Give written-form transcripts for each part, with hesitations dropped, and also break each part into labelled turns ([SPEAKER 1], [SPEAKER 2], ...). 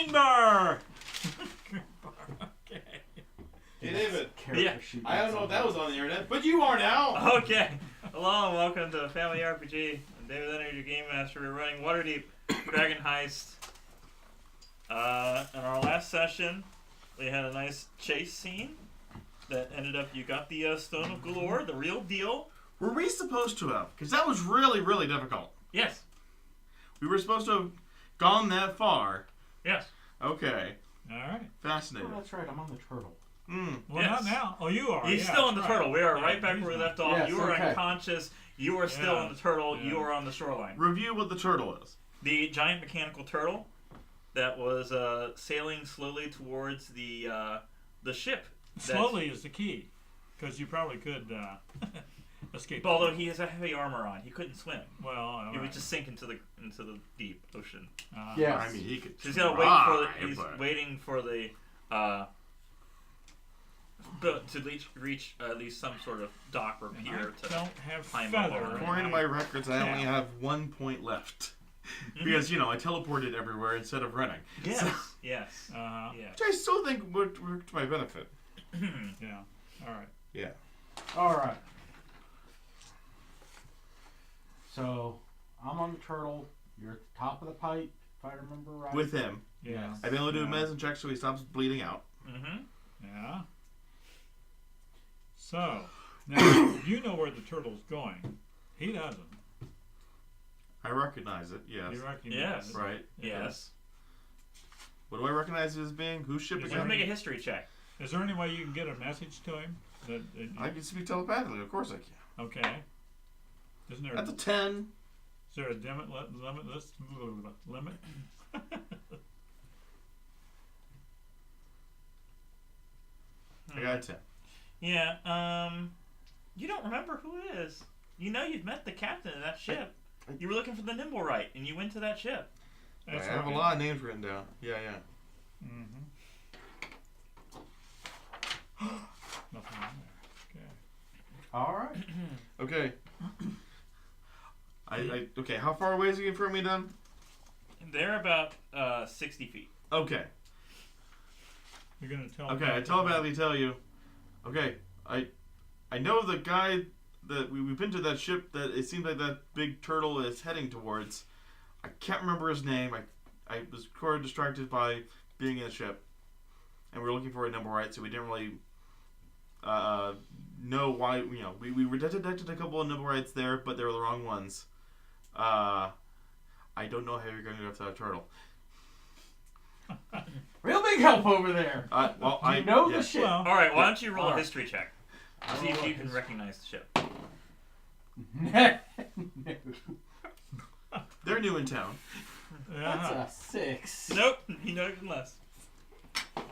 [SPEAKER 1] green bar. Okay.
[SPEAKER 2] Hey, David.
[SPEAKER 3] Yeah.
[SPEAKER 2] I don't know if that was on the internet, but you are now.
[SPEAKER 3] Okay. Hello and welcome to Family RPG. I'm David Leonard, your game master. We're running Waterdeep Dragon Heist. In our last session, we had a nice chase scene that ended up, you got the Stone of Galore, the real deal.
[SPEAKER 4] Were we supposed to have? Because that was really, really difficult.
[SPEAKER 3] Yes.
[SPEAKER 4] We were supposed to have gone that far.
[SPEAKER 3] Yes.
[SPEAKER 4] Okay.
[SPEAKER 1] All right.
[SPEAKER 4] Fascinating.
[SPEAKER 2] Oh, that's right. I'm on the turtle.
[SPEAKER 1] Well,
[SPEAKER 3] Yes.
[SPEAKER 1] not now. Oh, you are.
[SPEAKER 3] He's
[SPEAKER 1] yeah,
[SPEAKER 3] still on the
[SPEAKER 1] that's right.
[SPEAKER 3] turtle. We are
[SPEAKER 1] Yeah,
[SPEAKER 3] right back
[SPEAKER 1] he's
[SPEAKER 3] where we
[SPEAKER 1] not.
[SPEAKER 3] left off.
[SPEAKER 2] Yes,
[SPEAKER 3] You were
[SPEAKER 2] okay.
[SPEAKER 3] unconscious. You are still
[SPEAKER 1] Yeah.
[SPEAKER 3] on the turtle.
[SPEAKER 1] Yeah.
[SPEAKER 3] You are on the shoreline.
[SPEAKER 4] Review what the turtle is.
[SPEAKER 3] The giant mechanical turtle that was sailing slowly towards the ship.
[SPEAKER 1] Slowly is the key, because you probably could escape.
[SPEAKER 3] Although he has a heavy armor on, he couldn't swim.
[SPEAKER 1] Well, all
[SPEAKER 3] He
[SPEAKER 1] right.
[SPEAKER 3] would just sink into the deep ocean.
[SPEAKER 2] Yes.
[SPEAKER 4] I mean, he could.
[SPEAKER 3] So he's gotta waiting for the boat to reach at least some sort of dock or
[SPEAKER 1] And
[SPEAKER 3] pier
[SPEAKER 1] I
[SPEAKER 3] to
[SPEAKER 1] don't have
[SPEAKER 3] climb up
[SPEAKER 1] feather.
[SPEAKER 3] on.
[SPEAKER 4] According to my records, I only have 1 point left. Because, you know, I teleported everywhere instead of running.
[SPEAKER 3] Yes,
[SPEAKER 4] So,
[SPEAKER 3] yes,
[SPEAKER 1] Uh-huh.
[SPEAKER 3] yes.
[SPEAKER 4] which I still think would work to my benefit.
[SPEAKER 1] Yeah. All right.
[SPEAKER 4] Yeah.
[SPEAKER 2] Alright. So, I'm on the turtle. You're at the top of the pipe, if I remember right.
[SPEAKER 4] With him.
[SPEAKER 1] Yeah.
[SPEAKER 4] I've been able to do a
[SPEAKER 1] Yeah.
[SPEAKER 4] medicine check so he stops bleeding out.
[SPEAKER 3] Mm-hmm.
[SPEAKER 1] Yeah. So, now you know where the turtle's going. He doesn't.
[SPEAKER 4] I recognize it, yes.
[SPEAKER 1] You recognize
[SPEAKER 3] Yes.
[SPEAKER 1] it.
[SPEAKER 4] Right.
[SPEAKER 3] Yes.
[SPEAKER 4] What do I recognize it as being? Whose ship
[SPEAKER 1] Is
[SPEAKER 3] We're
[SPEAKER 4] again?
[SPEAKER 3] gonna make a history check.
[SPEAKER 1] Is there any way you can get a message to him?
[SPEAKER 4] I can speak telepathically, of course I can.
[SPEAKER 1] Okay. Isn't there?
[SPEAKER 4] That's a 10.
[SPEAKER 1] Is there a limitless limit?
[SPEAKER 4] I got a 10.
[SPEAKER 3] Yeah. You don't remember who it is. You know you'd met the captain of that ship. You were looking for the Nimble Right, and you went to that ship.
[SPEAKER 4] I have a lot of names written down. Yeah, yeah.
[SPEAKER 1] Mm-hmm. Nothing on there.
[SPEAKER 2] Alright.
[SPEAKER 4] Okay. Okay, how far away is he from me then?
[SPEAKER 3] They're about 60 feet.
[SPEAKER 4] Okay.
[SPEAKER 1] You're gonna tell.
[SPEAKER 4] Okay, I telepathically tell you. Okay, I know the guy that we've been to that ship that it seems like that big turtle is heading towards. I can't remember his name. I was quite distracted by being in the ship, and we were looking for a number right, so we didn't really know why. You know, we detected a couple of number rights there, but they were the wrong ones. I don't know how you're going to go after that turtle.
[SPEAKER 2] Real big help over there.
[SPEAKER 4] Well,
[SPEAKER 2] You know the
[SPEAKER 4] yeah.
[SPEAKER 2] shit.
[SPEAKER 1] Well,
[SPEAKER 3] All right, why don't you roll a
[SPEAKER 2] Alright.
[SPEAKER 3] history check? See if you can recognize the ship.
[SPEAKER 4] They're new in town.
[SPEAKER 2] That's
[SPEAKER 1] yeah.
[SPEAKER 2] a 6.
[SPEAKER 3] Nope, you know even less.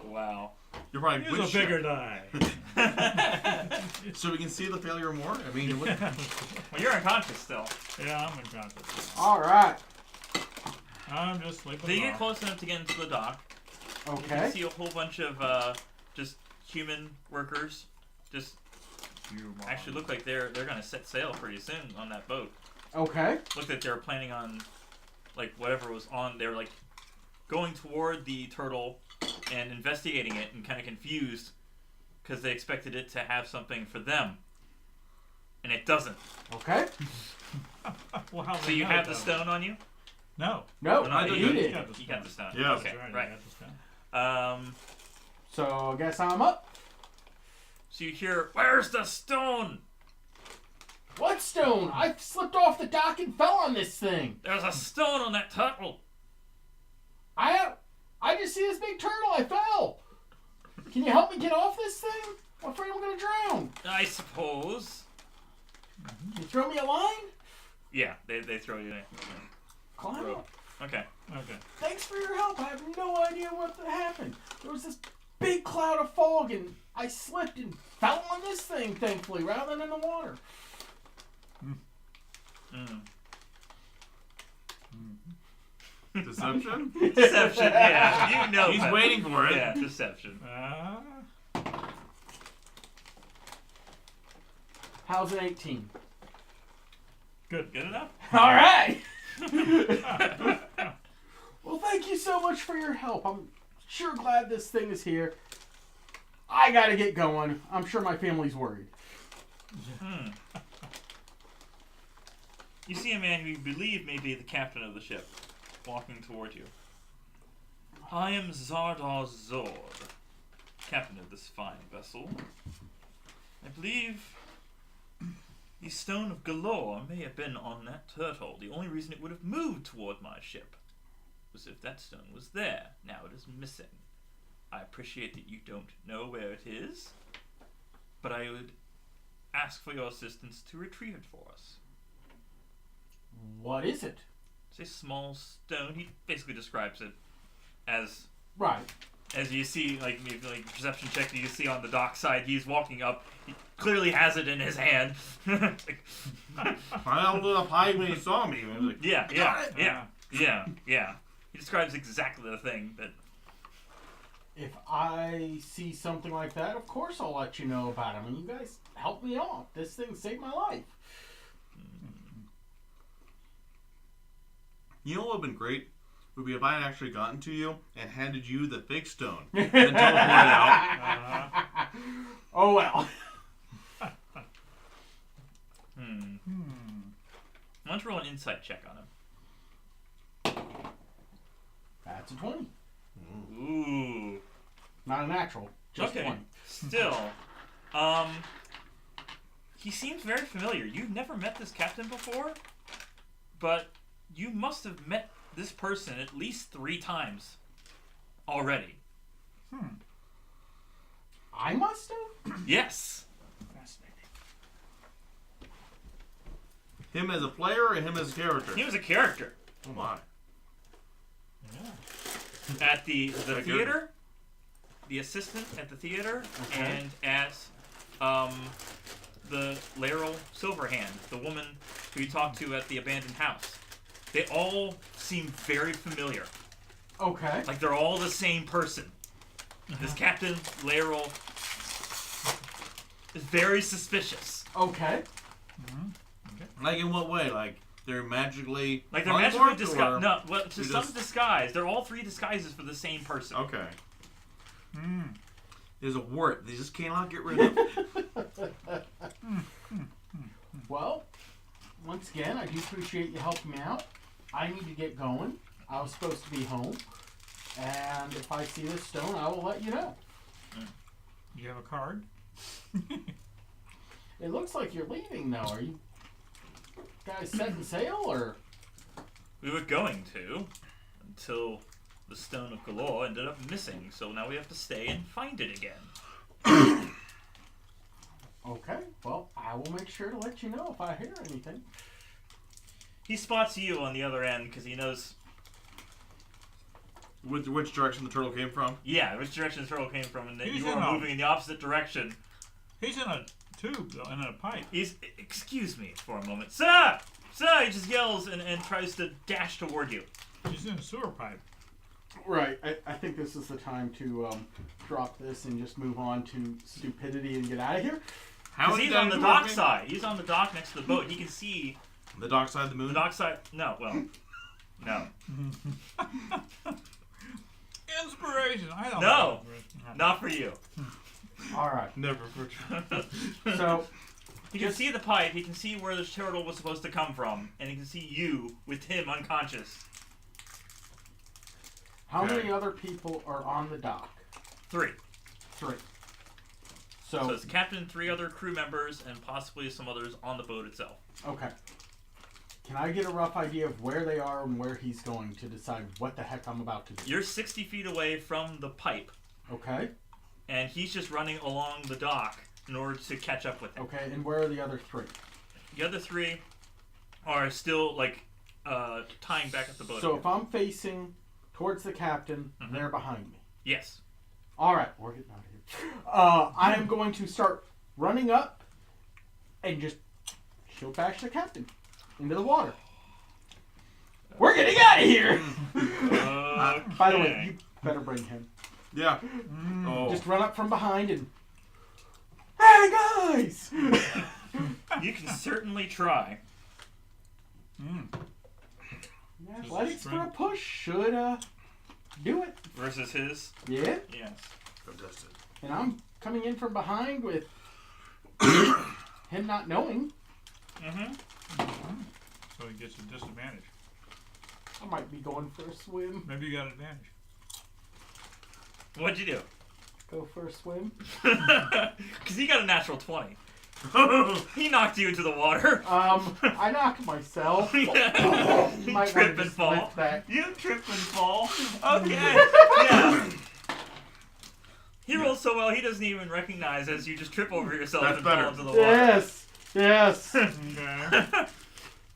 [SPEAKER 3] Wow.
[SPEAKER 4] You're probably
[SPEAKER 1] Use
[SPEAKER 4] which
[SPEAKER 1] a
[SPEAKER 4] ship?
[SPEAKER 1] bigger die.
[SPEAKER 4] So we can see the failure more. I mean, what,
[SPEAKER 3] Well, you're unconscious still.
[SPEAKER 1] Yeah, I'm unconscious.
[SPEAKER 2] Alright.
[SPEAKER 1] I'm just sleeping.
[SPEAKER 3] They get
[SPEAKER 1] off.
[SPEAKER 3] close enough to get into the dock. You can
[SPEAKER 2] Okay.
[SPEAKER 3] see a whole bunch of just human workers. Just actually look like they're gonna set sail pretty soon on that boat.
[SPEAKER 2] Okay.
[SPEAKER 3] Looked like they were planning on like whatever was on. They were like going toward the turtle and investigating it, and kind of confused because they expected it to have something for them, and it doesn't.
[SPEAKER 2] Okay.
[SPEAKER 1] Well, how
[SPEAKER 3] So
[SPEAKER 1] they
[SPEAKER 3] you
[SPEAKER 1] know
[SPEAKER 3] have
[SPEAKER 1] it,
[SPEAKER 3] the
[SPEAKER 1] though?
[SPEAKER 3] stone on you?
[SPEAKER 1] No.
[SPEAKER 2] No,
[SPEAKER 3] Well,
[SPEAKER 4] I
[SPEAKER 3] no,
[SPEAKER 4] did.
[SPEAKER 3] you
[SPEAKER 2] he
[SPEAKER 4] You
[SPEAKER 2] did.
[SPEAKER 1] got the
[SPEAKER 3] You got the stone.
[SPEAKER 4] Yeah.
[SPEAKER 3] Okay,
[SPEAKER 1] That's right.
[SPEAKER 3] right.
[SPEAKER 1] I got the stone.
[SPEAKER 2] So I guess I'm up.
[SPEAKER 3] So you hear, "Where's the stone?
[SPEAKER 2] What stone? I slipped off the dock and fell on this thing.
[SPEAKER 3] There's a stone on that turtle."
[SPEAKER 2] I just see this big turtle. I fell. Can you help me get off this thing? I'm afraid I'm gonna drown.
[SPEAKER 3] I suppose.
[SPEAKER 2] Can you throw me a line?
[SPEAKER 3] Yeah, they throw you in.
[SPEAKER 2] Climb
[SPEAKER 3] Rope.
[SPEAKER 2] up.
[SPEAKER 3] Okay.
[SPEAKER 1] Okay.
[SPEAKER 2] Thanks for your help. I have no idea what happened. There was this big cloud of fog and I slipped and fell on this thing, thankfully, rather than in the water.
[SPEAKER 3] Mm.
[SPEAKER 4] deception?
[SPEAKER 3] Deception. Yeah, you know.
[SPEAKER 4] He's
[SPEAKER 3] that.
[SPEAKER 4] waiting for it.
[SPEAKER 3] Yeah, deception.
[SPEAKER 2] How's an 18?
[SPEAKER 1] Good.
[SPEAKER 3] Good enough.
[SPEAKER 2] All right. Well, thank you so much for your help. I'm sure glad this thing is here. I gotta get going. I'm sure my family's worried.
[SPEAKER 3] You see a man who you believe may be the captain of the ship walking toward you. I am Zardar Zord, captain of this fine vessel. I believe the Stone of Galore may have been on that turtle. The only reason it would have moved toward my ship was if that stone was there. Now it is missing. I appreciate that you don't know where it is, but I would ask for your assistance to retrieve it for us.
[SPEAKER 2] What is it?
[SPEAKER 3] It's a small stone. He basically describes it as
[SPEAKER 2] Right.
[SPEAKER 3] as you see, like perception check that you see on the dock side. He's walking up. He clearly has it in his hand. Like,
[SPEAKER 4] I held it up high when he saw me. I was like,
[SPEAKER 3] yeah. He describes exactly the thing that.
[SPEAKER 2] If I see something like that, of course I'll let you know about it. I mean, you guys helped me out. This thing saved my life.
[SPEAKER 4] you know what would have been great? Would be if I had actually gotten to you and handed you the fake stone and then teleported out.
[SPEAKER 2] Oh well.
[SPEAKER 3] Why don't you roll an insight check on him?
[SPEAKER 2] That's a 20.
[SPEAKER 3] Ooh.
[SPEAKER 2] Not a natural. Just
[SPEAKER 3] Okay.
[SPEAKER 2] one.
[SPEAKER 3] Still, he seems very familiar. You've never met this captain before, but you must have met this person at least 3 times already.
[SPEAKER 2] I must have?
[SPEAKER 3] Yes.
[SPEAKER 1] Fascinating.
[SPEAKER 4] Him as a player or him as a character?
[SPEAKER 3] He was a character
[SPEAKER 4] Oh my.
[SPEAKER 1] Yeah.
[SPEAKER 3] at the theater, the assistant at the theater,
[SPEAKER 2] Okay.
[SPEAKER 3] and at the Laryl Silverhand, the woman who you talked to at the abandoned house. They all seem very familiar.
[SPEAKER 2] Okay.
[SPEAKER 3] Like they're all the same person. This Captain Laryl is very suspicious.
[SPEAKER 2] Okay.
[SPEAKER 4] Like in what way? Like they're magically
[SPEAKER 3] Like they're magically
[SPEAKER 4] polymorphed,
[SPEAKER 3] disguised.
[SPEAKER 4] or-
[SPEAKER 3] No, well, to
[SPEAKER 4] you
[SPEAKER 3] some
[SPEAKER 4] just-
[SPEAKER 3] disguise. They're all 3 disguises for the same person.
[SPEAKER 4] Okay. There's a wart they just cannot get rid of.
[SPEAKER 2] Well, once again, I do appreciate you helping me out. I need to get going. I was supposed to be home. And if I see this stone, I will let you know.
[SPEAKER 1] You have a card?
[SPEAKER 2] It looks like you're leaving, though. Are you guys setting sail, or?
[SPEAKER 3] We were going to, until the Stone of Galore ended up missing, so now we have to stay and find it again.
[SPEAKER 2] Okay, well, I will make sure to let you know if I hear anything.
[SPEAKER 3] He spots you on the other end because he knows,
[SPEAKER 4] Which direction the turtle came from?
[SPEAKER 3] yeah, which direction the turtle came from, and that
[SPEAKER 1] He's
[SPEAKER 3] you
[SPEAKER 1] in
[SPEAKER 3] are
[SPEAKER 1] a-
[SPEAKER 3] moving in the opposite direction.
[SPEAKER 1] He's in a tube, though, and in a pipe.
[SPEAKER 3] He's, excuse me for a moment. Sir! Sir! He just yells and tries to dash toward you.
[SPEAKER 1] He's in a sewer pipe.
[SPEAKER 2] Right, I think this is the time to drop this and just move on to stupidity and get out of here.
[SPEAKER 4] How
[SPEAKER 3] Because
[SPEAKER 4] is
[SPEAKER 3] he's
[SPEAKER 4] that
[SPEAKER 3] on the
[SPEAKER 4] even
[SPEAKER 3] dock
[SPEAKER 4] working?
[SPEAKER 3] side. He's on the dock next to the boat. He can see
[SPEAKER 4] The dock side of the moon?
[SPEAKER 3] the dock side. No, well, no.
[SPEAKER 1] Inspiration. I don't
[SPEAKER 3] No.
[SPEAKER 1] know.
[SPEAKER 3] Not for you.
[SPEAKER 2] All right,
[SPEAKER 4] Never for
[SPEAKER 2] so
[SPEAKER 3] He can see the pipe, he can see where the turtle was supposed to come from, and he can see you with him unconscious.
[SPEAKER 2] how
[SPEAKER 4] Okay.
[SPEAKER 2] many other people are on the dock?
[SPEAKER 3] 3.
[SPEAKER 2] 3.
[SPEAKER 3] So it's the captain, 3 other crew members, and possibly some others on the boat itself.
[SPEAKER 2] Okay. Can I get a rough idea of where they are and where he's going to decide what the heck I'm about to do?
[SPEAKER 3] You're 60 feet away from the pipe,
[SPEAKER 2] Okay.
[SPEAKER 3] and he's just running along the dock in order to catch up with him.
[SPEAKER 2] Okay, and where are the other 3?
[SPEAKER 3] The other 3 are still, like, tying back at the boat.
[SPEAKER 2] So
[SPEAKER 3] again.
[SPEAKER 2] if I'm facing towards the captain,
[SPEAKER 3] Mm-hmm.
[SPEAKER 2] they're behind me.
[SPEAKER 3] Yes.
[SPEAKER 2] All right, we're getting out of here. I am going to start running up and just shield bash the captain into the water. We're getting out of here.
[SPEAKER 3] Okay.
[SPEAKER 2] By the way, you better bring him.
[SPEAKER 4] Yeah. Oh.
[SPEAKER 2] Just run up from behind and. Hey guys!
[SPEAKER 3] You can certainly try.
[SPEAKER 2] Yeah, Athletics for a push should do it.
[SPEAKER 3] Versus his.
[SPEAKER 2] Yeah.
[SPEAKER 3] Yes.
[SPEAKER 4] Contested.
[SPEAKER 2] And I'm coming in from behind with him not knowing.
[SPEAKER 1] So he gets a disadvantage.
[SPEAKER 2] I might be going for a swim.
[SPEAKER 1] Maybe you got advantage.
[SPEAKER 3] What'd you do?
[SPEAKER 2] Go for a swim.
[SPEAKER 3] Because he got a natural 20. He knocked you into the water.
[SPEAKER 2] I knocked myself.
[SPEAKER 3] Yeah.
[SPEAKER 2] You might
[SPEAKER 3] Trip
[SPEAKER 2] wanna
[SPEAKER 3] and
[SPEAKER 2] just
[SPEAKER 3] fall.
[SPEAKER 2] lift that.
[SPEAKER 3] You trip and fall. Okay. Yeah. He rolls so well he doesn't even recognize as you just trip over yourself
[SPEAKER 4] That's
[SPEAKER 3] and
[SPEAKER 4] better.
[SPEAKER 3] fall into the water.
[SPEAKER 2] Yes. Yes.
[SPEAKER 1] Okay.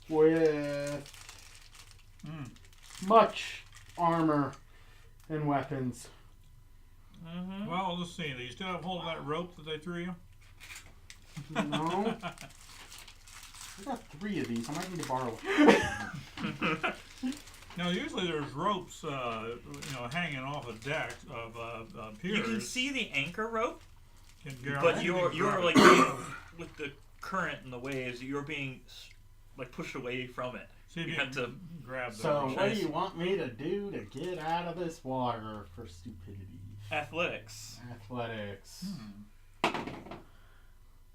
[SPEAKER 2] With much armor and weapons.
[SPEAKER 1] Well, let's see. Do you still have hold of that rope that they threw you?
[SPEAKER 2] No. I got 3 of these. I might need to borrow one.
[SPEAKER 1] Now, usually there's ropes, hanging off of decks of piers.
[SPEAKER 3] You can see the anchor rope,
[SPEAKER 1] Can grab
[SPEAKER 3] but
[SPEAKER 1] it.
[SPEAKER 3] you're like being, with the current and the waves, you're being like pushed away from it.
[SPEAKER 1] See if you
[SPEAKER 3] have
[SPEAKER 1] can
[SPEAKER 3] to
[SPEAKER 1] grab the
[SPEAKER 2] So,
[SPEAKER 1] rope.
[SPEAKER 2] what do you want me to do to get out of this water for stupidity?
[SPEAKER 3] Athletics.
[SPEAKER 2] Athletics.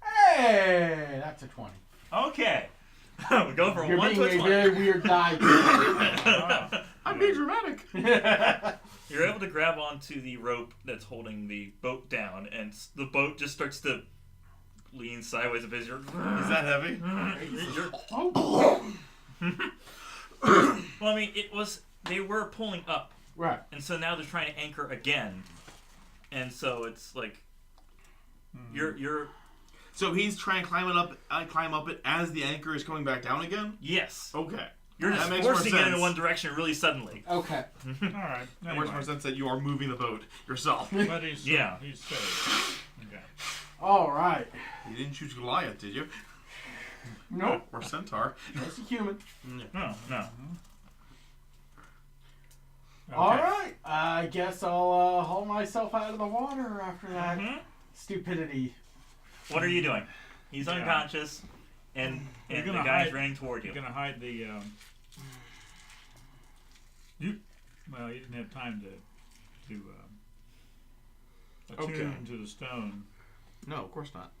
[SPEAKER 2] Hey, that's a 20.
[SPEAKER 3] Okay. We go from
[SPEAKER 2] You're
[SPEAKER 3] 1
[SPEAKER 2] being
[SPEAKER 3] to
[SPEAKER 2] a
[SPEAKER 3] 20.
[SPEAKER 2] very weird die.
[SPEAKER 4] I'm being dramatic.
[SPEAKER 3] You're able to grab onto the rope that's holding the boat down, and the boat just starts to lean sideways a bit.
[SPEAKER 4] Is that heavy?
[SPEAKER 2] Oh.
[SPEAKER 3] Well, I mean, they were pulling up,
[SPEAKER 2] Right.
[SPEAKER 3] and so now they're trying to anchor again, and so it's like you're
[SPEAKER 4] So he's trying to climb up it as the anchor is coming back down again?
[SPEAKER 3] yes,
[SPEAKER 4] Okay.
[SPEAKER 3] you're just
[SPEAKER 4] That makes more
[SPEAKER 3] forcing it into
[SPEAKER 4] sense.
[SPEAKER 3] one direction really suddenly.
[SPEAKER 2] Okay.
[SPEAKER 1] All right.
[SPEAKER 4] It
[SPEAKER 1] Anyway.
[SPEAKER 4] makes more sense that you are moving the boat yourself.
[SPEAKER 1] But he's
[SPEAKER 3] Yeah.
[SPEAKER 1] he's safe. Okay.
[SPEAKER 2] All right.
[SPEAKER 4] You didn't shoot Goliath, did you?
[SPEAKER 2] Nope.
[SPEAKER 4] Or Centaur.
[SPEAKER 2] That's a human.
[SPEAKER 3] No.
[SPEAKER 1] Okay.
[SPEAKER 2] All right. I guess I'll haul myself out of the water after that stupidity.
[SPEAKER 3] What are you doing? He's
[SPEAKER 1] Yeah.
[SPEAKER 3] unconscious, and
[SPEAKER 1] You're
[SPEAKER 3] the
[SPEAKER 1] gonna
[SPEAKER 3] guy's
[SPEAKER 1] hide-
[SPEAKER 3] running toward you.
[SPEAKER 1] You're gonna hide the. Well, you didn't have time to attune
[SPEAKER 4] Okay.
[SPEAKER 1] to the stone.
[SPEAKER 4] No, of course not.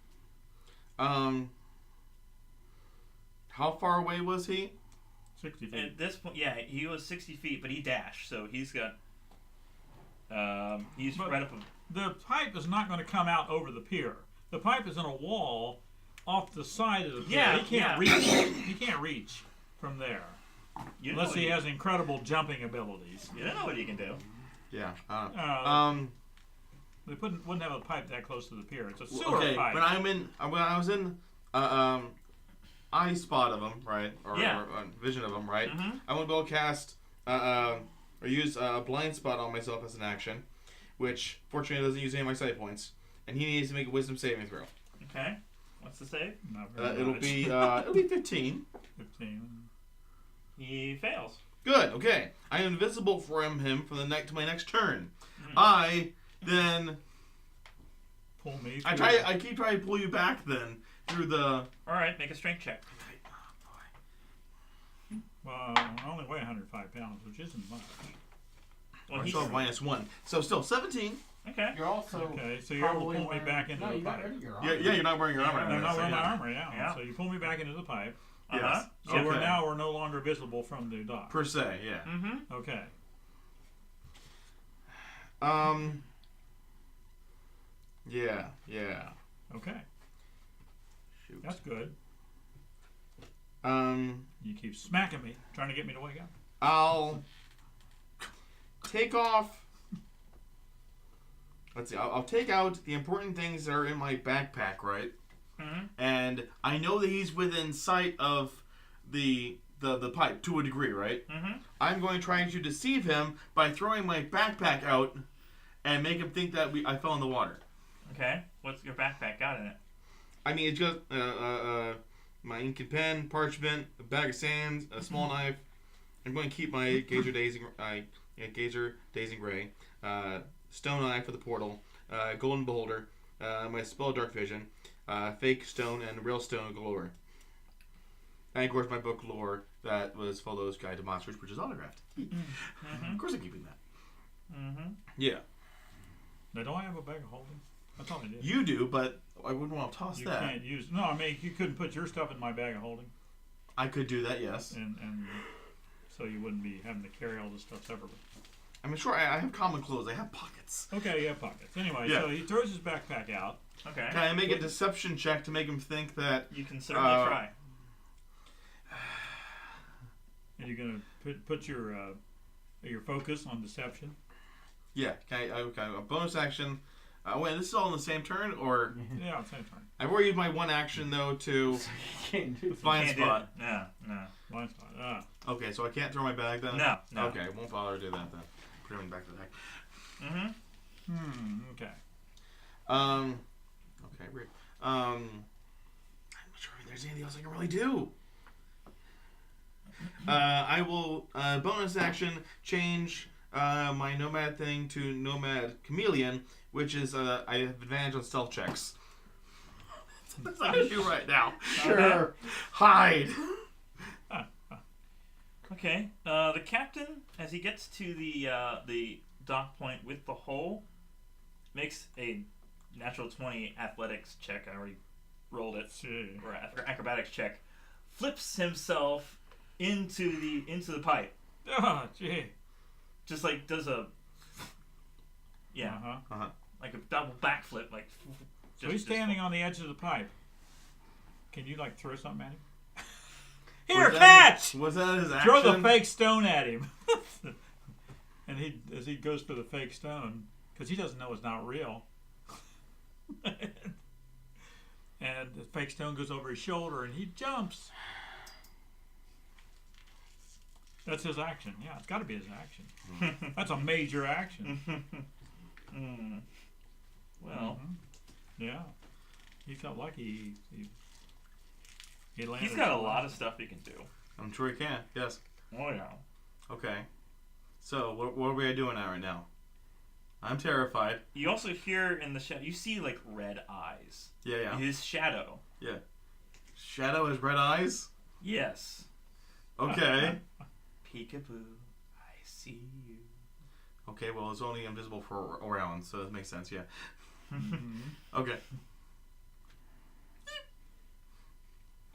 [SPEAKER 4] How far away was he?
[SPEAKER 1] 60 feet.
[SPEAKER 3] At this point, yeah, he was 60 feet, but he dashed, so he's got. He's
[SPEAKER 1] But-
[SPEAKER 3] right up.
[SPEAKER 1] The pipe is not going to come out over the pier. The pipe is in a wall off the side of the pier.
[SPEAKER 3] Yeah,
[SPEAKER 1] He can't
[SPEAKER 3] yeah.
[SPEAKER 1] reach. He can't reach from there
[SPEAKER 3] You know
[SPEAKER 1] unless
[SPEAKER 3] what
[SPEAKER 1] he
[SPEAKER 3] you-
[SPEAKER 1] has incredible jumping abilities.
[SPEAKER 3] You don't know what you can do.
[SPEAKER 4] Yeah.
[SPEAKER 1] They wouldn't have a pipe that close to the pier. It's a sewer
[SPEAKER 4] Okay.
[SPEAKER 1] pipe.
[SPEAKER 4] When I was in eye spot of him, right? Or vision of him, right?
[SPEAKER 3] Mhm.
[SPEAKER 4] I want to be able to cast or use a blind spot on myself as an action, which fortunately doesn't use any of my side points, and he needs to make a wisdom saving throw.
[SPEAKER 3] Okay. What's the save?
[SPEAKER 1] Not very
[SPEAKER 4] It'll
[SPEAKER 1] much.
[SPEAKER 4] be 15.
[SPEAKER 1] 15.
[SPEAKER 3] He fails.
[SPEAKER 4] Good. Okay. I am invisible from him to my next turn.
[SPEAKER 3] Mm.
[SPEAKER 4] I then
[SPEAKER 1] Pull me.
[SPEAKER 4] I
[SPEAKER 1] through.
[SPEAKER 4] keep trying to pull you back then through the.
[SPEAKER 3] All right, make a strength check.
[SPEAKER 1] Well, I only weigh 105 pounds, which isn't much.
[SPEAKER 3] Well,
[SPEAKER 4] I
[SPEAKER 3] he's
[SPEAKER 4] still have -1, so still 17.
[SPEAKER 3] okay.
[SPEAKER 2] You're also
[SPEAKER 1] Okay, so you're able to
[SPEAKER 2] probably
[SPEAKER 1] pull me
[SPEAKER 2] wearing-
[SPEAKER 1] back into
[SPEAKER 2] no,
[SPEAKER 1] the
[SPEAKER 2] you got
[SPEAKER 1] pipe.
[SPEAKER 2] rid of your
[SPEAKER 4] Yeah,
[SPEAKER 2] armor.
[SPEAKER 4] you're not wearing your armor.
[SPEAKER 1] I'm
[SPEAKER 4] anymore,
[SPEAKER 1] not
[SPEAKER 4] so
[SPEAKER 1] wearing my
[SPEAKER 4] yeah.
[SPEAKER 1] armor, yeah.
[SPEAKER 3] Yeah.
[SPEAKER 1] So you pull me back into the pipe.
[SPEAKER 3] Uh huh.
[SPEAKER 4] Yes.
[SPEAKER 1] So
[SPEAKER 4] Okay.
[SPEAKER 1] we're no longer visible from the dock.
[SPEAKER 4] Per se, yeah.
[SPEAKER 3] Mm-hmm.
[SPEAKER 1] Okay.
[SPEAKER 4] Yeah.
[SPEAKER 1] Okay.
[SPEAKER 4] Shoot.
[SPEAKER 1] That's good. You keep smacking me, trying to get me to wake up.
[SPEAKER 4] I'll take off. Let's see. I'll take out the important things that are in my backpack, right?
[SPEAKER 3] Mm-hmm.
[SPEAKER 4] And I know that he's within sight of the pipe to a degree, right?
[SPEAKER 3] Mm-hmm.
[SPEAKER 4] I'm going to try to deceive him by throwing my backpack out and make him think that I fell in the water.
[SPEAKER 3] Okay. What's your backpack got in it?
[SPEAKER 4] I mean, it's just my ink and pen, parchment, a bag of sand, a small knife. I'm going to keep my Gazer Dazing Ray, stone eye for the portal, golden beholder, my spell dark vision, fake stone, and real stone galore. And of course, my book lore that was Follows Guide to Monsters, which is autographed. Of course, I'm keeping that. Yeah.
[SPEAKER 1] Now, don't I have a bag of holding? I thought I did.
[SPEAKER 4] You do, but I wouldn't want to toss
[SPEAKER 1] You
[SPEAKER 4] that.
[SPEAKER 1] can't use. No, I mean you couldn't put your stuff in my bag of holding,
[SPEAKER 4] I could do that, yes.
[SPEAKER 1] and so you wouldn't be having to carry all this stuff separately.
[SPEAKER 4] I mean, sure, I have common clothes. I have pockets.
[SPEAKER 1] Okay, you have pockets. Anyway,
[SPEAKER 4] Yeah.
[SPEAKER 1] so he throws his backpack out.
[SPEAKER 3] Okay.
[SPEAKER 4] Can I make a deception check to make him think that...
[SPEAKER 3] You can certainly try.
[SPEAKER 1] And you're gonna put your focus on deception.
[SPEAKER 4] Yeah, okay, a bonus action. Wait, this is all in the same turn, or...
[SPEAKER 1] Yeah, same turn.
[SPEAKER 4] I've already used my one action, though, to...
[SPEAKER 2] So you can't do
[SPEAKER 4] Blind
[SPEAKER 3] Can't do
[SPEAKER 4] spot.
[SPEAKER 3] it. No, no.
[SPEAKER 1] Blind spot.
[SPEAKER 4] Okay, so I can't throw my bag, then?
[SPEAKER 3] No, no.
[SPEAKER 4] Okay, won't bother to do that, then. Put him back to the deck.
[SPEAKER 1] Okay.
[SPEAKER 4] Okay, weird. I'm not sure if there's anything else I can really do. I will, bonus action, change my Nomad thing to Nomad Chameleon, which is, I have advantage on stealth checks. That's what I can do right now.
[SPEAKER 2] Sure.
[SPEAKER 4] Hide!
[SPEAKER 3] Okay. The captain, as he gets to the dock point with the hole, makes a natural 20 athletics check. I already rolled it. Or acrobatics check. Flips himself into the pipe.
[SPEAKER 1] Oh, gee.
[SPEAKER 3] Just like does a like a double backflip, like.
[SPEAKER 1] So he's standing on the edge of the pipe. Can you like throw something at him? Here, catch!
[SPEAKER 4] Was that his action?
[SPEAKER 1] Throw the fake stone at him. And as he goes for the fake stone, because he doesn't know it's not real. And the fake stone goes over his shoulder, and he jumps. That's his action. Yeah, it's got to be his action. That's a major action.
[SPEAKER 3] Well,
[SPEAKER 1] Yeah. He felt lucky. He landed.
[SPEAKER 3] he's got a lot of stuff he can do.
[SPEAKER 4] I'm sure he can, yes.
[SPEAKER 3] Oh yeah.
[SPEAKER 4] Okay. So, what are we doing right now? I'm terrified.
[SPEAKER 3] You also hear in the shadow. You see like red eyes.
[SPEAKER 4] Yeah.
[SPEAKER 3] His shadow.
[SPEAKER 4] Yeah. Shadow has red eyes?
[SPEAKER 3] Yes.
[SPEAKER 4] Okay.
[SPEAKER 3] Peekaboo, I see you.
[SPEAKER 4] Okay, well, it's only invisible for a round, so that makes sense, yeah. Okay.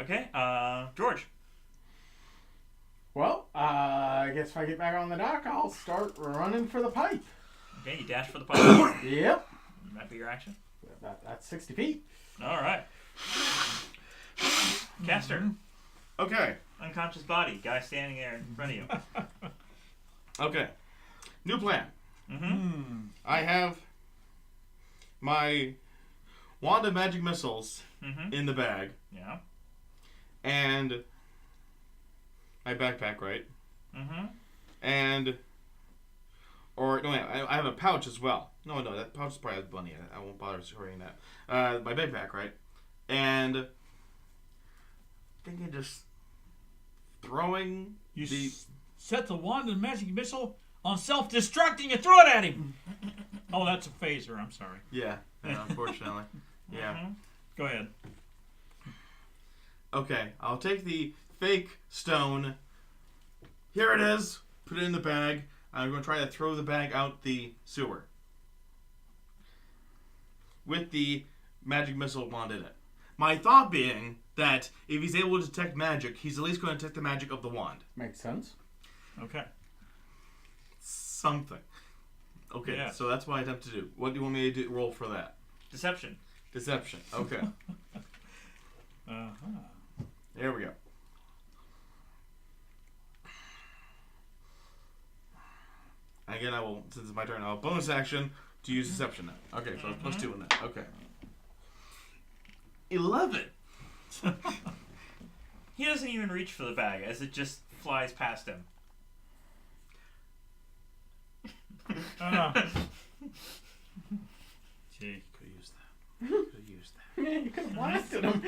[SPEAKER 3] Okay, George.
[SPEAKER 2] Well, I guess if I get back on the dock, I'll start running for the pipe.
[SPEAKER 3] Okay, you dash for the pipe.
[SPEAKER 2] Yep.
[SPEAKER 3] Might be your action.
[SPEAKER 2] That's 60 feet.
[SPEAKER 3] All right. Caster,
[SPEAKER 4] Okay.
[SPEAKER 3] unconscious body, guy standing there in front of you.
[SPEAKER 4] Okay. New plan. I have my wand of magic missiles in the bag.
[SPEAKER 3] Yeah.
[SPEAKER 4] And my backpack, right? And... Or, no, wait, I have a pouch as well. No, that pouch is probably has bunny in it. I won't bother sorting that. My backpack, right? And... thinking just... throwing
[SPEAKER 1] You
[SPEAKER 4] the...
[SPEAKER 1] set the wand and magic missile on self-destruct and you throw it at him. Oh, that's a phaser. I'm sorry.
[SPEAKER 4] Yeah, unfortunately. Yeah.
[SPEAKER 1] Go ahead.
[SPEAKER 4] Okay, I'll take the fake stone. Here it is. Put it in the bag. I'm going to try to throw the bag out the sewer. With the magic missile wand in it. My thought being that if he's able to detect magic, he's at least going to detect the magic of the wand.
[SPEAKER 2] Makes sense.
[SPEAKER 1] Okay.
[SPEAKER 4] Something. Okay,
[SPEAKER 1] Yeah.
[SPEAKER 4] so that's what I attempt to do. What do you want me to roll for that?
[SPEAKER 3] Deception.
[SPEAKER 4] Deception. Okay. There we go. Again, I will, since it's my turn, I'll bonus action to use deception now. Okay, so it's +2 in that. Okay. 11.
[SPEAKER 3] He doesn't even reach for the bag as it just flies past him.
[SPEAKER 1] Gee.
[SPEAKER 4] Could have used that. Could have used that.
[SPEAKER 2] Yeah, you could have blasted him.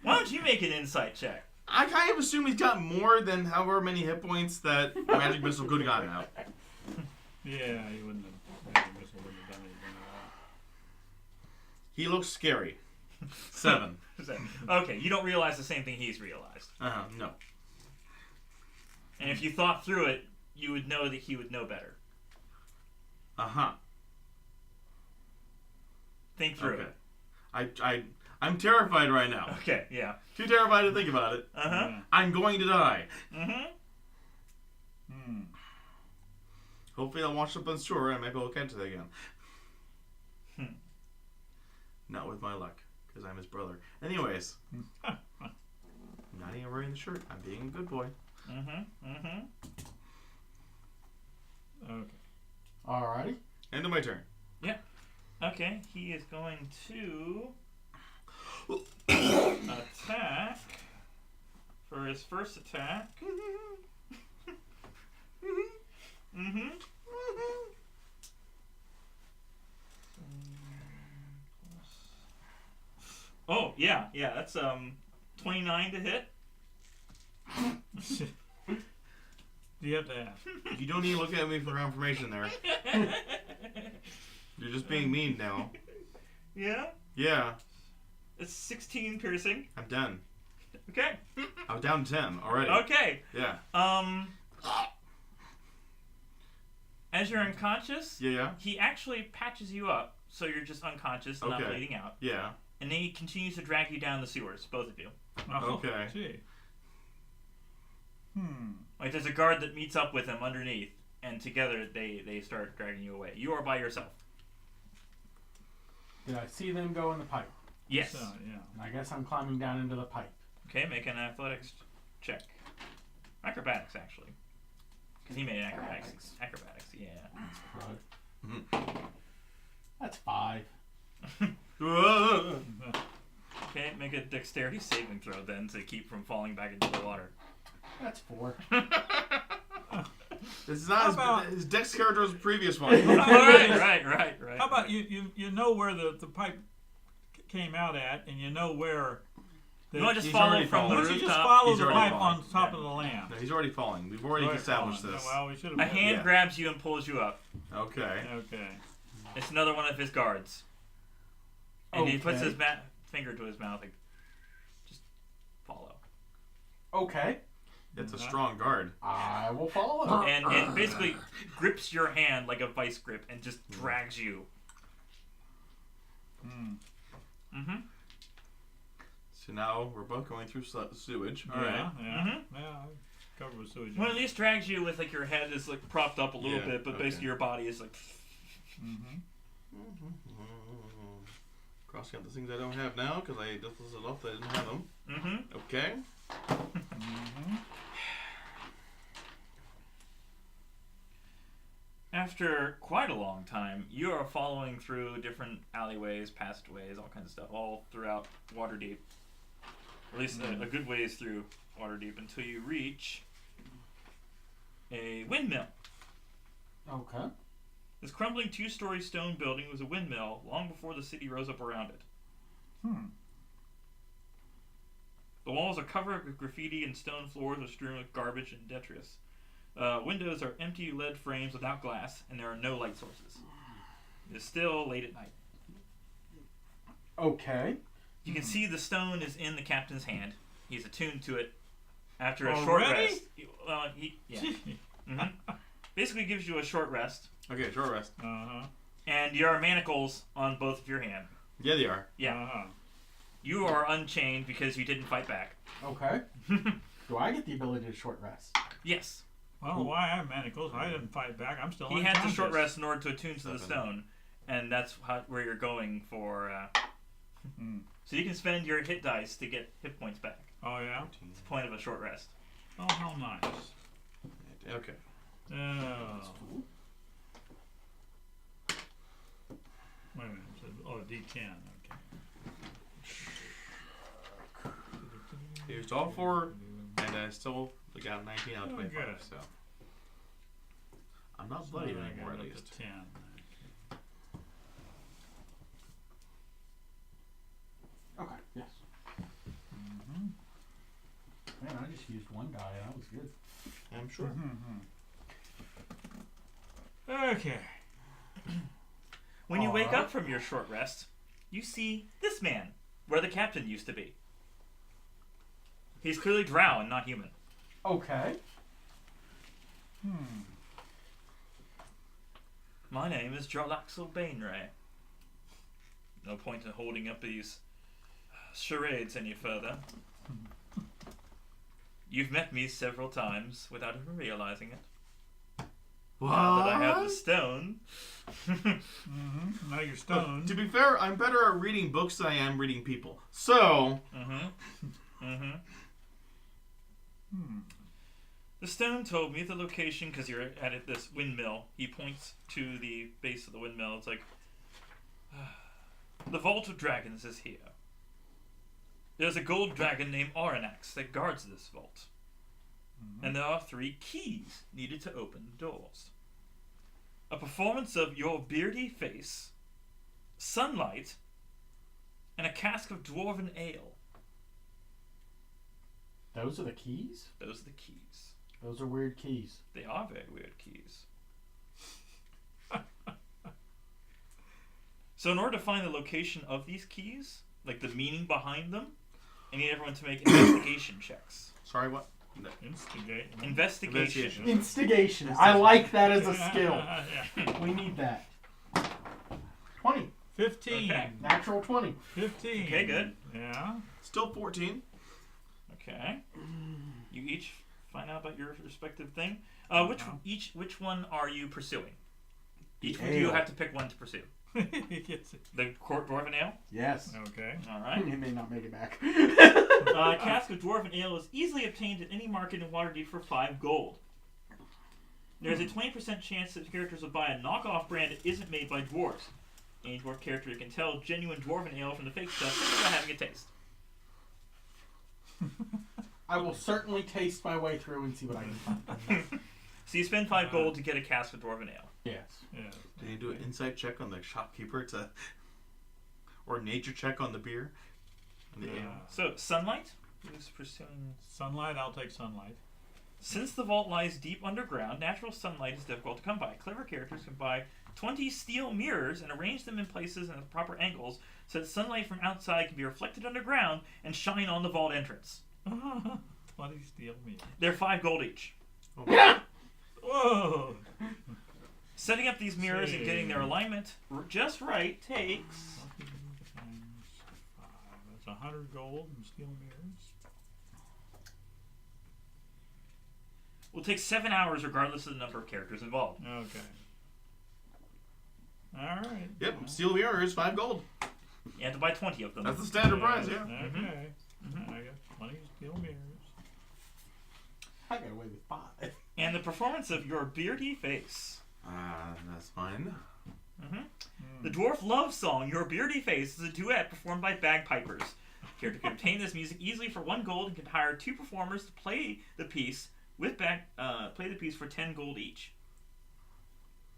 [SPEAKER 3] Why don't you make an insight check?
[SPEAKER 4] I kind of assume he's got more than however many hit points that magic missile could have gotten out.
[SPEAKER 1] Yeah, he wouldn't have. Magic missile wouldn't have done anything at all.
[SPEAKER 4] He looks scary. 7.
[SPEAKER 3] Okay, you don't realize the same thing he's realized.
[SPEAKER 4] No.
[SPEAKER 3] And if you thought through it, you would know that he would know better. Think through
[SPEAKER 4] it. I'm terrified right now.
[SPEAKER 3] Okay, yeah.
[SPEAKER 4] Too terrified to think about it. I'm going to die. Hopefully I'll wash up on shore and maybe I'll catch it again. Not with my luck, because I'm his brother. Anyways. I'm not even wearing the shirt. I'm being a good boy.
[SPEAKER 1] Okay.
[SPEAKER 2] Alrighty.
[SPEAKER 4] End of my turn.
[SPEAKER 3] Yeah. Okay, he is going to attack for his first attack. Oh, yeah, that's 29 to hit.
[SPEAKER 1] Do you have to ask?
[SPEAKER 4] You don't need to look at me for confirmation there. You're just being mean now.
[SPEAKER 3] Yeah?
[SPEAKER 4] Yeah.
[SPEAKER 3] It's 16 piercing.
[SPEAKER 4] I'm done.
[SPEAKER 3] Okay.
[SPEAKER 4] I'm down 10 already.
[SPEAKER 3] Okay.
[SPEAKER 4] Yeah.
[SPEAKER 3] As you're unconscious,
[SPEAKER 4] Yeah.
[SPEAKER 3] he actually patches you up, so you're just unconscious and not
[SPEAKER 4] Okay.
[SPEAKER 3] bleeding out.
[SPEAKER 4] Yeah.
[SPEAKER 3] And then he continues to drag you down the sewers, both of you.
[SPEAKER 1] Oh,
[SPEAKER 4] Okay.
[SPEAKER 1] Gee.
[SPEAKER 3] Like there's a guard that meets up with him underneath, and together they start dragging you away. You are by yourself.
[SPEAKER 2] Did I see them go in the pipe?
[SPEAKER 3] Yes.
[SPEAKER 1] So, yeah.
[SPEAKER 2] And I guess I'm climbing down into the pipe.
[SPEAKER 3] Okay, make an athletics check. Acrobatics, actually. Because he made an acrobatics. Acrobatics, yeah.
[SPEAKER 2] That's 5.
[SPEAKER 3] Okay, make a dexterity saving throw then to keep from falling back into the water.
[SPEAKER 2] That's 4.
[SPEAKER 4] This is not his Dex character was the previous one.
[SPEAKER 3] right.
[SPEAKER 1] How about you know where the pipe came out at, and you know where...
[SPEAKER 3] You want to just
[SPEAKER 4] he's
[SPEAKER 3] follow
[SPEAKER 4] already
[SPEAKER 3] from the
[SPEAKER 1] Why
[SPEAKER 4] fallen.
[SPEAKER 1] don't you just
[SPEAKER 3] rooftop?
[SPEAKER 1] follow
[SPEAKER 4] He's
[SPEAKER 1] the
[SPEAKER 4] already
[SPEAKER 1] pipe
[SPEAKER 4] fallen.
[SPEAKER 1] on top of the land?
[SPEAKER 4] No, he's already falling. We've already established this.
[SPEAKER 1] Well, we should have...
[SPEAKER 3] A hand
[SPEAKER 4] Yeah.
[SPEAKER 3] grabs you and pulls you up.
[SPEAKER 4] Okay.
[SPEAKER 1] Okay.
[SPEAKER 3] It's another one of his guards. And he puts
[SPEAKER 2] Okay.
[SPEAKER 3] his finger to his mouth, like, just follow.
[SPEAKER 2] Okay.
[SPEAKER 4] It's a strong guard.
[SPEAKER 2] I will follow.
[SPEAKER 3] And basically grips your hand like a vice grip and just drags you.
[SPEAKER 4] So now we're both going through sewage. All right.
[SPEAKER 1] Yeah. Covered with sewage.
[SPEAKER 3] Well, at least drags you with like your head is like propped up a little
[SPEAKER 4] Yeah,
[SPEAKER 3] bit, but
[SPEAKER 4] okay.
[SPEAKER 3] basically your body is like.
[SPEAKER 4] Crossing out the things I don't have now because I just listed off that I didn't have them. Okay.
[SPEAKER 3] After quite a long time, you are following through different alleyways, passageways, all kinds of stuff, all throughout Waterdeep. Or at least a good ways through Waterdeep until you reach a windmill.
[SPEAKER 2] Okay.
[SPEAKER 3] This crumbling 2-story stone building was a windmill long before the city rose up around it. The walls are covered with graffiti and stone floors are strewn with garbage and detritus. Windows are empty lead frames without glass, and there are no light sources. It is still late at night.
[SPEAKER 2] Okay.
[SPEAKER 3] You can see the stone is in the captain's hand. He's attuned to it. After a short
[SPEAKER 1] Already?
[SPEAKER 3] rest, basically gives you a short rest,
[SPEAKER 4] Okay, short rest.
[SPEAKER 3] and there are manacles on both of your hand.
[SPEAKER 4] Yeah, they are.
[SPEAKER 3] Yeah, you are unchained because you didn't fight back.
[SPEAKER 2] Okay. Do I get the ability to short rest?
[SPEAKER 3] Yes.
[SPEAKER 1] Well, why I have manacles? I didn't fight back. I'm still
[SPEAKER 3] He had to
[SPEAKER 1] unconscious.
[SPEAKER 3] short rest in order to attune to the
[SPEAKER 4] 7.
[SPEAKER 3] stone, and that's where you're going for. So you can spend your hit dice to get hit points back.
[SPEAKER 1] Oh, yeah?
[SPEAKER 3] It's the point of a short rest.
[SPEAKER 1] Oh, how nice.
[SPEAKER 4] Okay.
[SPEAKER 1] Oh. Wait a minute. Oh, D10. Okay.
[SPEAKER 4] Used all 4, and I still got 19 out of 25.
[SPEAKER 1] good.
[SPEAKER 4] So I'm not bloody
[SPEAKER 1] So I
[SPEAKER 4] anymore,
[SPEAKER 1] got
[SPEAKER 4] at
[SPEAKER 1] up
[SPEAKER 4] least.
[SPEAKER 1] to 10.
[SPEAKER 2] Okay. Yes. Man, I just used 1 die and that was good.
[SPEAKER 4] I'm sure.
[SPEAKER 1] Okay.
[SPEAKER 3] When you wake up from your short rest, you see this man where the captain used to be. He's clearly drow and not human.
[SPEAKER 2] Okay.
[SPEAKER 3] My name is Jarlaxle Bainray. No point in holding up these charades any further. You've met me several times without even realizing it.
[SPEAKER 4] What?
[SPEAKER 3] Now that I have the stone.
[SPEAKER 1] Now you're stoned.
[SPEAKER 4] To be fair, I'm better at reading books than I am reading people. So...
[SPEAKER 3] The stone told me the location, because you're at this windmill. He points to the base of the windmill. It's like, the Vault of Dragons is here. There's a gold dragon named Oranax that guards this vault. And there are 3 keys needed to open the doors. A performance of Your Beardy Face, Sunlight, and a cask of Dwarven Ale.
[SPEAKER 2] Those are the keys?
[SPEAKER 3] Those are the keys.
[SPEAKER 2] Those are weird keys.
[SPEAKER 3] They are very weird keys. So in order to find the location of these keys, like the meaning behind them, I need everyone to make investigation checks.
[SPEAKER 4] Sorry, what? No.
[SPEAKER 1] Instigate.
[SPEAKER 3] Investigation.
[SPEAKER 2] Instigation. I like that as a skill.
[SPEAKER 1] Yeah.
[SPEAKER 2] We need that. 20.
[SPEAKER 1] 15.
[SPEAKER 3] Okay.
[SPEAKER 2] Natural 20.
[SPEAKER 1] 15.
[SPEAKER 3] Okay, good.
[SPEAKER 1] Yeah.
[SPEAKER 4] Still 14.
[SPEAKER 3] Okay. You each find out about your respective thing. Which one are you pursuing? Each of you
[SPEAKER 2] Ale.
[SPEAKER 3] have to pick one to pursue.
[SPEAKER 1] He gets it.
[SPEAKER 3] The Dwarven Ale?
[SPEAKER 2] Yes.
[SPEAKER 1] Okay.
[SPEAKER 3] All right.
[SPEAKER 2] He may not make it back.
[SPEAKER 3] A cask of Dwarven Ale is easily obtained at any market in Waterdeep for 5 gold. There's a 20% chance that characters will buy a knockoff brand that isn't made by dwarves. Any dwarf character can tell genuine Dwarven Ale from the fake stuff just by having a taste.
[SPEAKER 2] I will certainly taste my way through and see what I can find.
[SPEAKER 3] So you spend 5 gold to get a cask of Dwarven Ale.
[SPEAKER 2] Yes.
[SPEAKER 1] Yeah.
[SPEAKER 4] Did you do an insight check on the shopkeeper to, or nature check on the beer? And the ale?
[SPEAKER 3] So, Sunlight? Who's pursuing...
[SPEAKER 1] Sunlight, I'll take sunlight.
[SPEAKER 3] Since the vault lies deep underground, natural sunlight is difficult to come by. Clever characters can buy 20 steel mirrors and arrange them in places and at proper angles so that sunlight from outside can be reflected underground and shine on the vault entrance.
[SPEAKER 1] 20 steel meters.
[SPEAKER 3] They're 5 gold each.
[SPEAKER 1] Whoa!
[SPEAKER 3] Setting up these mirrors and getting their alignment just right takes...
[SPEAKER 1] 20 times 5. That's 100 gold and steel mirrors.
[SPEAKER 3] will take 7 hours regardless of the number of characters involved.
[SPEAKER 1] Okay. Alright.
[SPEAKER 4] Yep, steel mirror is 5 gold.
[SPEAKER 3] You have to buy 20 of them.
[SPEAKER 4] That's the standard price, yeah.
[SPEAKER 1] Okay. I got 20 steel mirrors.
[SPEAKER 2] I got away with 5.
[SPEAKER 3] And the performance of Your Beardy Face.
[SPEAKER 4] That's fine.
[SPEAKER 3] The dwarf love song, Your Beardy Face, is a duet performed by bagpipers. Character can obtain this music easily for 1 gold and can hire 2 performers to play the piece for 10 gold each.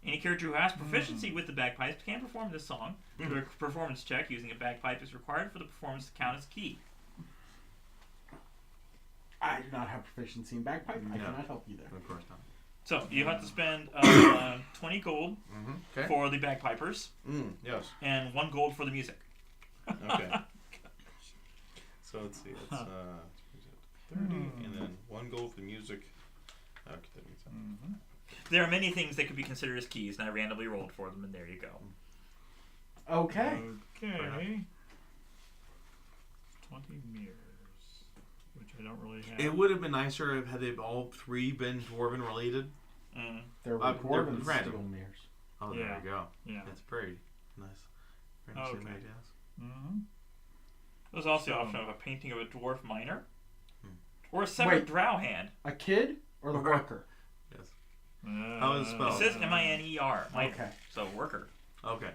[SPEAKER 3] Any character who has proficiency with the bagpipes can perform this song. A performance check using a bagpipe is required for the performance to count as key.
[SPEAKER 2] I do not have proficiency in bagpipe. I cannot help you there.
[SPEAKER 4] Of course not.
[SPEAKER 3] So you have to spend 20 gold
[SPEAKER 4] Okay.
[SPEAKER 3] for the bagpipers
[SPEAKER 4] Yes.
[SPEAKER 3] and 1 gold for the music.
[SPEAKER 4] Okay. So let's see. It's 30 and then 1 gold for the music. Okay, that makes sense.
[SPEAKER 3] There are many things that could be considered as keys, and I randomly rolled for them, and there you go.
[SPEAKER 2] Okay.
[SPEAKER 1] Okay. 20 mirrors, which I don't really have.
[SPEAKER 4] It would have been nicer had they all 3 been dwarven related.
[SPEAKER 2] There were
[SPEAKER 4] they're
[SPEAKER 2] dwarven
[SPEAKER 4] random.
[SPEAKER 2] steel mirrors.
[SPEAKER 4] Oh,
[SPEAKER 1] Yeah.
[SPEAKER 4] there you go.
[SPEAKER 1] Yeah.
[SPEAKER 4] That's very nice. Very nice
[SPEAKER 1] Okay.
[SPEAKER 4] made, yes.
[SPEAKER 3] There's also the option of a painting of a dwarf miner, or a severed
[SPEAKER 2] Wait.
[SPEAKER 3] drow hand.
[SPEAKER 2] A kid or the worker?
[SPEAKER 4] Yes. How is it
[SPEAKER 3] It
[SPEAKER 4] spelled?
[SPEAKER 3] says M-I-N-E-R. Miner.
[SPEAKER 2] Okay.
[SPEAKER 3] So worker.
[SPEAKER 4] Okay.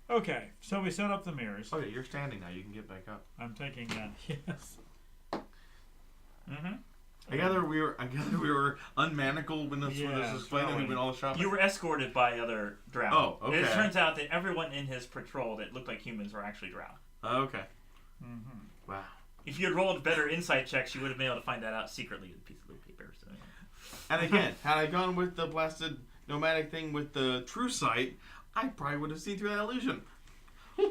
[SPEAKER 1] Okay, so we set up the mirrors.
[SPEAKER 4] Okay, you're standing now. You can get back up.
[SPEAKER 1] I'm taking that. Yes.
[SPEAKER 4] I gather we were unmanacled when this was explained and we went all shopping.
[SPEAKER 3] You were escorted by other drow.
[SPEAKER 4] Oh, okay.
[SPEAKER 3] It turns out that everyone in his patrol that looked like humans were actually drow.
[SPEAKER 4] Okay. Wow.
[SPEAKER 3] If you had rolled better insight checks, you would have been able to find that out secretly with a piece of paper. So.
[SPEAKER 4] And again, had I gone with the blasted nomadic thing with the true sight, I probably would have seen through that illusion.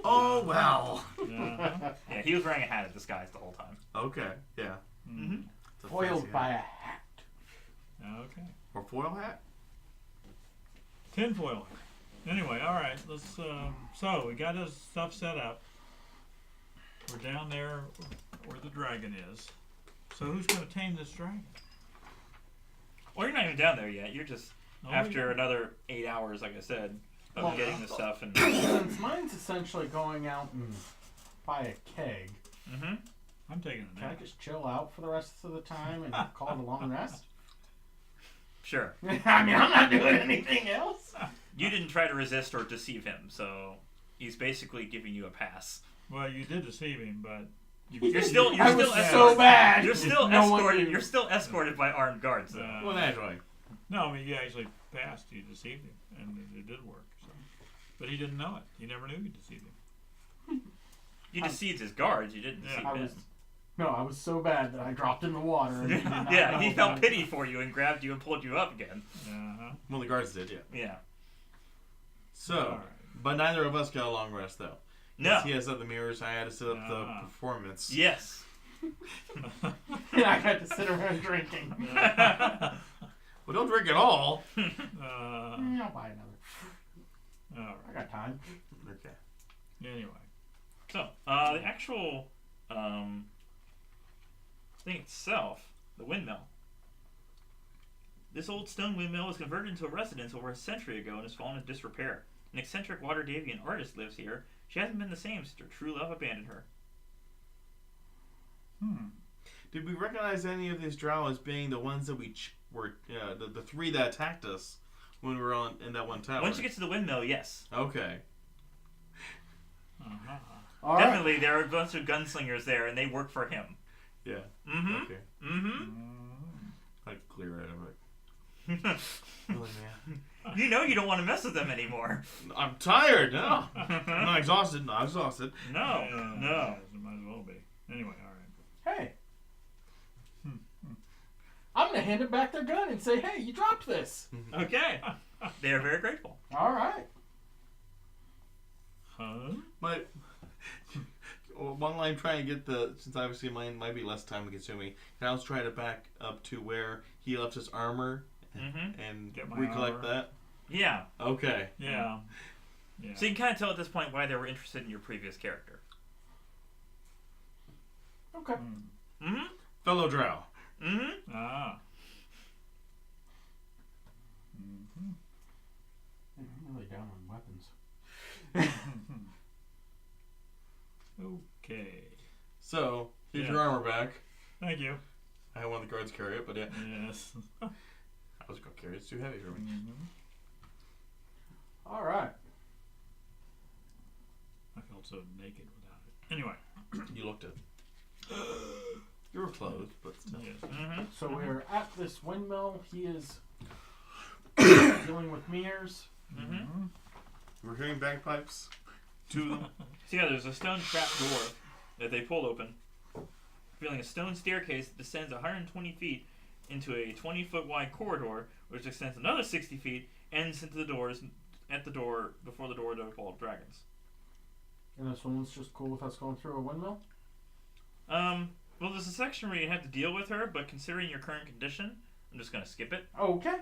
[SPEAKER 4] Oh, well.
[SPEAKER 1] Uh-huh.
[SPEAKER 3] Yeah, he was wearing a hat of disguise the whole time.
[SPEAKER 4] Okay, yeah.
[SPEAKER 3] Mm-hmm.
[SPEAKER 4] It's a
[SPEAKER 2] Foiled
[SPEAKER 4] fancy
[SPEAKER 2] by
[SPEAKER 4] hat.
[SPEAKER 2] a hat.
[SPEAKER 1] Okay.
[SPEAKER 4] Or foil hat?
[SPEAKER 1] Tinfoil. Anyway, all right. Let's. So we got his stuff set up. We're down there where the dragon is. So who's going to tame this dragon?
[SPEAKER 3] Well, you're not even down there yet. You're just
[SPEAKER 1] Oh,
[SPEAKER 3] after
[SPEAKER 1] yeah.
[SPEAKER 3] another 8 hours, like I said, of
[SPEAKER 2] Well,
[SPEAKER 3] getting the stuff and.
[SPEAKER 2] Since mine's essentially going out and buy a keg,
[SPEAKER 3] Mm-hmm.
[SPEAKER 1] I'm taking a
[SPEAKER 2] can I
[SPEAKER 1] nap.
[SPEAKER 2] just chill out for the rest of the time and call it a long rest?
[SPEAKER 3] Sure.
[SPEAKER 2] I mean, I'm not doing anything else.
[SPEAKER 3] You didn't try to resist or deceive him, so he's basically giving you a pass.
[SPEAKER 1] Well, you did deceive him, but
[SPEAKER 3] You're still
[SPEAKER 2] I was
[SPEAKER 3] escorted.
[SPEAKER 2] so bad.
[SPEAKER 3] You're still
[SPEAKER 2] No one
[SPEAKER 3] escorted.
[SPEAKER 2] knew.
[SPEAKER 3] You're still escorted by armed guards. Though.
[SPEAKER 4] Well, naturally.
[SPEAKER 1] no, I mean you actually passed. You deceived him, and it did work. So. But he didn't know it. He never knew you deceived him.
[SPEAKER 3] You deceived his guards. You didn't deceive
[SPEAKER 1] Yeah,
[SPEAKER 3] him.
[SPEAKER 2] I was so bad that I dropped in the water. And did not
[SPEAKER 3] Yeah,
[SPEAKER 2] know
[SPEAKER 3] he
[SPEAKER 2] about
[SPEAKER 3] felt
[SPEAKER 2] it.
[SPEAKER 3] pity for you and grabbed you and pulled you up again.
[SPEAKER 1] Uh-huh.
[SPEAKER 4] Well, the guards did, yeah.
[SPEAKER 3] Yeah.
[SPEAKER 4] So,
[SPEAKER 1] All right.
[SPEAKER 4] but neither of us got a long rest, though.
[SPEAKER 3] No.
[SPEAKER 4] He has up the mirrors. I had to set up the
[SPEAKER 1] Ah.
[SPEAKER 4] performance.
[SPEAKER 3] Yes.
[SPEAKER 2] And I got to sit around drinking.
[SPEAKER 4] Well, don't drink at all.
[SPEAKER 1] Uh,
[SPEAKER 2] I'll buy another.
[SPEAKER 1] all
[SPEAKER 2] I
[SPEAKER 1] right.
[SPEAKER 2] got time.
[SPEAKER 4] Okay.
[SPEAKER 1] Anyway.
[SPEAKER 3] So, the actual thing itself, the windmill. This old stone windmill was converted into a residence over a century ago and has fallen into disrepair. An eccentric Waterdeepian artist lives here. She hasn't been the same since her true love abandoned her.
[SPEAKER 4] Did we recognize any of these drow as being the ones that we were, the three that attacked us when we were in that one tower?
[SPEAKER 3] Once you get to the windmill, yes.
[SPEAKER 4] Okay.
[SPEAKER 1] Uh-huh.
[SPEAKER 2] All right.
[SPEAKER 3] Definitely, there are a bunch of gunslingers there, and they work for him.
[SPEAKER 4] Yeah.
[SPEAKER 3] Mm-hmm.
[SPEAKER 4] Okay.
[SPEAKER 3] Mm-hmm.
[SPEAKER 4] I clear it. I'm like, really, man?
[SPEAKER 3] You know you don't want to mess with them anymore.
[SPEAKER 4] I'm tired. No. I'm not exhausted. Not exhausted.
[SPEAKER 3] No,
[SPEAKER 1] Yeah,
[SPEAKER 3] no.
[SPEAKER 1] It might as well be. Anyway, all right.
[SPEAKER 2] Hey. I'm going to hand it back their gun and say, hey, you dropped this.
[SPEAKER 3] Okay. They are very grateful.
[SPEAKER 2] All right.
[SPEAKER 1] Huh?
[SPEAKER 4] My one line trying to get since obviously mine might be less time consuming. And I was trying to back up to where he left his armor
[SPEAKER 3] Mm-hmm.
[SPEAKER 4] and
[SPEAKER 1] Get my
[SPEAKER 4] recollect
[SPEAKER 1] armor.
[SPEAKER 4] that.
[SPEAKER 3] Yeah.
[SPEAKER 4] Okay.
[SPEAKER 1] Yeah. Yeah.
[SPEAKER 3] So you can kind of tell at this point why they were interested in your previous character.
[SPEAKER 2] Okay.
[SPEAKER 3] Mm-hmm.
[SPEAKER 4] Fellow drow.
[SPEAKER 3] Mm-hmm.
[SPEAKER 1] Ah. Mm-hmm.
[SPEAKER 2] I'm really down on weapons.
[SPEAKER 1] Okay.
[SPEAKER 4] So here's
[SPEAKER 1] Yeah.
[SPEAKER 4] your armor back.
[SPEAKER 1] Thank you.
[SPEAKER 4] I had one of the guards carry it, but yeah,
[SPEAKER 1] Yes.
[SPEAKER 4] I was gonna carry it. It's too heavy for me.
[SPEAKER 1] Mhm.
[SPEAKER 2] All right.
[SPEAKER 1] I felt so naked without it. Anyway.
[SPEAKER 4] You looked at. You were clothed, but still.
[SPEAKER 1] Yes.
[SPEAKER 3] Mm-hmm.
[SPEAKER 2] So we're at this windmill. He is dealing with mirrors.
[SPEAKER 3] Mm-hmm.
[SPEAKER 4] We're hearing bagpipes. Two of them.
[SPEAKER 3] So yeah, there's a stone trap door that they pulled open, revealing a stone staircase that descends 120 feet into a 20-foot wide corridor, which extends another 60 feet, ends into the doors at the door before the door to the Vault of Dragons.
[SPEAKER 2] And this one's just cool with us going through a windmill.
[SPEAKER 3] Well, there's a section where you have to deal with her, but considering your current condition, I'm just gonna skip it.
[SPEAKER 2] Okay.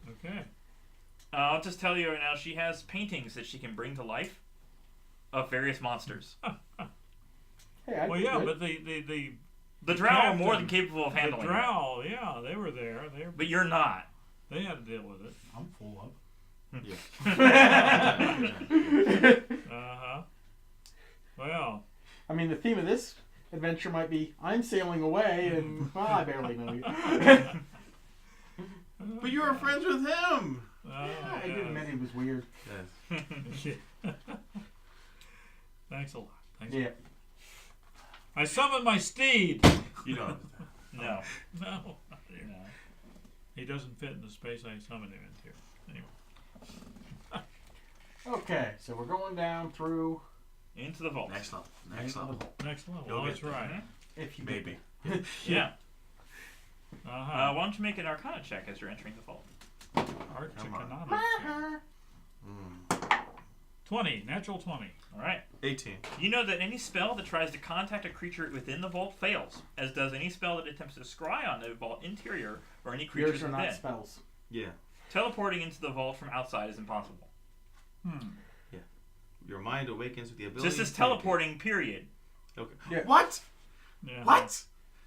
[SPEAKER 1] Okay.
[SPEAKER 3] I'll just tell you right now, she has paintings that she can bring to life of various monsters.
[SPEAKER 2] Hey, I
[SPEAKER 1] Well,
[SPEAKER 2] did
[SPEAKER 1] yeah,
[SPEAKER 2] good.
[SPEAKER 1] but the
[SPEAKER 3] The drow are more
[SPEAKER 1] captain,
[SPEAKER 3] than capable of handling her.
[SPEAKER 1] drow, yeah, they were there.
[SPEAKER 3] But you're not.
[SPEAKER 1] They had to deal with it.
[SPEAKER 2] I'm full up.
[SPEAKER 1] Uh-huh. Well,
[SPEAKER 2] I mean, the theme of this adventure might be I'm sailing away, and well, I barely know you.
[SPEAKER 4] But you were friends with him.
[SPEAKER 2] I did admit he was weird.
[SPEAKER 4] Yes.
[SPEAKER 1] Thanks a lot. Thanks.
[SPEAKER 2] Yeah.
[SPEAKER 1] I summoned my steed.
[SPEAKER 4] You don't.
[SPEAKER 3] No.
[SPEAKER 1] No.
[SPEAKER 3] No.
[SPEAKER 1] He doesn't fit in the space I summoned him into. Anyway.
[SPEAKER 2] Okay, so we're going down through.
[SPEAKER 3] Into the vault.
[SPEAKER 4] Next level. Next level.
[SPEAKER 1] Next level.
[SPEAKER 4] You'll
[SPEAKER 1] Oh,
[SPEAKER 4] get
[SPEAKER 1] that's
[SPEAKER 4] there.
[SPEAKER 1] right.
[SPEAKER 2] If you
[SPEAKER 4] Maybe.
[SPEAKER 3] Yeah.
[SPEAKER 1] Uh-huh.
[SPEAKER 3] Why don't you make an Arcana check as you're entering the vault?
[SPEAKER 1] Arch
[SPEAKER 4] Come on.
[SPEAKER 1] economics.
[SPEAKER 4] Mm.
[SPEAKER 1] 20. Natural 20.
[SPEAKER 3] All right.
[SPEAKER 4] 18.
[SPEAKER 3] You know that any spell that tries to contact a creature within the vault fails, as does any spell that attempts to scry on the vault interior or any creatures
[SPEAKER 2] Yours are
[SPEAKER 3] within.
[SPEAKER 2] not spells.
[SPEAKER 4] Yeah.
[SPEAKER 3] Teleporting into the vault from outside is impossible.
[SPEAKER 4] Your mind awakens with the ability.
[SPEAKER 3] Just as teleporting, period.
[SPEAKER 4] Okay.
[SPEAKER 2] Yeah.
[SPEAKER 4] What?
[SPEAKER 1] Yeah.
[SPEAKER 4] What?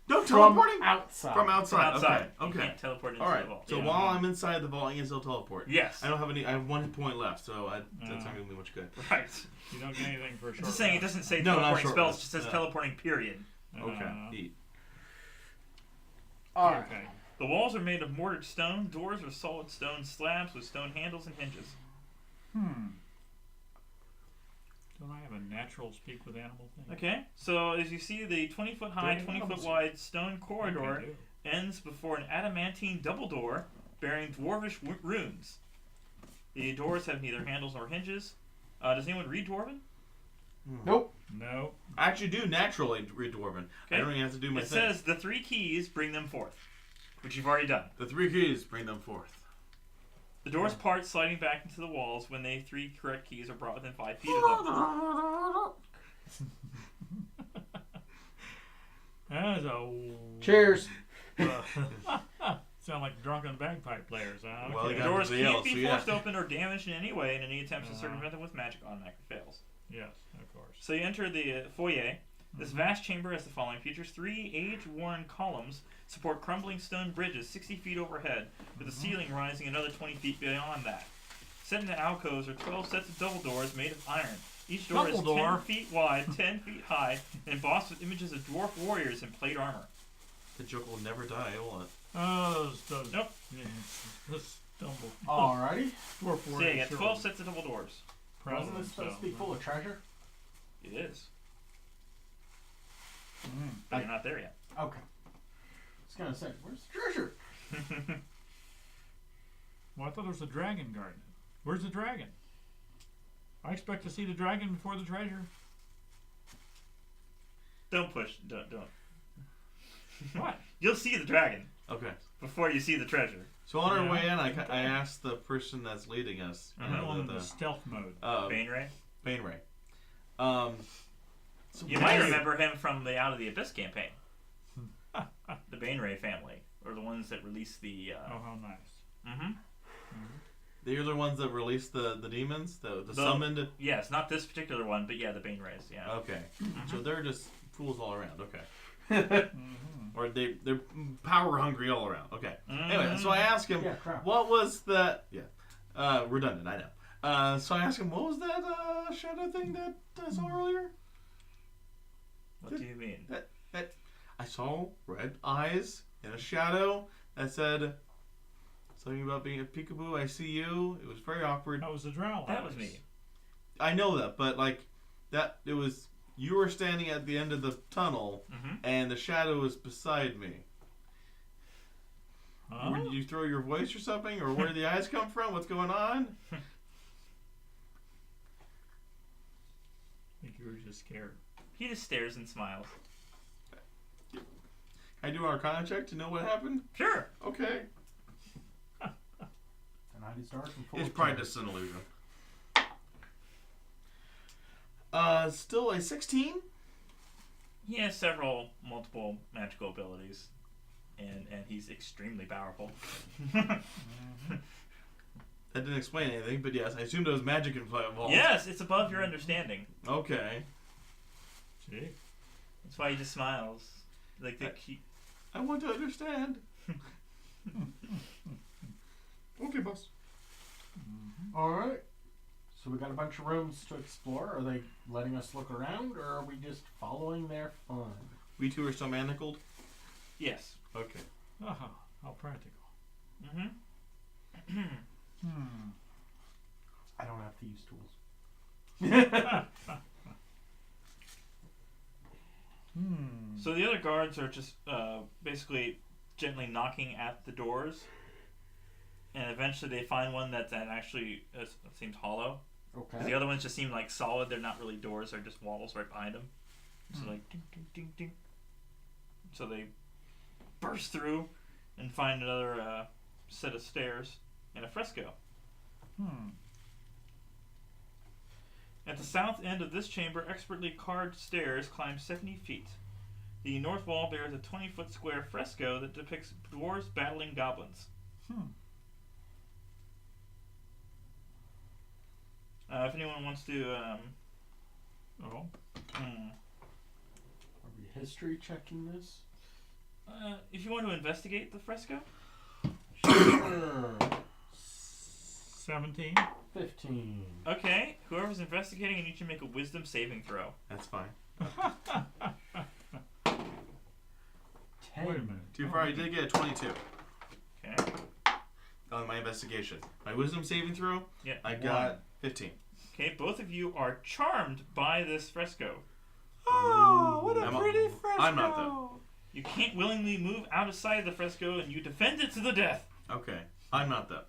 [SPEAKER 4] No
[SPEAKER 2] From
[SPEAKER 4] teleporting?
[SPEAKER 2] outside.
[SPEAKER 4] From outside.
[SPEAKER 3] From outside.
[SPEAKER 4] Okay.
[SPEAKER 3] You can't teleport into
[SPEAKER 4] All
[SPEAKER 3] the
[SPEAKER 4] right.
[SPEAKER 3] vault.
[SPEAKER 4] So
[SPEAKER 3] Yeah.
[SPEAKER 4] while I'm inside the vault, I can still teleport.
[SPEAKER 3] Yes.
[SPEAKER 4] I don't have any. I have 1 hit point left, so that's not gonna be much good.
[SPEAKER 3] Right.
[SPEAKER 1] You don't get anything for a short
[SPEAKER 3] I'm just saying, it
[SPEAKER 1] rest.
[SPEAKER 3] doesn't say
[SPEAKER 4] No, not
[SPEAKER 3] teleporting
[SPEAKER 4] short
[SPEAKER 3] spells,
[SPEAKER 4] rest.
[SPEAKER 3] it just says
[SPEAKER 4] Yeah.
[SPEAKER 3] teleporting, period.
[SPEAKER 4] Okay. Neat.
[SPEAKER 2] All right.
[SPEAKER 1] Okay.
[SPEAKER 3] The walls are made of mortared stone. Doors are solid stone slabs with stone handles and hinges.
[SPEAKER 1] Don't I have a natural speak with animal thing?
[SPEAKER 3] Okay, so as you see, the 20-foot high,
[SPEAKER 1] Do
[SPEAKER 3] 20-foot
[SPEAKER 1] animals-
[SPEAKER 3] wide stone
[SPEAKER 1] I think
[SPEAKER 3] corridor
[SPEAKER 1] I do.
[SPEAKER 3] ends before an adamantine double door bearing dwarvish runes. The doors have neither handles nor hinges. Does anyone read Dwarven?
[SPEAKER 2] Nope.
[SPEAKER 1] No.
[SPEAKER 4] I actually do naturally read Dwarven.
[SPEAKER 3] Okay.
[SPEAKER 4] I don't even have to do my
[SPEAKER 3] It
[SPEAKER 4] thing.
[SPEAKER 3] says the 3 keys bring them forth, which you've already done.
[SPEAKER 4] The 3 keys bring them forth.
[SPEAKER 3] The doors part, sliding back into the walls when the 3 correct keys are brought within 5 feet of them.
[SPEAKER 1] That is a...
[SPEAKER 2] Cheers.
[SPEAKER 1] Sound like drunken bagpipe players, huh?
[SPEAKER 4] Well,
[SPEAKER 1] Okay.
[SPEAKER 4] you
[SPEAKER 3] The
[SPEAKER 4] got
[SPEAKER 3] doors
[SPEAKER 4] everybody
[SPEAKER 3] can't
[SPEAKER 4] else,
[SPEAKER 3] be
[SPEAKER 4] so yeah.
[SPEAKER 3] forced open or damaged in any way, and any attempts to
[SPEAKER 1] Uh-huh.
[SPEAKER 3] circumvent them with magic automatically fails.
[SPEAKER 1] Yes, of course.
[SPEAKER 3] So you enter the foyer. This vast chamber has the following features. 3 age-worn columns support crumbling stone bridges 60 feet overhead, with the ceiling rising another 20 feet beyond that. Set in the alcoves are 12 sets of double doors made of iron. Each door is
[SPEAKER 1] Double
[SPEAKER 3] 10
[SPEAKER 1] door?
[SPEAKER 3] feet wide, 10 feet high, and embossed with images of dwarf warriors in plate armor.
[SPEAKER 4] The joke will never die, will it?
[SPEAKER 1] Oh, those...
[SPEAKER 3] Nope.
[SPEAKER 1] Yeah, let's stumble.
[SPEAKER 2] Alrighty.
[SPEAKER 1] Dwarf
[SPEAKER 3] So
[SPEAKER 1] warrior
[SPEAKER 3] you got
[SPEAKER 1] sure
[SPEAKER 3] 12
[SPEAKER 1] will
[SPEAKER 3] sets of double doors.
[SPEAKER 1] proud of
[SPEAKER 2] Wasn't this supposed to be
[SPEAKER 1] themselves,
[SPEAKER 2] full of treasure?
[SPEAKER 3] It is.
[SPEAKER 1] huh?
[SPEAKER 3] But you're not there yet.
[SPEAKER 2] Okay. I was gonna say, where's the treasure?
[SPEAKER 1] Well, I thought there was a dragon garden. Where's the dragon? I expect to see the dragon before the treasure.
[SPEAKER 3] Don't push. Don't.
[SPEAKER 1] What?
[SPEAKER 3] You'll see the dragon
[SPEAKER 4] Okay.
[SPEAKER 3] before you see the treasure.
[SPEAKER 4] So on our
[SPEAKER 1] Yeah.
[SPEAKER 4] way in, I asked the person that's leading us,
[SPEAKER 1] I'm going in the stealth mode.
[SPEAKER 3] Bane Ray.
[SPEAKER 4] Bane Ray. So
[SPEAKER 3] You might remember him from the Out of the Abyss campaign. The Bane Ray family, or the ones that released the.
[SPEAKER 1] Oh, how nice.
[SPEAKER 3] Mm-hmm.
[SPEAKER 4] They're the ones that released the demons, the summoned.
[SPEAKER 3] Yes, not this particular one, but yeah, the Bane Rays. Yeah.
[SPEAKER 4] Okay, so they're just fools all around. Okay,
[SPEAKER 1] Mm-hmm.
[SPEAKER 4] or they're power hungry all around. Okay. Anyway,
[SPEAKER 3] Mhm.
[SPEAKER 4] so I asked him,
[SPEAKER 2] Yeah, crap.
[SPEAKER 4] what was that? Yeah, redundant. I know. So I asked him, what was that shadow thing that I saw earlier?
[SPEAKER 3] What do you mean?
[SPEAKER 4] That I saw red eyes in a shadow that said something about being a peekaboo. I see you. It was very awkward.
[SPEAKER 1] That was the drow.
[SPEAKER 3] That was
[SPEAKER 1] eyes.
[SPEAKER 3] me.
[SPEAKER 4] I know that, but like that, it was you were standing at the end of the tunnel,
[SPEAKER 3] Mm-hmm.
[SPEAKER 4] and the shadow was beside me.
[SPEAKER 1] Huh?
[SPEAKER 4] Did you throw your voice or something, or where did the eyes come from? What's going on?
[SPEAKER 1] I think you were just scared.
[SPEAKER 3] He just stares and smiles.
[SPEAKER 4] Can I do an Arcana check to know what happened?
[SPEAKER 3] Sure.
[SPEAKER 4] Okay,
[SPEAKER 2] The night is dark and full
[SPEAKER 4] it's
[SPEAKER 2] of
[SPEAKER 4] probably
[SPEAKER 2] terror.
[SPEAKER 4] just an illusion. Still a 16.
[SPEAKER 3] He has several multiple magical abilities, and he's extremely powerful.
[SPEAKER 4] That didn't explain anything, but yes, I assumed it was magic involved.
[SPEAKER 3] Yes, it's above your understanding.
[SPEAKER 4] Okay.
[SPEAKER 1] See?
[SPEAKER 3] That's why he just smiles. Like the
[SPEAKER 4] I want to understand. Okay, boss.
[SPEAKER 2] Alright. So we got a bunch of rooms to explore. Are they letting us look around, or are we just following their fun?
[SPEAKER 4] We two are still manacled?
[SPEAKER 3] Yes.
[SPEAKER 4] Okay.
[SPEAKER 1] Aha, how practical.
[SPEAKER 3] Mm-hmm.
[SPEAKER 2] I don't have to use tools.
[SPEAKER 3] So the other guards are just basically gently knocking at the doors, and eventually they find one that actually seems hollow. 'Cause the
[SPEAKER 2] Okay.
[SPEAKER 3] other ones just seem like solid. They're not really doors. They're just walls right behind them. So like ding ding ding ding. So they burst through and find another set of stairs and a fresco. At the south end of this chamber, expertly carved stairs climb 70 feet. The north wall bears a 20-foot square fresco that depicts dwarves battling goblins. If anyone wants to,
[SPEAKER 2] Are we history checking this?
[SPEAKER 3] if you want to investigate the fresco,
[SPEAKER 2] Sure.
[SPEAKER 1] 17.
[SPEAKER 2] 15.
[SPEAKER 3] okay. Whoever's investigating, you need to make a wisdom saving throw.
[SPEAKER 4] That's fine.
[SPEAKER 2] 10.
[SPEAKER 1] Wait a minute.
[SPEAKER 4] Too far, I did get a 22
[SPEAKER 3] Okay.
[SPEAKER 4] on my investigation. My wisdom saving throw,
[SPEAKER 3] Yeah.
[SPEAKER 4] I got 15.
[SPEAKER 3] Okay. Both of you are charmed by this fresco.
[SPEAKER 1] Oh, what a
[SPEAKER 4] I'm-
[SPEAKER 1] pretty fresco.
[SPEAKER 4] I'm not though.
[SPEAKER 3] You can't willingly move out of sight of the fresco, and you defend it to the death.
[SPEAKER 4] Okay. I'm not though.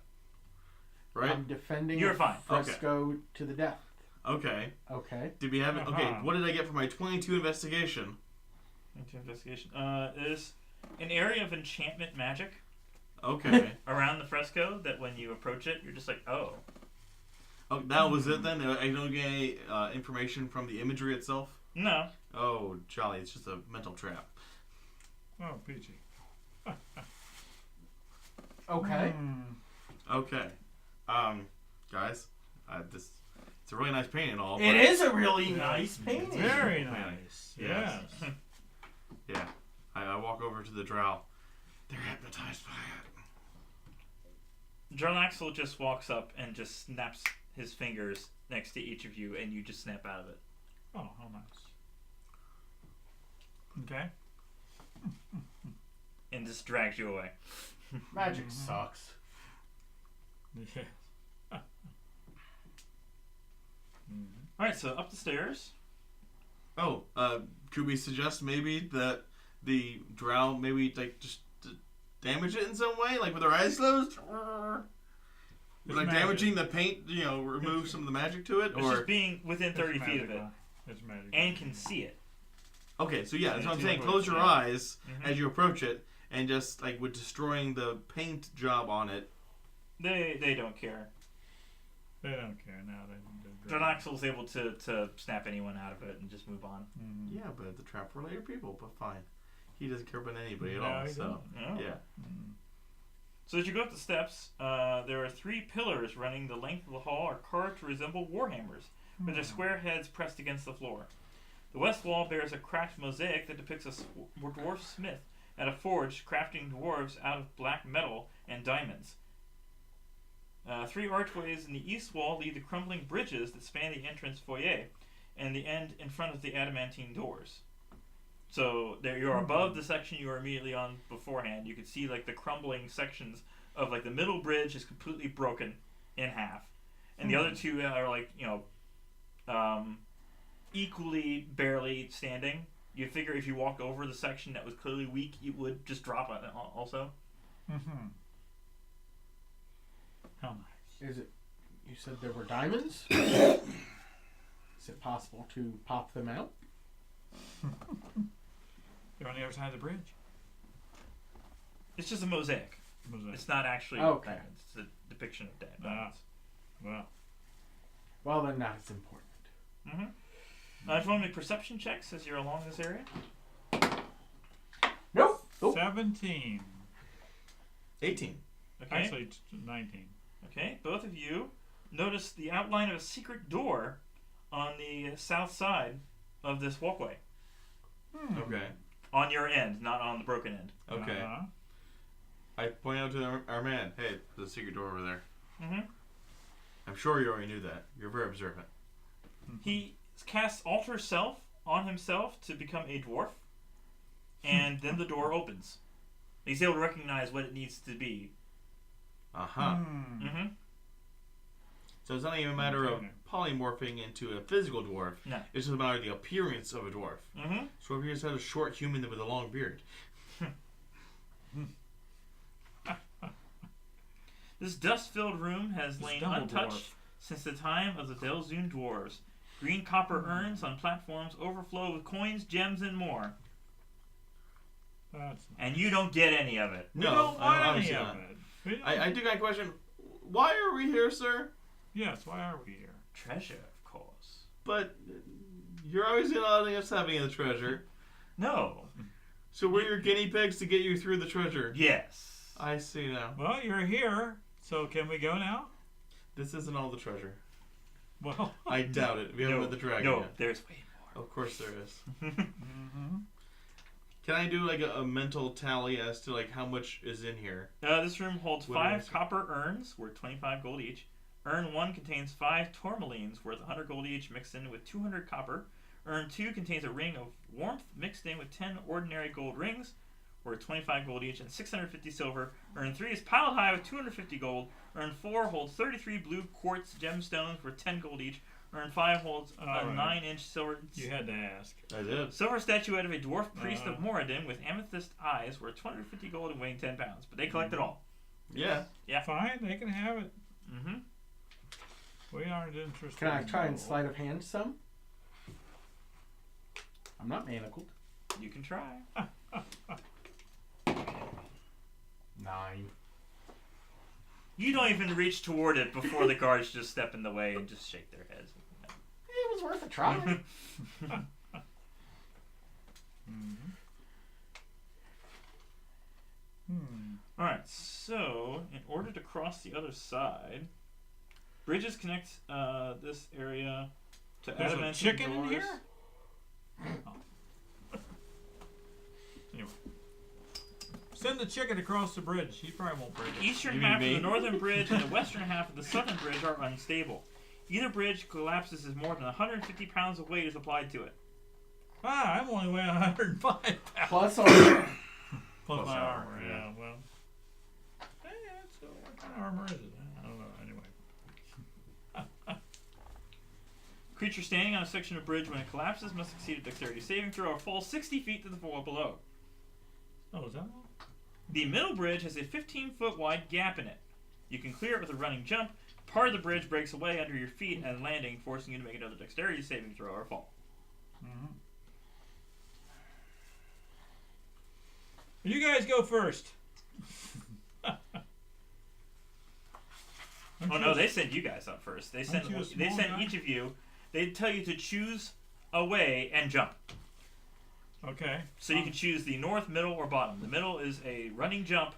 [SPEAKER 4] Right?
[SPEAKER 2] I'm defending
[SPEAKER 3] You're
[SPEAKER 2] a
[SPEAKER 3] fine.
[SPEAKER 2] fresco to the death.
[SPEAKER 4] Okay.
[SPEAKER 2] Okay.
[SPEAKER 4] Did we have it? Okay,
[SPEAKER 1] Uh-huh.
[SPEAKER 4] what did I get for my 22 investigation?
[SPEAKER 3] Into investigation. There's an area of enchantment magic
[SPEAKER 4] Okay.
[SPEAKER 3] around the fresco that when you approach it, you're just like, oh.
[SPEAKER 4] Oh, that was it then? I don't get any information from the imagery itself?
[SPEAKER 3] No.
[SPEAKER 4] Oh, jolly. It's just a mental trap.
[SPEAKER 1] Oh, peachy.
[SPEAKER 2] Okay.
[SPEAKER 4] Okay. Guys, it's a really nice painting and all.
[SPEAKER 2] It
[SPEAKER 4] but-
[SPEAKER 2] is a really nice painting.
[SPEAKER 1] Very nice.
[SPEAKER 4] Yes.
[SPEAKER 1] Yes.
[SPEAKER 4] Yeah. I walk over to the drow. They're hypnotized by it.
[SPEAKER 3] Jarlaxle just walks up and just snaps his fingers next to each of you, and you just snap out of it.
[SPEAKER 1] Oh, how nice. Okay.
[SPEAKER 3] And just drags you away.
[SPEAKER 2] Magic sucks.
[SPEAKER 1] Yeah.
[SPEAKER 3] Alright, so up the stairs.
[SPEAKER 4] Oh, could we suggest maybe that the drow maybe like just damage it in some way, like with their eyes closed?
[SPEAKER 1] It's
[SPEAKER 4] Like
[SPEAKER 1] magic.
[SPEAKER 4] damaging the paint, remove some of the magic to it,
[SPEAKER 3] It's
[SPEAKER 4] or
[SPEAKER 3] just being within 30 feet of it.
[SPEAKER 1] It's magic.
[SPEAKER 3] And can see it.
[SPEAKER 4] okay, so yeah, that's what I'm
[SPEAKER 3] It's
[SPEAKER 4] saying.
[SPEAKER 3] the
[SPEAKER 4] Close your
[SPEAKER 3] yeah.
[SPEAKER 4] eyes
[SPEAKER 3] Mhm.
[SPEAKER 4] as you approach it, and just like with destroying the paint job on it.
[SPEAKER 3] They don't care.
[SPEAKER 1] They don't care now.
[SPEAKER 3] Jarlaxle's able to snap anyone out of it and just move on.
[SPEAKER 1] Mm-hmm.
[SPEAKER 4] Yeah, but the trap for later people. But fine, he doesn't care about anybody at
[SPEAKER 1] No,
[SPEAKER 4] all.
[SPEAKER 1] he
[SPEAKER 4] So
[SPEAKER 3] No.
[SPEAKER 4] yeah.
[SPEAKER 3] So as you go up the steps, there are 3 pillars running the length of the hall are carved to resemble warhammers, with their square heads pressed against the floor. The west wall bears a cracked mosaic that depicts a dwarf smith at a forge crafting dwarves out of black metal and diamonds. 3 archways in the east wall lead to crumbling bridges that span the entrance foyer and the end in front of the adamantine doors. So there you are above the section you were immediately on beforehand. You could see like the crumbling sections of like the middle bridge is completely broken in half, and the other 2 are like equally barely standing. You figure if you walk over the section that was clearly weak, you would just drop on it also.
[SPEAKER 1] Mm-hmm. How nice.
[SPEAKER 2] Is it? You said there were diamonds? Is it possible to pop them out?
[SPEAKER 1] They're on the other side of the bridge.
[SPEAKER 3] It's just a mosaic.
[SPEAKER 1] Mosaic.
[SPEAKER 3] It's not actually
[SPEAKER 2] Okay.
[SPEAKER 3] diamonds. It's a depiction of diamonds.
[SPEAKER 1] Well,
[SPEAKER 2] Well, then that's important.
[SPEAKER 3] If you want to make perception checks as you're along this area.
[SPEAKER 2] Nope. Nope.
[SPEAKER 1] 17.
[SPEAKER 4] 18.
[SPEAKER 3] Okay.
[SPEAKER 1] Actually, 19.
[SPEAKER 3] Okay. Both of you notice the outline of a secret door on the south side of this walkway.
[SPEAKER 4] Okay.
[SPEAKER 3] On your end, not on the broken end.
[SPEAKER 4] Okay.
[SPEAKER 1] Uh-huh.
[SPEAKER 4] I point out to our man, hey, there's a secret door over there.
[SPEAKER 3] Mm-hmm.
[SPEAKER 4] I'm sure you already knew that. You're very observant.
[SPEAKER 3] He casts alter self on himself to become a dwarf, and then the door opens. He's able to recognize what it needs to be.
[SPEAKER 4] Uh-huh.
[SPEAKER 3] Mm-hmm.
[SPEAKER 4] So it's not even a matter of
[SPEAKER 1] Okay.
[SPEAKER 4] polymorphing into a physical dwarf.
[SPEAKER 3] No.
[SPEAKER 4] It's just a matter of the appearance of a dwarf.
[SPEAKER 3] Mm-hmm.
[SPEAKER 4] So if you just had a short human with a long beard.
[SPEAKER 3] This dust-filled room has
[SPEAKER 1] It's
[SPEAKER 3] lain
[SPEAKER 1] double
[SPEAKER 3] untouched
[SPEAKER 1] dwarf.
[SPEAKER 3] since the time of the Delzoon dwarves. Green copper urns on platforms overflow with coins, gems, and more.
[SPEAKER 1] That's
[SPEAKER 3] And you don't get any of it.
[SPEAKER 1] We
[SPEAKER 4] No,
[SPEAKER 1] don't want any
[SPEAKER 4] obviously
[SPEAKER 1] of
[SPEAKER 4] not.
[SPEAKER 1] it. We don't-
[SPEAKER 4] I do got a question. Why are we here, sir?
[SPEAKER 1] Yes, why are we here?
[SPEAKER 3] Treasure, of course.
[SPEAKER 4] But you're obviously not letting us having the treasure.
[SPEAKER 3] No.
[SPEAKER 4] So we're your guinea pigs to get you through the treasure.
[SPEAKER 3] Yes.
[SPEAKER 4] I see now.
[SPEAKER 1] Well, you're here, so can we go now?
[SPEAKER 4] This isn't all the treasure.
[SPEAKER 1] Well,
[SPEAKER 4] I doubt it. We haven't met the dragon
[SPEAKER 3] No,
[SPEAKER 4] yet.
[SPEAKER 3] there's way
[SPEAKER 4] Of course there is.
[SPEAKER 1] mm-hmm.
[SPEAKER 4] Can I do like a mental tally as to like how much is in here?
[SPEAKER 3] more. This room holds
[SPEAKER 4] What
[SPEAKER 3] 5
[SPEAKER 4] is it?
[SPEAKER 3] copper urns worth 25 gold each. Urn 1 contains 5 tourmalines worth 100 gold each mixed in with 200 copper. Urn 2 contains a ring of warmth mixed in with 10 ordinary gold rings worth 25 gold each and 650 silver. Urn 3 is piled high with 250 gold. Urn 4 holds 33 blue quartz gemstones worth 10 gold each. Urn 5 holds a
[SPEAKER 1] All right.
[SPEAKER 3] 9-inch silver
[SPEAKER 1] You had to ask.
[SPEAKER 4] I did.
[SPEAKER 3] silver statuette of a dwarf priest of Moradin with amethyst eyes worth 250 gold and weighing 10 pounds. But they collect it all.
[SPEAKER 4] Yeah.
[SPEAKER 1] Fine, they can have it.
[SPEAKER 3] Mm-hmm.
[SPEAKER 1] We aren't interested.
[SPEAKER 2] Can I
[SPEAKER 1] in
[SPEAKER 2] try and
[SPEAKER 1] gold.
[SPEAKER 2] sleight of hand some? I'm not manacled.
[SPEAKER 3] You can try.
[SPEAKER 2] 9.
[SPEAKER 3] You don't even reach toward it before the guards just step in the way and just shake their heads.
[SPEAKER 2] It was worth a try.
[SPEAKER 1] Mm-hmm. Hmm.
[SPEAKER 3] Alright, so in order to cross the other side, bridges connect this area to
[SPEAKER 1] There's a
[SPEAKER 3] adamantine
[SPEAKER 1] chicken in
[SPEAKER 3] doors.
[SPEAKER 1] here? Anyway. Send the chicken across the bridge. He probably won't break
[SPEAKER 3] The
[SPEAKER 1] it.
[SPEAKER 3] eastern
[SPEAKER 4] You mean
[SPEAKER 3] half of
[SPEAKER 4] me?
[SPEAKER 3] the northern bridge and the western half of the southern bridge are unstable. Either bridge collapses as more than 150 pounds of weight is applied to it.
[SPEAKER 1] Ah, I'm only weighing 105 pounds.
[SPEAKER 2] Plus armor.
[SPEAKER 1] Plus my
[SPEAKER 4] armor,
[SPEAKER 1] armor,
[SPEAKER 4] yeah.
[SPEAKER 1] yeah, well. What kind of armor is it? I don't know, anyway.
[SPEAKER 3] Creature standing on a section of bridge when it collapses must succeed a dexterity saving throw or fall 60 feet to the floor below.
[SPEAKER 1] Oh, is that all?
[SPEAKER 3] The middle bridge has a 15-foot wide gap in it. You can clear it with a running jump. Part of the bridge breaks away under your feet and landing, forcing you to make another dexterity saving throw or fall.
[SPEAKER 1] Mm-hmm. You guys go first.
[SPEAKER 3] Oh no, they send you guys up first. They send
[SPEAKER 1] you a
[SPEAKER 3] they
[SPEAKER 1] small
[SPEAKER 3] send
[SPEAKER 1] guy?
[SPEAKER 3] each of you. They tell you to choose a way and jump.
[SPEAKER 1] Okay.
[SPEAKER 3] So you can choose the north, middle, or bottom. The middle is a running jump,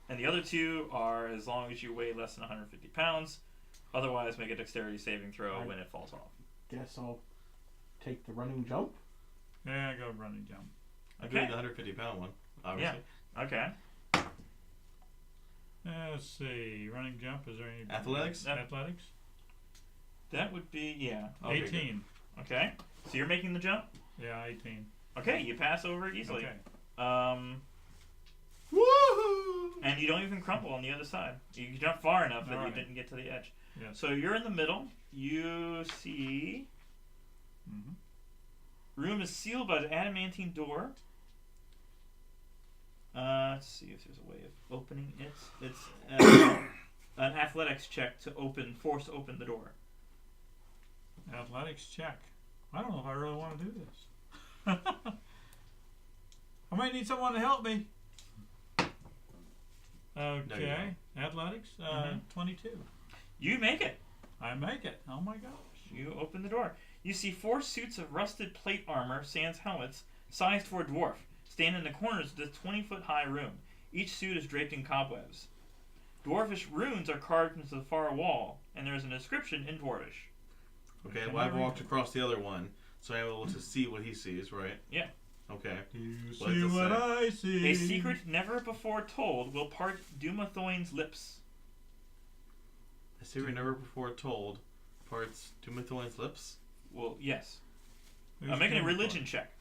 [SPEAKER 3] and the other two are as long as you weigh less than 150 pounds. Otherwise, make a dexterity saving throw when it falls off.
[SPEAKER 2] Guess I'll take the running jump.
[SPEAKER 1] Yeah, go running jump.
[SPEAKER 4] I'm
[SPEAKER 3] Okay.
[SPEAKER 4] doing the 150-pound one, obviously.
[SPEAKER 3] Okay.
[SPEAKER 1] Let's see. Running jump. Is there any
[SPEAKER 4] Athletics?
[SPEAKER 1] Athletics.
[SPEAKER 3] That would be, yeah.
[SPEAKER 4] Okay,
[SPEAKER 1] 18.
[SPEAKER 3] Okay. So you're making the jump?
[SPEAKER 1] Yeah, 18.
[SPEAKER 3] Okay, you pass over it easily.
[SPEAKER 1] Okay.
[SPEAKER 4] Woohoo!
[SPEAKER 3] And you don't even crumple on the other side. You jump far enough that you
[SPEAKER 1] Alright.
[SPEAKER 3] didn't get to the edge.
[SPEAKER 1] Yes.
[SPEAKER 3] So you're in the middle. You see...
[SPEAKER 1] Mm-hmm.
[SPEAKER 3] Room is sealed by the adamantine door. Let's see if there's a way of opening it. It's an athletics check to force open the door.
[SPEAKER 1] Athletics check. I don't know if I really want to do this. I might need someone to help me. Okay. Athletics. 22.
[SPEAKER 3] You make it.
[SPEAKER 1] I make it. Oh my gosh.
[SPEAKER 3] You open the door. You see 4 suits of rusted plate armor, sans helmets, sized for a dwarf, stand in the corners of this 20-foot high room. Each suit is draped in cobwebs. Dwarfish runes are carved into the far wall, and there is an inscription in Dwarvish.
[SPEAKER 4] Okay,
[SPEAKER 1] Can
[SPEAKER 4] well,
[SPEAKER 1] I
[SPEAKER 4] I've
[SPEAKER 1] read
[SPEAKER 4] walked
[SPEAKER 1] it?
[SPEAKER 4] across the other one, so I'm able to see what he sees, right?
[SPEAKER 3] Yeah.
[SPEAKER 4] Okay.
[SPEAKER 1] You
[SPEAKER 4] What does
[SPEAKER 1] see
[SPEAKER 4] it
[SPEAKER 1] what
[SPEAKER 4] say?
[SPEAKER 1] I see.
[SPEAKER 3] A secret never before told will part Dumathoin's lips.
[SPEAKER 4] A secret never before told parts Dumathoin's lips.
[SPEAKER 3] Well, yes.
[SPEAKER 1] Who's
[SPEAKER 3] I'm making a
[SPEAKER 1] coming
[SPEAKER 3] religion
[SPEAKER 1] for?
[SPEAKER 3] check.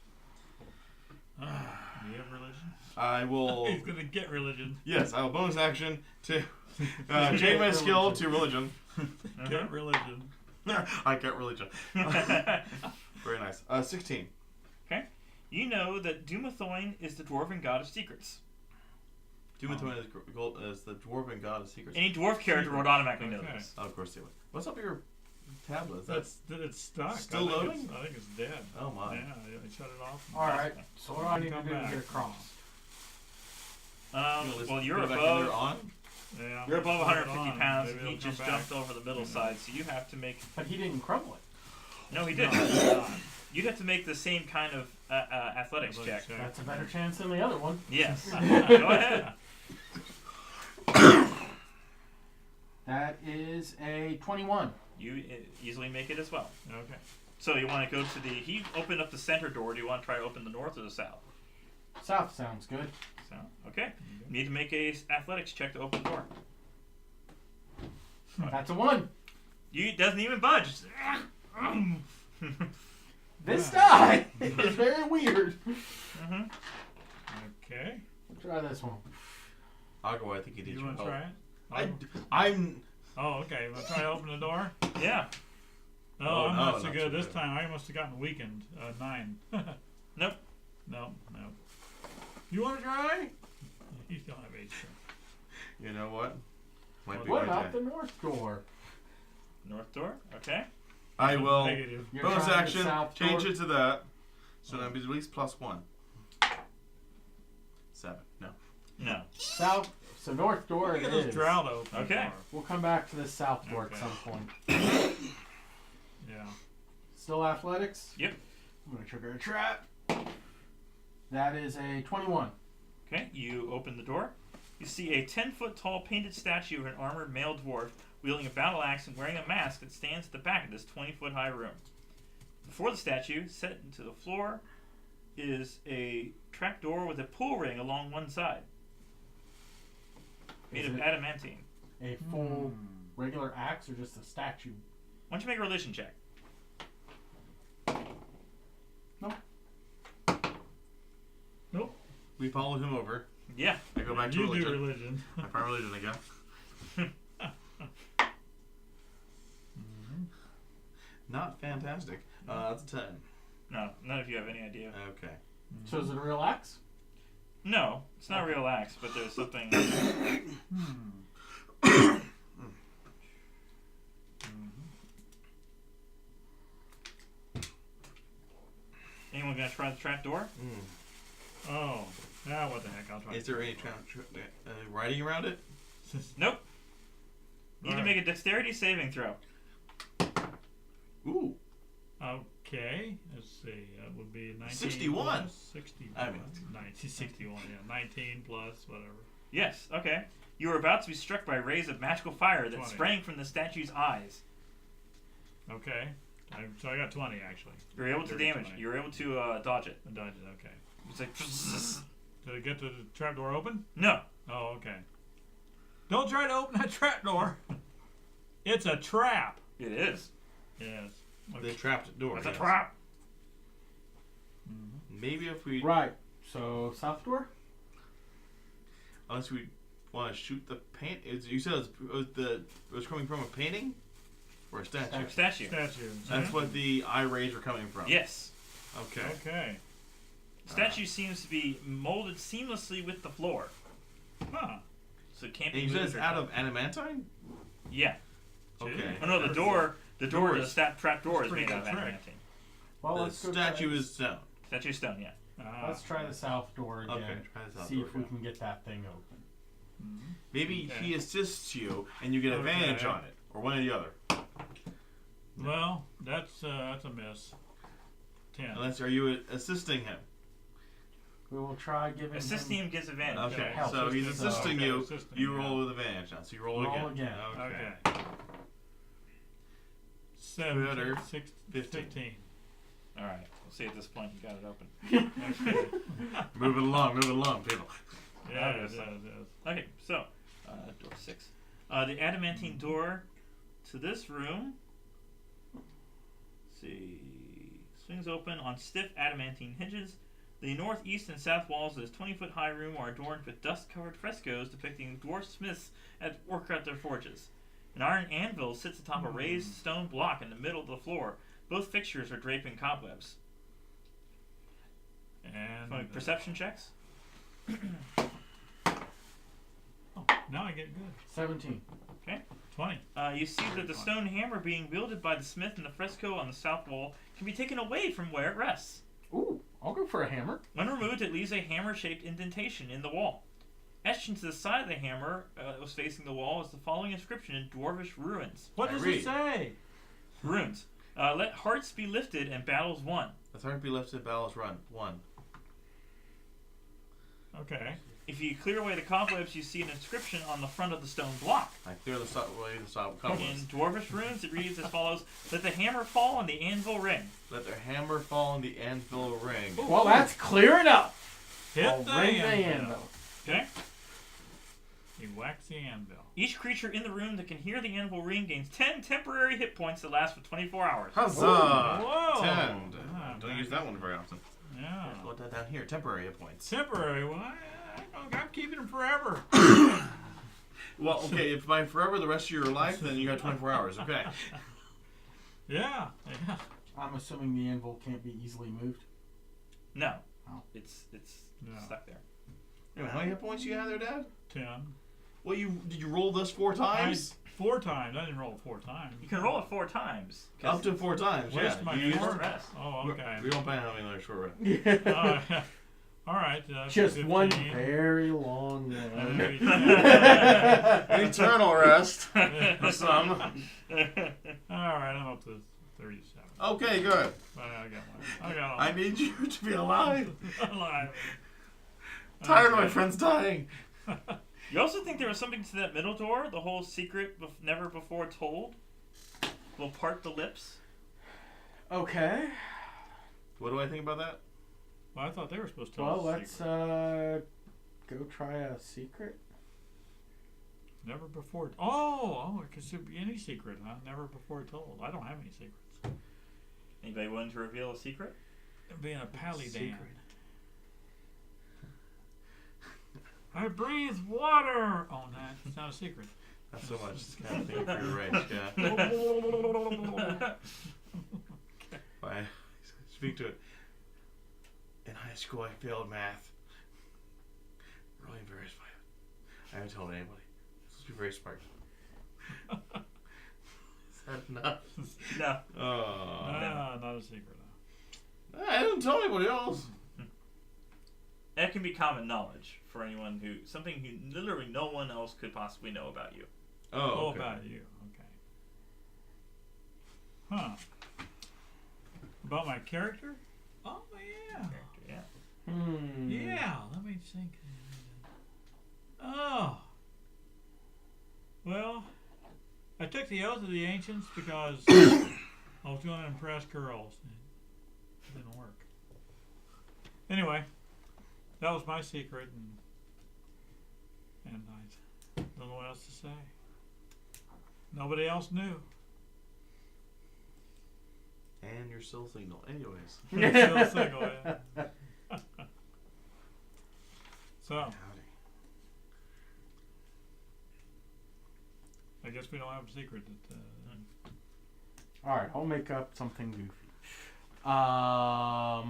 [SPEAKER 1] Do you have religion?
[SPEAKER 4] I will.
[SPEAKER 1] He's gonna get religion.
[SPEAKER 4] Yes, I will bonus action to change my skill to religion.
[SPEAKER 1] Get religion.
[SPEAKER 4] I get religion. Very nice. 16.
[SPEAKER 3] Okay. You know that Dumathoin is the dwarven god of secrets.
[SPEAKER 4] Dumathoin is the dwarven god of secrets.
[SPEAKER 3] Any dwarf character would automatically know
[SPEAKER 1] Okay.
[SPEAKER 3] this.
[SPEAKER 4] Oh, of course they would. What's up with your tablet?
[SPEAKER 1] It's stuck.
[SPEAKER 4] Still
[SPEAKER 1] I think
[SPEAKER 4] loading?
[SPEAKER 1] I think it's dead.
[SPEAKER 4] Oh my.
[SPEAKER 1] Yeah, I shut it off.
[SPEAKER 2] Alright, so what do I need to
[SPEAKER 1] Come
[SPEAKER 2] do to
[SPEAKER 1] back.
[SPEAKER 2] get across?
[SPEAKER 3] Well, you're
[SPEAKER 4] Put it back in there
[SPEAKER 3] above.
[SPEAKER 4] on?
[SPEAKER 1] Yeah,
[SPEAKER 3] You're above
[SPEAKER 1] let's put it
[SPEAKER 3] 150
[SPEAKER 1] on.
[SPEAKER 3] pounds,
[SPEAKER 1] Maybe
[SPEAKER 3] and he
[SPEAKER 1] it'll
[SPEAKER 3] just
[SPEAKER 1] come back.
[SPEAKER 3] jumped over the middle side, so you have to make.
[SPEAKER 2] But he didn't crumble it.
[SPEAKER 3] No, he didn't.
[SPEAKER 1] No,
[SPEAKER 3] You'd have to make the same kind of athletics check.
[SPEAKER 2] That's a better chance than the other one.
[SPEAKER 3] Yes. Go ahead.
[SPEAKER 2] That is a 21.
[SPEAKER 3] You easily make it as well.
[SPEAKER 1] Okay.
[SPEAKER 3] So you want to go to the... He opened up the center door. Do you want to try to open the north or the south?
[SPEAKER 2] South sounds good.
[SPEAKER 3] So, okay. You need to make a athletics check to open the door.
[SPEAKER 2] That's a 1.
[SPEAKER 3] It doesn't even budge.
[SPEAKER 2] This die is very weird.
[SPEAKER 3] Mm-hmm.
[SPEAKER 1] Okay.
[SPEAKER 2] Try this one.
[SPEAKER 4] I'll go. I think you need
[SPEAKER 1] You
[SPEAKER 4] your
[SPEAKER 1] want to
[SPEAKER 4] help.
[SPEAKER 1] try it?
[SPEAKER 4] I'm.
[SPEAKER 1] Oh, okay. Want to try to open the door?
[SPEAKER 3] Yeah.
[SPEAKER 1] Oh,
[SPEAKER 4] Oh,
[SPEAKER 1] I'm
[SPEAKER 4] no,
[SPEAKER 1] not so
[SPEAKER 4] not
[SPEAKER 1] good
[SPEAKER 4] so
[SPEAKER 1] this
[SPEAKER 4] good.
[SPEAKER 1] time. I must have gotten weakened. 9.
[SPEAKER 3] Nope.
[SPEAKER 1] No. You want to try? You don't have H.
[SPEAKER 4] You know what? Might be
[SPEAKER 2] What
[SPEAKER 4] my
[SPEAKER 2] about
[SPEAKER 4] day.
[SPEAKER 2] the north door?
[SPEAKER 3] North door. Okay.
[SPEAKER 4] I will.
[SPEAKER 1] Negative.
[SPEAKER 2] You're
[SPEAKER 4] Bonus
[SPEAKER 2] trying the
[SPEAKER 4] action.
[SPEAKER 2] south
[SPEAKER 4] Change
[SPEAKER 2] door?
[SPEAKER 4] it to that. So that'd be at least +1. 7. No.
[SPEAKER 3] No.
[SPEAKER 2] South. So north door
[SPEAKER 1] Look
[SPEAKER 2] it
[SPEAKER 1] at this
[SPEAKER 2] is.
[SPEAKER 1] drought open.
[SPEAKER 3] Okay.
[SPEAKER 1] door.
[SPEAKER 2] We'll come back to the south door
[SPEAKER 1] Okay.
[SPEAKER 2] at some point.
[SPEAKER 1] Yeah.
[SPEAKER 2] Still athletics?
[SPEAKER 3] Yep.
[SPEAKER 2] I'm going to trigger a trap. That is a 21.
[SPEAKER 3] Okay. You open the door. You see a 10-foot tall painted statue of an armored male dwarf wielding a battle axe and wearing a mask that stands at the back of this 20-foot high room. Before the statue, set into the floor, is a trapdoor with a pull ring along one side, made
[SPEAKER 2] Is
[SPEAKER 3] of
[SPEAKER 2] it
[SPEAKER 3] adamantine.
[SPEAKER 2] a full regular axe or just a statue?
[SPEAKER 3] Why don't you make a religion check?
[SPEAKER 1] Nope.
[SPEAKER 4] We followed him over.
[SPEAKER 3] Yeah.
[SPEAKER 4] I go back to
[SPEAKER 1] You
[SPEAKER 4] religion.
[SPEAKER 1] do religion.
[SPEAKER 4] My prime religion again. Not fantastic. That's a 10.
[SPEAKER 3] No, none of you have any idea.
[SPEAKER 4] Okay.
[SPEAKER 2] So is it a real axe?
[SPEAKER 3] No, it's not a real axe, but there's something. Anyone gonna try the trap door?
[SPEAKER 1] Oh. Now what the heck? I'll try.
[SPEAKER 4] Is there any writing around it?
[SPEAKER 3] Nope. You need to make a dexterity saving throw.
[SPEAKER 4] Ooh.
[SPEAKER 1] Okay. Let's see. That would be 19
[SPEAKER 4] 61.
[SPEAKER 1] Plus 61.
[SPEAKER 4] I mean,
[SPEAKER 1] 61. Yeah. 19 plus whatever.
[SPEAKER 3] Yes, okay. You were about to be struck by rays of magical fire that
[SPEAKER 1] 20.
[SPEAKER 3] sprang from the statue's eyes.
[SPEAKER 1] Okay. So I got 20 actually.
[SPEAKER 3] You were able to
[SPEAKER 1] Dirty
[SPEAKER 3] damage.
[SPEAKER 1] 20.
[SPEAKER 3] You were able to dodge it.
[SPEAKER 1] I dodged it. Okay.
[SPEAKER 3] It's like
[SPEAKER 1] Did it get the trapdoor open?
[SPEAKER 3] no.
[SPEAKER 1] Oh, okay. Don't try to open that trapdoor. It's a trap.
[SPEAKER 3] It is.
[SPEAKER 1] Yes.
[SPEAKER 4] The trapped door.
[SPEAKER 3] It's a
[SPEAKER 4] yes.
[SPEAKER 3] trap.
[SPEAKER 4] Maybe if we,
[SPEAKER 2] Right. So south door?
[SPEAKER 4] unless we want to shoot the paint. You said it was coming from a painting or a statue.
[SPEAKER 3] Statue.
[SPEAKER 1] Statue.
[SPEAKER 4] That's what the eye rays are coming from.
[SPEAKER 3] Yes.
[SPEAKER 4] Okay.
[SPEAKER 1] Okay.
[SPEAKER 3] Statue seems to be molded seamlessly with the floor,
[SPEAKER 1] Huh.
[SPEAKER 3] so it can't
[SPEAKER 4] And
[SPEAKER 3] be
[SPEAKER 4] you said
[SPEAKER 3] moved.
[SPEAKER 4] it's out of adamantine.
[SPEAKER 3] Yeah.
[SPEAKER 4] Okay.
[SPEAKER 3] Oh no, the door. The door to the
[SPEAKER 4] Doors.
[SPEAKER 3] trap door
[SPEAKER 1] That's
[SPEAKER 3] is
[SPEAKER 1] pretty
[SPEAKER 3] made out of
[SPEAKER 1] good trick.
[SPEAKER 3] adamantine.
[SPEAKER 2] Well,
[SPEAKER 4] The
[SPEAKER 2] let's go
[SPEAKER 4] statue
[SPEAKER 2] try,
[SPEAKER 4] is stone.
[SPEAKER 3] Statue stone. Yeah.
[SPEAKER 2] Let's try the south door again.
[SPEAKER 4] Okay. Try this out.
[SPEAKER 2] See if we can get that thing open.
[SPEAKER 4] Maybe
[SPEAKER 1] Okay.
[SPEAKER 4] he assists you and you get advantage
[SPEAKER 1] Okay.
[SPEAKER 4] on it, or one or the other.
[SPEAKER 1] Well, that's a miss. 10.
[SPEAKER 4] Unless are you assisting him?
[SPEAKER 2] We will try giving
[SPEAKER 3] Assisting him gives advantage.
[SPEAKER 4] Okay.
[SPEAKER 2] help.
[SPEAKER 4] So he's
[SPEAKER 1] Assisting-
[SPEAKER 4] assisting
[SPEAKER 1] okay,
[SPEAKER 4] you.
[SPEAKER 1] assisting,
[SPEAKER 4] You
[SPEAKER 1] yeah.
[SPEAKER 4] roll with advantage now. So you roll
[SPEAKER 2] Roll
[SPEAKER 4] again.
[SPEAKER 2] again.
[SPEAKER 4] Okay.
[SPEAKER 1] Okay. 7,
[SPEAKER 4] Better.
[SPEAKER 1] 6,
[SPEAKER 4] 15.
[SPEAKER 1] 15.
[SPEAKER 3] All right. We'll see at this point you got it open.
[SPEAKER 1] Okay.
[SPEAKER 4] Move it along, people.
[SPEAKER 1] Yeah,
[SPEAKER 3] Okay,
[SPEAKER 1] it is,
[SPEAKER 3] so-
[SPEAKER 1] it is.
[SPEAKER 3] Okay, so door 6. The adamantine door to this room. Let's see, swings open on stiff adamantine hinges. The northeast and south walls of this 20-foot high room are adorned with dust-covered frescoes depicting dwarf smiths at work at their forges. An iron anvil sits atop a raised stone block in the middle of the floor. Both fixtures are draped in cobwebs.
[SPEAKER 1] And
[SPEAKER 3] Perception checks.
[SPEAKER 1] Oh, now I get good.
[SPEAKER 2] 17.
[SPEAKER 1] 20.
[SPEAKER 3] You see that the stone hammer being wielded by the smith in the fresco on the south wall can be taken away from where it rests.
[SPEAKER 2] Ooh, I'll go for a hammer.
[SPEAKER 3] When removed, it leaves a hammer-shaped indentation in the wall. Etched into the side of the hammer that was facing the wall is the following inscription in dwarvish runes.
[SPEAKER 1] What does
[SPEAKER 4] read.
[SPEAKER 1] it say?
[SPEAKER 3] Runes. Let hearts be lifted and battles won.
[SPEAKER 4] The heart be lifted, battles run. 1.
[SPEAKER 1] Okay.
[SPEAKER 3] If you clear away the cobwebs, you see an inscription on the front of the stone block.
[SPEAKER 4] I clear the way the stop
[SPEAKER 3] In
[SPEAKER 4] comes.
[SPEAKER 3] Dwarvish runes, it reads as follows: "Let the hammer fall on the anvil ring."
[SPEAKER 4] Let their hammer fall on the anvil ring.
[SPEAKER 2] Well, that's clear enough.
[SPEAKER 1] Hit
[SPEAKER 2] I'll
[SPEAKER 1] the
[SPEAKER 2] ring the
[SPEAKER 1] anvil.
[SPEAKER 2] anvil.
[SPEAKER 3] Okay.
[SPEAKER 1] He whacks the anvil.
[SPEAKER 3] Each creature in the room that can hear the anvil ring gains 10 temporary hit points that last for 24 hours.
[SPEAKER 4] Huzzah!
[SPEAKER 1] Whoa.
[SPEAKER 4] 10.
[SPEAKER 1] Ah,
[SPEAKER 4] Don't use that one very often.
[SPEAKER 1] Yeah.
[SPEAKER 4] Put that down here. Temporary hit points.
[SPEAKER 1] Temporary. Well, I'm keeping him forever.
[SPEAKER 4] Well, okay, if by forever the rest of your life, then you got 24 hours. Okay.
[SPEAKER 1] Yeah. Yeah.
[SPEAKER 2] I'm assuming the anvil can't be easily moved.
[SPEAKER 3] No.
[SPEAKER 2] Oh.
[SPEAKER 3] It's
[SPEAKER 1] No.
[SPEAKER 3] stuck there.
[SPEAKER 4] Anyway, how many hit points you have there, Dad?
[SPEAKER 1] 10.
[SPEAKER 4] Well, did you roll this 4 times?
[SPEAKER 1] 4 times. I didn't roll it 4 times.
[SPEAKER 3] You can roll it 4 times. 'cause
[SPEAKER 4] Up to 4 times.
[SPEAKER 1] Where's
[SPEAKER 4] Yeah.
[SPEAKER 1] my
[SPEAKER 4] You
[SPEAKER 3] short
[SPEAKER 1] short
[SPEAKER 3] rest.
[SPEAKER 1] Oh, okay.
[SPEAKER 4] We don't plan on having another short rest.
[SPEAKER 2] Yeah.
[SPEAKER 1] All right.
[SPEAKER 2] Just
[SPEAKER 1] 15.
[SPEAKER 2] one very long one.
[SPEAKER 1] Maybe 10.
[SPEAKER 4] An eternal rest for some.
[SPEAKER 1] All right. I'm up to 37.
[SPEAKER 4] Okay, good.
[SPEAKER 1] I got one. I got
[SPEAKER 4] I need you to be alive.
[SPEAKER 1] alive.
[SPEAKER 4] Tired of my
[SPEAKER 1] Okay.
[SPEAKER 4] friends dying.
[SPEAKER 3] You also think there was something to that middle door? The whole secret never before told? Will part the lips?
[SPEAKER 2] Okay.
[SPEAKER 4] What do I think about that?
[SPEAKER 1] Well, I thought they were supposed to tell
[SPEAKER 2] Well,
[SPEAKER 1] us a
[SPEAKER 2] let's
[SPEAKER 1] secret.
[SPEAKER 2] go try a secret.
[SPEAKER 1] Never before. Oh, it could be any secret, huh? Never before told. I don't have any secrets.
[SPEAKER 3] Anybody willing to reveal a secret?
[SPEAKER 1] Being a pally
[SPEAKER 2] Secret.
[SPEAKER 1] Dan. I breathe water. Oh, no, it's not a secret.
[SPEAKER 4] Not so much. It's kind of thing for your range, yeah. I speak to it. In high school, I failed math. Really embarrassed by it. I haven't told anybody. This must be very smart. Is that enough?
[SPEAKER 3] No.
[SPEAKER 4] Oh.
[SPEAKER 1] Ah, not a secret.
[SPEAKER 4] I didn't tell anybody else.
[SPEAKER 3] That can be common knowledge for anyone something who literally no one else could possibly know about you.
[SPEAKER 4] Oh, okay.
[SPEAKER 1] About you. Okay. Huh. About my character? Oh, yeah.
[SPEAKER 3] Character, yeah.
[SPEAKER 1] Yeah, let me think. Oh. Well, I took the oath of the ancients because I was going to impress girls. It didn't work. Anyway, that was my secret, and I don't know what else to say. Nobody else knew.
[SPEAKER 4] And you're still single. Anyways.
[SPEAKER 1] I'm still single, yeah. So,
[SPEAKER 4] Howdy.
[SPEAKER 1] I guess we don't have a secret.
[SPEAKER 2] All right, I'll make up something goofy. I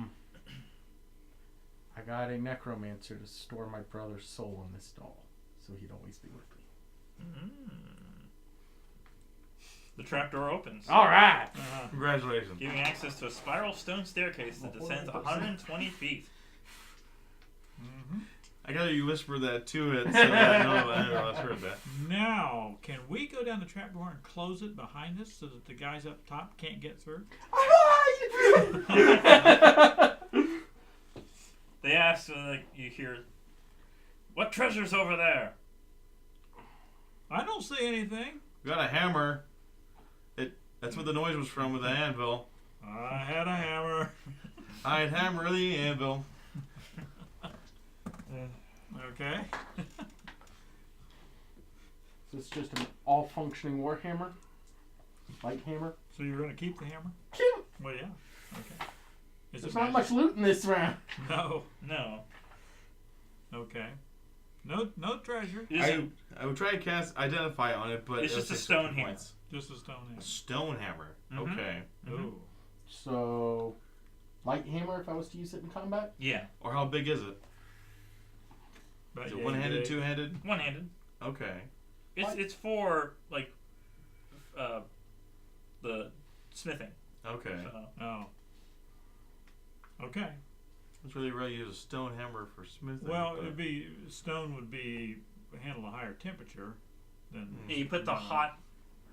[SPEAKER 2] got a necromancer to store my brother's soul in this doll, so he'd always be with me.
[SPEAKER 3] The trapdoor opens,
[SPEAKER 2] All right.
[SPEAKER 4] Congratulations.
[SPEAKER 3] giving access to a spiral stone staircase that descends 120 feet.
[SPEAKER 1] Mm-hmm.
[SPEAKER 4] I got you whisper that to it, so I know I've heard that.
[SPEAKER 1] Now, can we go down the trapdoor and close it behind us so that the guys up top can't get through?
[SPEAKER 3] They ask, you hear, "What treasure's over there?"
[SPEAKER 1] I don't see anything.
[SPEAKER 4] We got a hammer. That's what the noise was from with the anvil.
[SPEAKER 1] I had a hammer.
[SPEAKER 4] I'd hammer the anvil.
[SPEAKER 1] Okay.
[SPEAKER 2] So it's just an all-functioning warhammer, light hammer.
[SPEAKER 1] So you're going to keep the hammer?
[SPEAKER 2] Cute.
[SPEAKER 1] Well, yeah. Okay. Is
[SPEAKER 2] There's
[SPEAKER 1] it
[SPEAKER 2] not
[SPEAKER 1] magic?
[SPEAKER 2] much loot in this round.
[SPEAKER 1] No.
[SPEAKER 3] No.
[SPEAKER 1] Okay. No treasure.
[SPEAKER 3] It isn't-
[SPEAKER 4] I would try to cast Identify on it, but
[SPEAKER 3] It's
[SPEAKER 4] it
[SPEAKER 3] just
[SPEAKER 4] was
[SPEAKER 3] a
[SPEAKER 4] 60
[SPEAKER 3] stone hammer.
[SPEAKER 4] points.
[SPEAKER 1] Just a stone
[SPEAKER 4] A
[SPEAKER 1] hammer.
[SPEAKER 4] stone hammer.
[SPEAKER 3] Mhm.
[SPEAKER 4] Okay.
[SPEAKER 1] Ooh.
[SPEAKER 2] So, light hammer if I was to use it in combat.
[SPEAKER 3] Yeah,
[SPEAKER 4] Or how big is it?
[SPEAKER 1] But
[SPEAKER 4] Is it
[SPEAKER 1] yeah,
[SPEAKER 4] one-handed,
[SPEAKER 1] you-
[SPEAKER 4] two-handed?
[SPEAKER 3] one-handed.
[SPEAKER 4] Okay.
[SPEAKER 3] It's for the smithing.
[SPEAKER 4] Okay.
[SPEAKER 3] So.
[SPEAKER 1] Oh. Okay.
[SPEAKER 4] That's really rare. Use a stone hammer for smithing.
[SPEAKER 1] Well,
[SPEAKER 4] but-
[SPEAKER 1] stone would be handle a higher temperature than.
[SPEAKER 3] You put the hot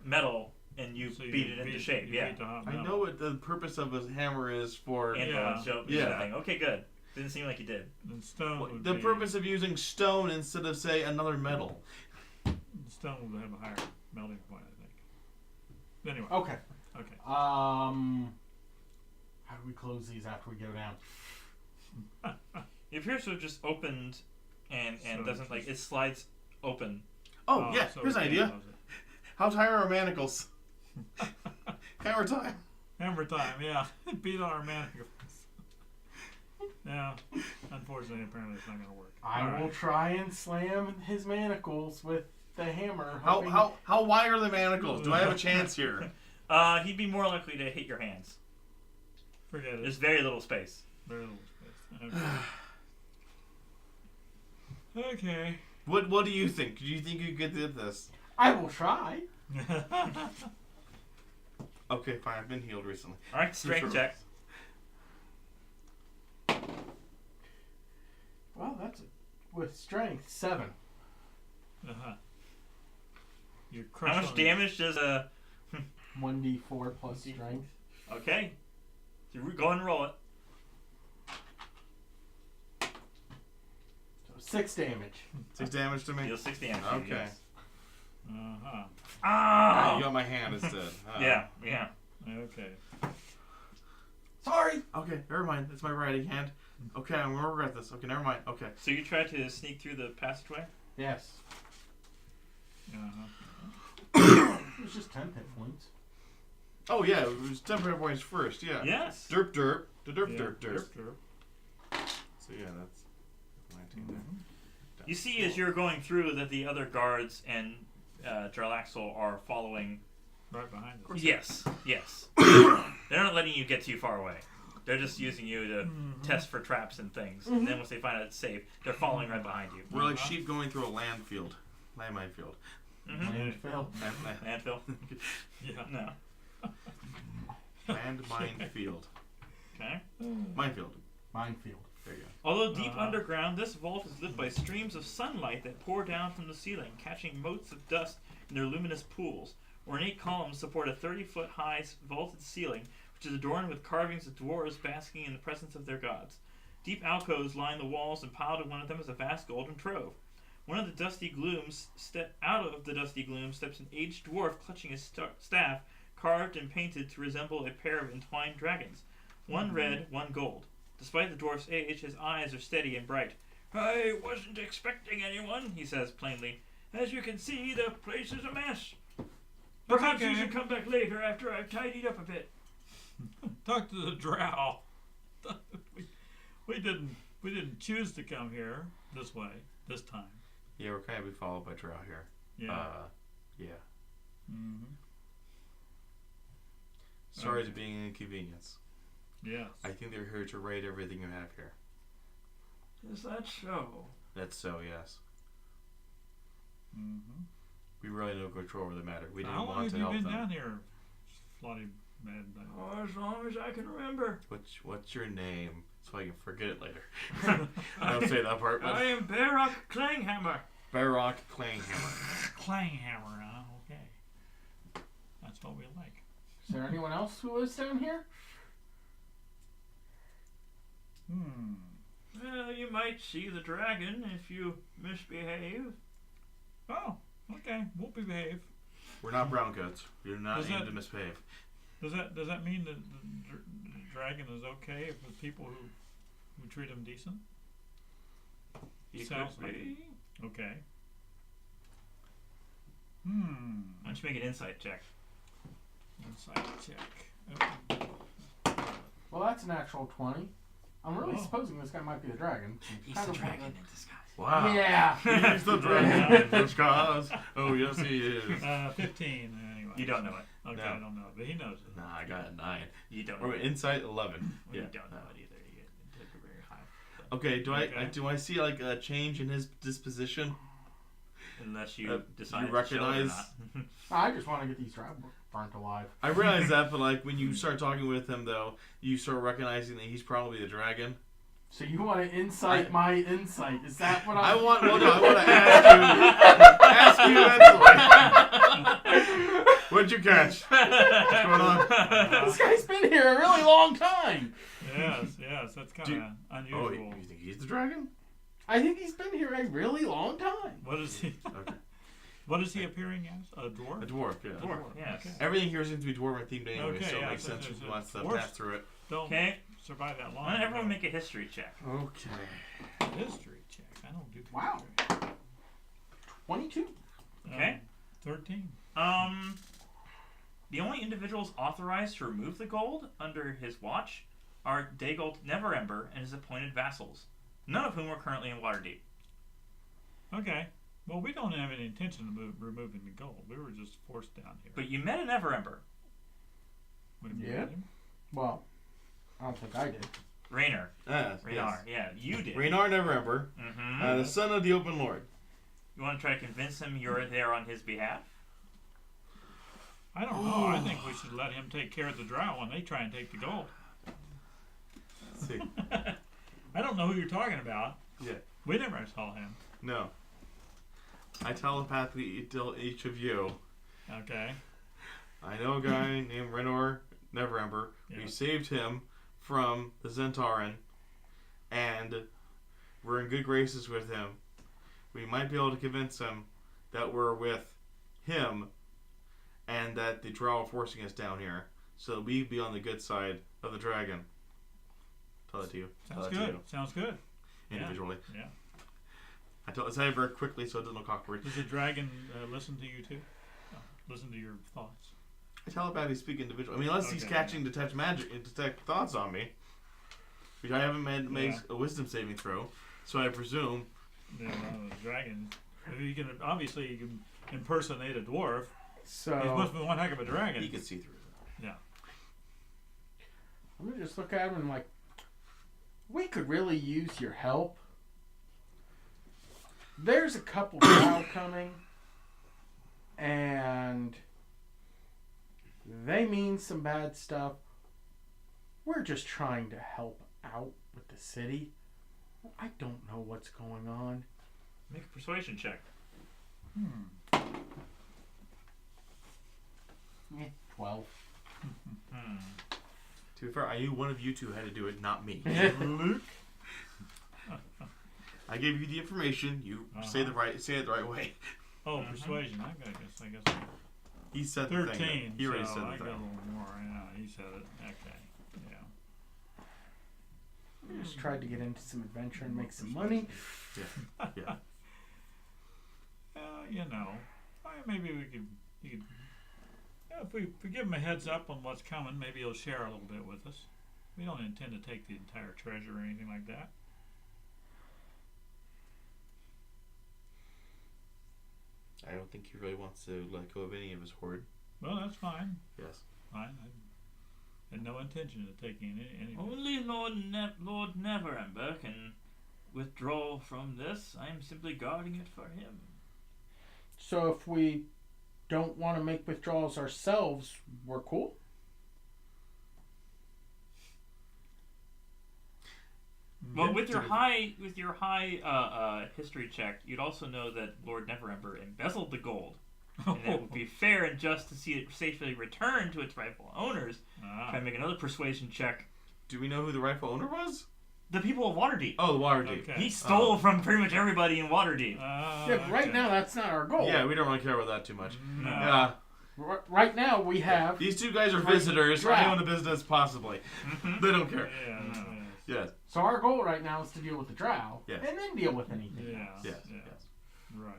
[SPEAKER 3] metal and you
[SPEAKER 1] So
[SPEAKER 3] beat it into shape.
[SPEAKER 1] you
[SPEAKER 3] Yeah.
[SPEAKER 1] beat the hot
[SPEAKER 4] I
[SPEAKER 1] metal.
[SPEAKER 4] know what the purpose of a hammer is for.
[SPEAKER 3] And
[SPEAKER 1] Yeah.
[SPEAKER 4] Yeah.
[SPEAKER 3] thing. Okay, good. Didn't seem like you did.
[SPEAKER 1] And stone would
[SPEAKER 4] The
[SPEAKER 1] be,
[SPEAKER 4] purpose of using stone instead of, say, another metal.
[SPEAKER 1] stone would have a higher melting point, I think. Anyway,
[SPEAKER 2] Okay.
[SPEAKER 1] okay.
[SPEAKER 2] How do we close these after we go down?
[SPEAKER 3] It appears to have just opened and
[SPEAKER 1] So
[SPEAKER 3] doesn't like it slides open.
[SPEAKER 4] Oh, yeah,
[SPEAKER 1] so
[SPEAKER 4] here's
[SPEAKER 1] we
[SPEAKER 4] an
[SPEAKER 1] can't
[SPEAKER 4] idea.
[SPEAKER 1] close it.
[SPEAKER 4] How tight are our manacles? Hammer time.
[SPEAKER 1] Hammer time, yeah. Beat on our manacles. Yeah. Unfortunately, apparently it's not going to work.
[SPEAKER 2] I
[SPEAKER 1] All
[SPEAKER 2] will
[SPEAKER 1] right.
[SPEAKER 2] try and slam his manacles with the hammer.
[SPEAKER 4] How
[SPEAKER 2] hoping-
[SPEAKER 4] how wide are the manacles? Do I have a chance here?
[SPEAKER 3] He'd be more likely to hit your hands.
[SPEAKER 1] Forget it.
[SPEAKER 3] There's very little space.
[SPEAKER 1] Very little space. Okay. Okay.
[SPEAKER 4] What do you think? Do you think you could do this?
[SPEAKER 2] I will try.
[SPEAKER 4] Okay, fine. I've been healed recently.
[SPEAKER 3] All right, strength
[SPEAKER 4] Sure.
[SPEAKER 3] check.
[SPEAKER 2] Well, that's with strength 7.
[SPEAKER 1] Uh-huh. You're
[SPEAKER 3] How
[SPEAKER 1] crushing.
[SPEAKER 3] much damage does a?
[SPEAKER 2] 1d4 plus strength.
[SPEAKER 3] Okay, so go ahead and roll it.
[SPEAKER 2] So 6 damage.
[SPEAKER 4] 6 damage to me.
[SPEAKER 3] Deal 6 damage. to you,
[SPEAKER 4] Okay.
[SPEAKER 3] yes.
[SPEAKER 1] Uh-huh.
[SPEAKER 3] Ah.
[SPEAKER 4] You got my hand instead.
[SPEAKER 3] Yeah.
[SPEAKER 1] Okay.
[SPEAKER 2] Sorry.
[SPEAKER 4] Okay, never mind. It's my writing hand. Okay, I'm gonna regret this. Okay, never mind. Okay.
[SPEAKER 3] So you tried to sneak through the passageway?
[SPEAKER 2] Yes.
[SPEAKER 1] Uh-huh.
[SPEAKER 2] It was just 10 hit points.
[SPEAKER 4] Oh yeah, it was temporary points first. Yeah.
[SPEAKER 3] Yes.
[SPEAKER 4] Derp derp. Derp
[SPEAKER 1] Yeah,
[SPEAKER 4] derp derp.
[SPEAKER 1] derp.
[SPEAKER 4] So yeah, that's 19 there.
[SPEAKER 3] You see as you're going through that the other guards and Jarlaxle are following.
[SPEAKER 1] Right behind us.
[SPEAKER 3] Yes. They're not letting you get too far away. They're just using you to test for traps and things. And then once they find out it's safe, they're following right behind you.
[SPEAKER 4] We're like sheep going through a landfield. Landmine field.
[SPEAKER 2] Landfill.
[SPEAKER 3] Landfill?
[SPEAKER 1] Yeah.
[SPEAKER 3] No.
[SPEAKER 4] Landmine field.
[SPEAKER 3] Okay.
[SPEAKER 4] Minefield.
[SPEAKER 2] Minefield.
[SPEAKER 4] There you go.
[SPEAKER 3] Although deep
[SPEAKER 1] Uh-huh.
[SPEAKER 3] underground, this vault is lit by streams of sunlight that pour down from the ceiling, catching motes of dust in their luminous pools. Ornate columns support a 30-foot-high vaulted ceiling, which is adorned with carvings of dwarves basking in the presence of their gods. Deep alcoves line the walls, and piled in one of them is a vast golden trove. Out of the dusty gloom steps an aged dwarf clutching his staff, carved and painted to resemble a pair of entwined dragons. One red, one gold. Despite the dwarf's age, his eyes are steady and bright. "I wasn't expecting anyone," he says plainly. "As you can see, the place is a mess. Perhaps you should come back later after I've tidied up a bit."
[SPEAKER 1] Talk to the drow. we didn't choose to come here this way this time.
[SPEAKER 4] Yeah, we're kind of being followed by drow here.
[SPEAKER 1] Yeah.
[SPEAKER 4] Yeah.
[SPEAKER 1] Mm-hmm.
[SPEAKER 4] Sorry
[SPEAKER 1] Okay.
[SPEAKER 4] to being an inconvenience.
[SPEAKER 1] Yes.
[SPEAKER 4] I think they're here to raid everything you have here.
[SPEAKER 3] Is that so?
[SPEAKER 4] That's so, yes.
[SPEAKER 1] Mm-hmm.
[SPEAKER 4] We really no control over the matter. We didn't
[SPEAKER 1] How long
[SPEAKER 4] want
[SPEAKER 1] have
[SPEAKER 4] to
[SPEAKER 1] you
[SPEAKER 4] help
[SPEAKER 1] been
[SPEAKER 4] them.
[SPEAKER 1] down here, Slotty Mad?
[SPEAKER 3] Oh, as long as I can remember.
[SPEAKER 4] What's your name? So I can forget it later. I don't say that part,
[SPEAKER 3] I
[SPEAKER 4] but
[SPEAKER 3] am Barak Klanghammer.
[SPEAKER 4] Barock Clanghammer.
[SPEAKER 1] Clanghammer, huh? Okay. That's what we like.
[SPEAKER 2] Is there anyone else who lives down here?
[SPEAKER 3] Well, you might see the dragon if you misbehave.
[SPEAKER 1] Oh, okay. We'll behave.
[SPEAKER 4] We're not browncoats. We're not
[SPEAKER 1] Does
[SPEAKER 4] aimed
[SPEAKER 1] that-
[SPEAKER 4] to misbehave.
[SPEAKER 1] Does that mean that the dragon is okay with people who treat him decent?
[SPEAKER 3] You
[SPEAKER 1] Sounds
[SPEAKER 3] could
[SPEAKER 1] like
[SPEAKER 3] be.
[SPEAKER 1] Okay.
[SPEAKER 3] Why don't you make an insight check?
[SPEAKER 1] Insight check.
[SPEAKER 2] Well, that's a natural 20. I'm really
[SPEAKER 1] Oh.
[SPEAKER 2] supposing this guy might be the dragon.
[SPEAKER 3] He's
[SPEAKER 2] Kind
[SPEAKER 3] the
[SPEAKER 2] of
[SPEAKER 3] dragon
[SPEAKER 2] like
[SPEAKER 3] in disguise.
[SPEAKER 4] Wow.
[SPEAKER 2] Yeah.
[SPEAKER 4] He's the dragon in disguise. Oh, yes, he is.
[SPEAKER 1] 15 anyway.
[SPEAKER 3] You don't know it.
[SPEAKER 1] Okay,
[SPEAKER 4] No.
[SPEAKER 1] I don't know, but he knows it.
[SPEAKER 4] Nah, I got a 9.
[SPEAKER 3] You don't know
[SPEAKER 4] Or
[SPEAKER 3] it.
[SPEAKER 4] insight 11.
[SPEAKER 3] Well,
[SPEAKER 4] Yeah.
[SPEAKER 3] You don't know it either. You took it very high.
[SPEAKER 4] Okay,
[SPEAKER 1] Okay.
[SPEAKER 4] do I see like a change in his disposition?
[SPEAKER 3] Unless you decide
[SPEAKER 4] you
[SPEAKER 3] to show it or
[SPEAKER 4] recognize-
[SPEAKER 3] not.
[SPEAKER 2] I just want to get these drow burnt alive.
[SPEAKER 4] I realize that, but like when you start talking with him, though, you start recognizing that he's probably the dragon.
[SPEAKER 2] So you want to insight my insight? Is that what
[SPEAKER 4] I
[SPEAKER 2] I'm...
[SPEAKER 4] want to ask you eventually. What'd you catch? What's going on?
[SPEAKER 2] This guy's been here a really long time.
[SPEAKER 1] Yes, that's kind of
[SPEAKER 4] Oh,
[SPEAKER 1] unusual.
[SPEAKER 4] you think he's the dragon?
[SPEAKER 2] I think he's been here a really long time.
[SPEAKER 1] What is he?
[SPEAKER 4] Okay.
[SPEAKER 1] What is he appearing as? A dwarf?
[SPEAKER 4] A dwarf, yeah.
[SPEAKER 3] Dwarf, yes.
[SPEAKER 1] Okay.
[SPEAKER 4] Everything here seems to be dwarven themed anyway,
[SPEAKER 1] Okay,
[SPEAKER 4] so it
[SPEAKER 1] yeah,
[SPEAKER 4] makes
[SPEAKER 1] so
[SPEAKER 4] sense
[SPEAKER 1] there's
[SPEAKER 4] if he
[SPEAKER 1] a
[SPEAKER 4] wants to
[SPEAKER 1] dwarf.
[SPEAKER 4] pass through it.
[SPEAKER 1] Don't
[SPEAKER 3] Okay.
[SPEAKER 1] survive that long.
[SPEAKER 3] Everyone make a history check.
[SPEAKER 4] Okay.
[SPEAKER 1] history check. I don't do
[SPEAKER 2] Wow.
[SPEAKER 1] history.
[SPEAKER 2] 22.
[SPEAKER 3] Okay.
[SPEAKER 1] 13.
[SPEAKER 3] The only individuals authorized to remove the gold under his watch are Dagult Neverember and his appointed vassals, none of whom are currently in Waterdeep.
[SPEAKER 1] Okay. Well, we don't have any intention of removing the gold. We were just forced down here.
[SPEAKER 3] But you met a Neverember,
[SPEAKER 1] What, have you
[SPEAKER 2] Yeah.
[SPEAKER 1] met him?
[SPEAKER 2] Well, I don't think I did.
[SPEAKER 3] Raynar.
[SPEAKER 4] Yes.
[SPEAKER 3] Raynar, yeah, you did.
[SPEAKER 4] Raynar Neverember,
[SPEAKER 3] Mm-hmm.
[SPEAKER 4] the son of the Open Lord.
[SPEAKER 3] You want to try to convince him you're there on his behalf?
[SPEAKER 1] I don't know. I think we should let him take care of the drow when they try and take the gold.
[SPEAKER 4] Let's see.
[SPEAKER 1] I don't know who you're talking about.
[SPEAKER 4] Yeah.
[SPEAKER 1] We never saw him.
[SPEAKER 4] No. I telepathically tell each of you.
[SPEAKER 1] Okay.
[SPEAKER 4] I know a guy named Raynar Neverember.
[SPEAKER 1] Yeah.
[SPEAKER 4] We saved him from the Zentauran, and we're in good graces with him. We might be able to convince him that we're with him and that the drow are forcing us down here, so that we be on the good side of the dragon. Tell that to you. Tell
[SPEAKER 1] Sounds
[SPEAKER 4] that to
[SPEAKER 1] good.
[SPEAKER 4] you
[SPEAKER 1] Sounds good.
[SPEAKER 4] individually.
[SPEAKER 1] Yeah.
[SPEAKER 4] I say it very quickly so it doesn't look awkward.
[SPEAKER 1] Does the dragon listen to you too? Listen to your thoughts.
[SPEAKER 4] I telepathically speak individually. I mean, unless he's
[SPEAKER 1] Okay.
[SPEAKER 4] catching detect magic and detect thoughts on me, which I haven't made
[SPEAKER 1] Yeah.
[SPEAKER 4] a wisdom saving throw, so I presume.
[SPEAKER 1] The dragon. You can obviously you can impersonate a dwarf.
[SPEAKER 2] So
[SPEAKER 1] He must be one heck of a dragon.
[SPEAKER 4] He could see through that.
[SPEAKER 1] Yeah.
[SPEAKER 2] I'm gonna just look at him and like, we could really use your help. There's a couple drow coming, and they mean some bad stuff. We're just trying to help out with the city. I don't know what's going on.
[SPEAKER 3] Make a persuasion check.
[SPEAKER 2] 12.
[SPEAKER 4] To be fair, I knew one of you two had to do it, not me.
[SPEAKER 1] Luke.
[SPEAKER 4] I gave you the information. You say it the right way.
[SPEAKER 1] Oh, persuasion. I guess.
[SPEAKER 4] He said the
[SPEAKER 1] 13.
[SPEAKER 4] thing. He already
[SPEAKER 1] so
[SPEAKER 4] said
[SPEAKER 1] I
[SPEAKER 4] the
[SPEAKER 1] got a
[SPEAKER 4] thing.
[SPEAKER 1] little more. Yeah, he said it. Okay. Yeah.
[SPEAKER 2] We just tried to get into some adventure and make some money.
[SPEAKER 4] Yeah.
[SPEAKER 1] You know, maybe we could. You could. Yeah, if we give him a heads up on what's coming, maybe he'll share a little bit with us. We don't intend to take the entire treasure or anything like that.
[SPEAKER 4] I don't think he really wants to let go of any of his hoard.
[SPEAKER 1] Well, that's fine.
[SPEAKER 4] Yes.
[SPEAKER 1] Fine. I had no intention of taking any.
[SPEAKER 3] Only Lord Neverember can withdraw from this. I am simply guarding it for him.
[SPEAKER 2] So if we don't want to make withdrawals ourselves, we're cool?
[SPEAKER 3] Well, with your high history check, you'd also know that Lord Neverember embezzled the gold, and that it would be fair and just to see it safely returned to its rightful owners. Try to make another persuasion check.
[SPEAKER 4] Do we know who the rightful owner was?
[SPEAKER 3] The people of Waterdeep.
[SPEAKER 4] Oh, the Waterdeep.
[SPEAKER 1] Okay.
[SPEAKER 3] He stole from pretty much everybody in Waterdeep.
[SPEAKER 2] Yeah, but right now that's not our goal.
[SPEAKER 4] Yeah, we don't really care about that too much.
[SPEAKER 1] No.
[SPEAKER 4] Yeah.
[SPEAKER 2] Right now we have...
[SPEAKER 4] These two guys are
[SPEAKER 2] Right.
[SPEAKER 4] visitors.
[SPEAKER 2] Right.
[SPEAKER 4] I own the business, possibly. They don't care.
[SPEAKER 1] Yeah.
[SPEAKER 4] Yes.
[SPEAKER 2] So our goal right now is to deal with the drow,
[SPEAKER 4] Yes.
[SPEAKER 2] and then deal with anything
[SPEAKER 1] Yeah.
[SPEAKER 2] else.
[SPEAKER 4] Yes.
[SPEAKER 1] Yeah.
[SPEAKER 4] Yes.
[SPEAKER 1] Right.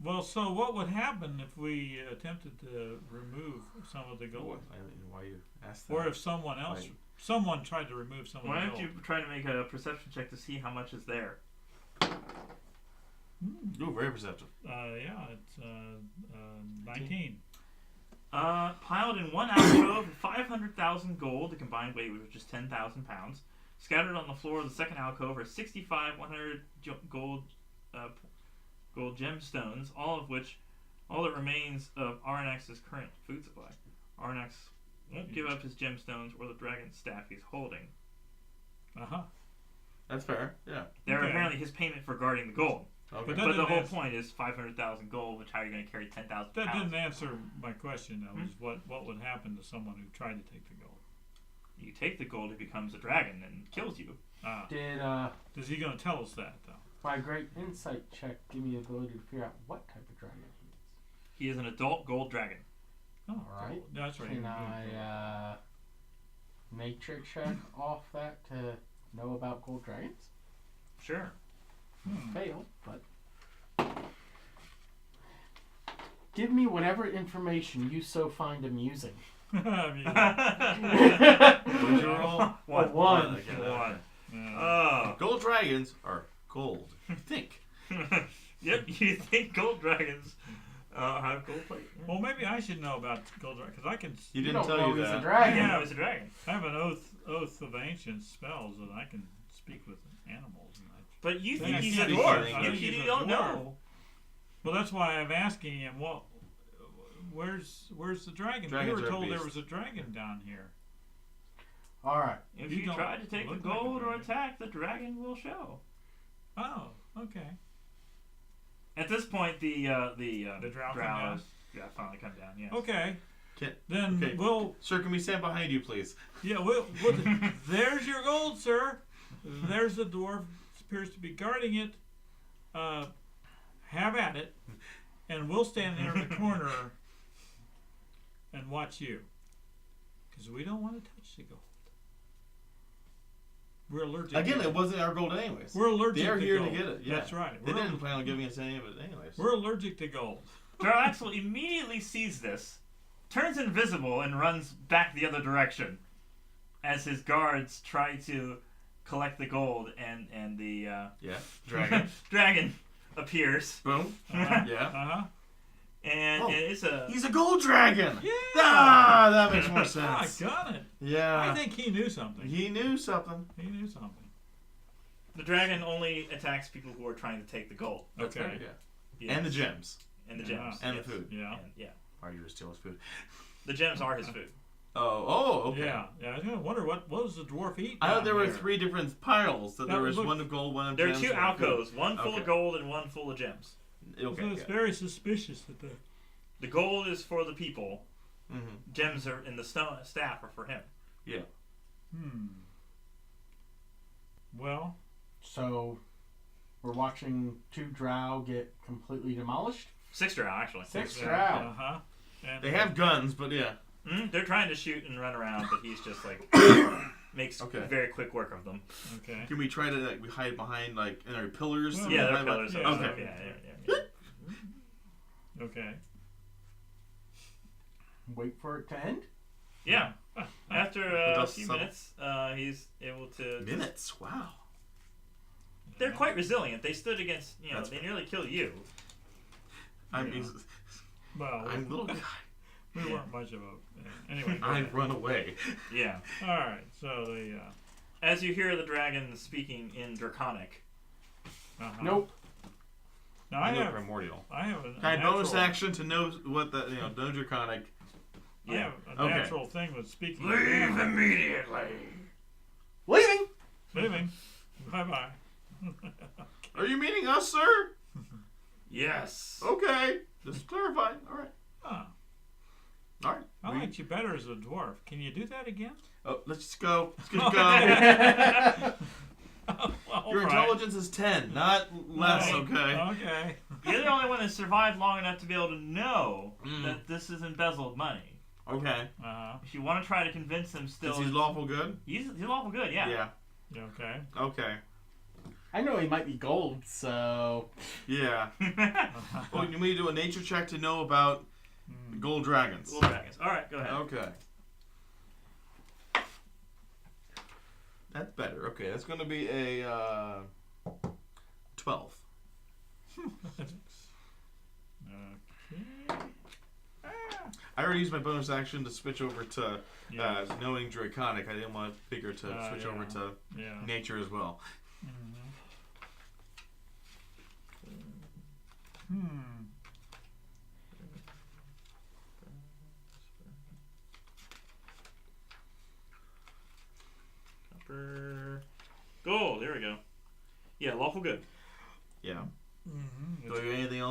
[SPEAKER 1] Well, so what would happen if we attempted to remove some of the gold?
[SPEAKER 4] I don't know why you asked that.
[SPEAKER 1] Or if someone else,
[SPEAKER 4] Right.
[SPEAKER 1] someone tried to remove some
[SPEAKER 3] Why
[SPEAKER 1] of the
[SPEAKER 3] don't
[SPEAKER 1] gold?
[SPEAKER 3] you try to make a perception check to see how much is there?
[SPEAKER 4] Ooh, very perceptive.
[SPEAKER 1] Yeah, it's 19.
[SPEAKER 3] Piled in one alcove, 500,000 gold, the combined weight which is 10,000 pounds. Scattered on the floor of the second alcove are 100 gold gemstones, all that remains of Arnax's current food supply. Arnax won't give up his gemstones or the dragon staff he's holding.
[SPEAKER 1] Uh-huh.
[SPEAKER 4] That's fair. Yeah.
[SPEAKER 3] They're
[SPEAKER 1] Okay.
[SPEAKER 3] apparently his payment for guarding the gold.
[SPEAKER 4] Okay.
[SPEAKER 1] But
[SPEAKER 3] But the whole
[SPEAKER 1] answer-
[SPEAKER 3] point is 500,000 gold, which how are you going to carry 10,000
[SPEAKER 1] That
[SPEAKER 3] pounds?
[SPEAKER 1] didn't answer my question, though. Is what would happen to someone who tried to take the gold?
[SPEAKER 3] You take the gold, it becomes a dragon and kills you.
[SPEAKER 2] Did
[SPEAKER 1] Is he going to tell us that, though?
[SPEAKER 2] my great insight check give me the ability to figure out what type of dragon he is?
[SPEAKER 3] He is an adult gold dragon.
[SPEAKER 1] Oh,
[SPEAKER 2] Alright.
[SPEAKER 1] cool. That's right.
[SPEAKER 2] Can I nature check off that to know about gold dragons?
[SPEAKER 3] Sure.
[SPEAKER 2] Fail, but give me whatever information you so find amusing.
[SPEAKER 1] I mean,
[SPEAKER 4] What did you roll?
[SPEAKER 3] One.
[SPEAKER 2] One.
[SPEAKER 4] Again,
[SPEAKER 3] One.
[SPEAKER 1] yeah.
[SPEAKER 4] Gold dragons are gold. Think.
[SPEAKER 3] Yep, you think gold dragons have gold plate. Yeah.
[SPEAKER 1] Well, maybe I should know about gold dragon because I can.
[SPEAKER 4] You
[SPEAKER 2] You
[SPEAKER 4] didn't
[SPEAKER 2] don't
[SPEAKER 4] tell
[SPEAKER 2] know
[SPEAKER 4] you
[SPEAKER 2] he's a
[SPEAKER 4] that.
[SPEAKER 3] I
[SPEAKER 2] dragon.
[SPEAKER 3] didn't know it's a dragon.
[SPEAKER 1] I have an oath of ancient spells that I can speak with animals. And
[SPEAKER 3] But you
[SPEAKER 1] Then
[SPEAKER 3] think
[SPEAKER 1] I
[SPEAKER 3] he's a
[SPEAKER 1] can't
[SPEAKER 3] dwarf.
[SPEAKER 4] think
[SPEAKER 3] You,
[SPEAKER 1] he's
[SPEAKER 3] you
[SPEAKER 1] a
[SPEAKER 3] don't
[SPEAKER 1] dwarf.
[SPEAKER 3] know.
[SPEAKER 1] well, that's why I'm asking him. Well, where's the dragon?
[SPEAKER 4] Dragons
[SPEAKER 1] we were
[SPEAKER 4] are
[SPEAKER 1] told there
[SPEAKER 4] beasts.
[SPEAKER 1] was a dragon down here.
[SPEAKER 2] All right.
[SPEAKER 3] If
[SPEAKER 1] You
[SPEAKER 3] you
[SPEAKER 1] don't
[SPEAKER 3] try to take the
[SPEAKER 1] look like a
[SPEAKER 3] gold or
[SPEAKER 1] dragon.
[SPEAKER 3] attack, the dragon will show.
[SPEAKER 1] Oh, okay.
[SPEAKER 3] At this point, the
[SPEAKER 1] drow come down?
[SPEAKER 3] finally come down. Yes.
[SPEAKER 1] Okay.
[SPEAKER 4] Can-
[SPEAKER 1] Then
[SPEAKER 4] okay.
[SPEAKER 1] we'll.
[SPEAKER 4] Sir, can we stand behind you, please?
[SPEAKER 1] Yeah, there's your gold, sir. There's the dwarf. Appears to be guarding it. Have at it, and we'll stand there in the corner and watch you, because we don't want to touch the gold. We're allergic.
[SPEAKER 4] Again,
[SPEAKER 1] to
[SPEAKER 4] it wasn't our gold anyways.
[SPEAKER 1] We're allergic
[SPEAKER 4] They're
[SPEAKER 1] to
[SPEAKER 4] here
[SPEAKER 1] gold.
[SPEAKER 4] to get it. Yeah.
[SPEAKER 1] That's right.
[SPEAKER 4] They didn't plan on giving us any of it anyways.
[SPEAKER 1] We're allergic to gold.
[SPEAKER 3] Daraxel immediately sees this, turns invisible, and runs back the other direction as his guards try to collect the gold, and the
[SPEAKER 4] Yeah. Dragon.
[SPEAKER 3] dragon appears,
[SPEAKER 4] Boom.
[SPEAKER 1] Uh-huh.
[SPEAKER 4] Yeah.
[SPEAKER 3] and,
[SPEAKER 4] Oh,
[SPEAKER 3] and it's a
[SPEAKER 4] He's a gold dragon.
[SPEAKER 1] Yeah.
[SPEAKER 4] Ah, that makes more
[SPEAKER 1] I
[SPEAKER 4] sense.
[SPEAKER 1] got it.
[SPEAKER 4] Yeah.
[SPEAKER 1] I think he knew something.
[SPEAKER 4] He knew something.
[SPEAKER 1] He knew something.
[SPEAKER 3] the dragon only attacks people who are trying to take the gold.
[SPEAKER 1] Okay.
[SPEAKER 4] Right, yeah.
[SPEAKER 3] Yes.
[SPEAKER 4] And the gems.
[SPEAKER 3] and the
[SPEAKER 1] Yeah.
[SPEAKER 3] gems
[SPEAKER 4] And
[SPEAKER 3] yes.
[SPEAKER 4] the food.
[SPEAKER 1] Yeah.
[SPEAKER 3] And, yeah,
[SPEAKER 4] Why are you stealing his food?
[SPEAKER 3] the gems are his food.
[SPEAKER 4] Oh, okay.
[SPEAKER 1] Yeah. Yeah. I was gonna wonder what does the dwarf eat.
[SPEAKER 4] I thought
[SPEAKER 1] down
[SPEAKER 4] there were
[SPEAKER 1] there?
[SPEAKER 4] 3 different piles. That
[SPEAKER 1] That
[SPEAKER 4] there
[SPEAKER 1] would
[SPEAKER 4] was
[SPEAKER 1] look-
[SPEAKER 4] one of gold, one of
[SPEAKER 3] There are
[SPEAKER 4] gems.
[SPEAKER 3] two
[SPEAKER 4] one of food.
[SPEAKER 3] alcoves, one full
[SPEAKER 4] Okay.
[SPEAKER 3] of gold and one full of gems.
[SPEAKER 4] Okay.
[SPEAKER 1] So it's very suspicious that the.
[SPEAKER 3] The gold is for the people.
[SPEAKER 4] Mm-hmm.
[SPEAKER 3] Gems are in the staff are for him.
[SPEAKER 4] Yeah.
[SPEAKER 1] Well,
[SPEAKER 2] So we're watching 2 drow get completely demolished.
[SPEAKER 3] 6 drow, actually.
[SPEAKER 2] 6
[SPEAKER 1] yeah,
[SPEAKER 2] drow.
[SPEAKER 1] Uh-huh. And
[SPEAKER 4] They have guns, but yeah.
[SPEAKER 3] They're trying to shoot and run around, but he's just like makes
[SPEAKER 4] Okay.
[SPEAKER 3] very quick work of them.
[SPEAKER 1] Okay.
[SPEAKER 4] Can we try to like we hide behind like in our pillars?
[SPEAKER 1] Well,
[SPEAKER 3] Yeah, they're
[SPEAKER 4] Hide
[SPEAKER 3] pillars.
[SPEAKER 1] yeah,
[SPEAKER 3] and
[SPEAKER 4] okay.
[SPEAKER 3] stuff. Yeah.
[SPEAKER 1] Okay.
[SPEAKER 2] Wait for it to end.
[SPEAKER 3] Yeah. After
[SPEAKER 4] The
[SPEAKER 3] a
[SPEAKER 4] dust
[SPEAKER 3] few
[SPEAKER 4] settle.
[SPEAKER 3] minutes, he's able to.
[SPEAKER 4] Minutes. Wow.
[SPEAKER 3] They're quite resilient. They stood against,
[SPEAKER 4] That's
[SPEAKER 3] they nearly killed you.
[SPEAKER 4] I'm
[SPEAKER 1] Yeah. Well,
[SPEAKER 4] I'm a little guy.
[SPEAKER 1] we weren't much of a. Anyway. go
[SPEAKER 4] I
[SPEAKER 1] ahead.
[SPEAKER 4] run away.
[SPEAKER 3] Yeah.
[SPEAKER 1] All right. So the.
[SPEAKER 3] As you hear the dragon speaking in Draconic.
[SPEAKER 1] Uh-huh.
[SPEAKER 2] Nope.
[SPEAKER 1] Now I have.
[SPEAKER 4] primordial.
[SPEAKER 1] I have a
[SPEAKER 4] Kind of bonus
[SPEAKER 1] natural-
[SPEAKER 4] action to know what the no draconic.
[SPEAKER 1] I
[SPEAKER 3] Yeah.
[SPEAKER 1] have a
[SPEAKER 4] Okay.
[SPEAKER 1] natural thing with speaking. of animals.
[SPEAKER 3] immediately.
[SPEAKER 2] Leaving.
[SPEAKER 1] Leaving. Bye bye.
[SPEAKER 4] Are you meaning us, sir?
[SPEAKER 3] Yes.
[SPEAKER 4] Okay. Just clarifying. All right.
[SPEAKER 1] Huh.
[SPEAKER 4] All right.
[SPEAKER 1] I
[SPEAKER 4] We-
[SPEAKER 1] liked you better as a dwarf. Can you do that again?
[SPEAKER 4] Oh, let's just go. Let's just go.
[SPEAKER 1] Well,
[SPEAKER 4] Your
[SPEAKER 1] all right.
[SPEAKER 4] intelligence is 10, not less.
[SPEAKER 1] Right.
[SPEAKER 4] Okay.
[SPEAKER 1] Okay.
[SPEAKER 3] You're the only one that survived long enough to be able to know
[SPEAKER 4] Mm.
[SPEAKER 3] that this is embezzled money.
[SPEAKER 4] Okay.
[SPEAKER 1] Uh-huh.
[SPEAKER 3] If you want to try to convince him still,
[SPEAKER 4] Is he lawful good?
[SPEAKER 3] he's lawful good, yeah.
[SPEAKER 4] Yeah.
[SPEAKER 1] You okay?
[SPEAKER 4] Okay.
[SPEAKER 2] I know he might be gold, so
[SPEAKER 4] Yeah. Well, you need to do a nature check to know about gold dragons.
[SPEAKER 3] Little dragons. All right, go ahead.
[SPEAKER 4] Okay. That's better. Okay, that's going to be a 12.
[SPEAKER 1] Okay.
[SPEAKER 4] I already used my bonus action to switch over to
[SPEAKER 1] Yeah.
[SPEAKER 4] knowing Draconic. I didn't want Bigger to switch
[SPEAKER 1] yeah.
[SPEAKER 4] over to
[SPEAKER 1] Yeah.
[SPEAKER 4] nature as well.
[SPEAKER 3] Copper. Gold. There we go. Yeah, lawful good.
[SPEAKER 4] Yeah.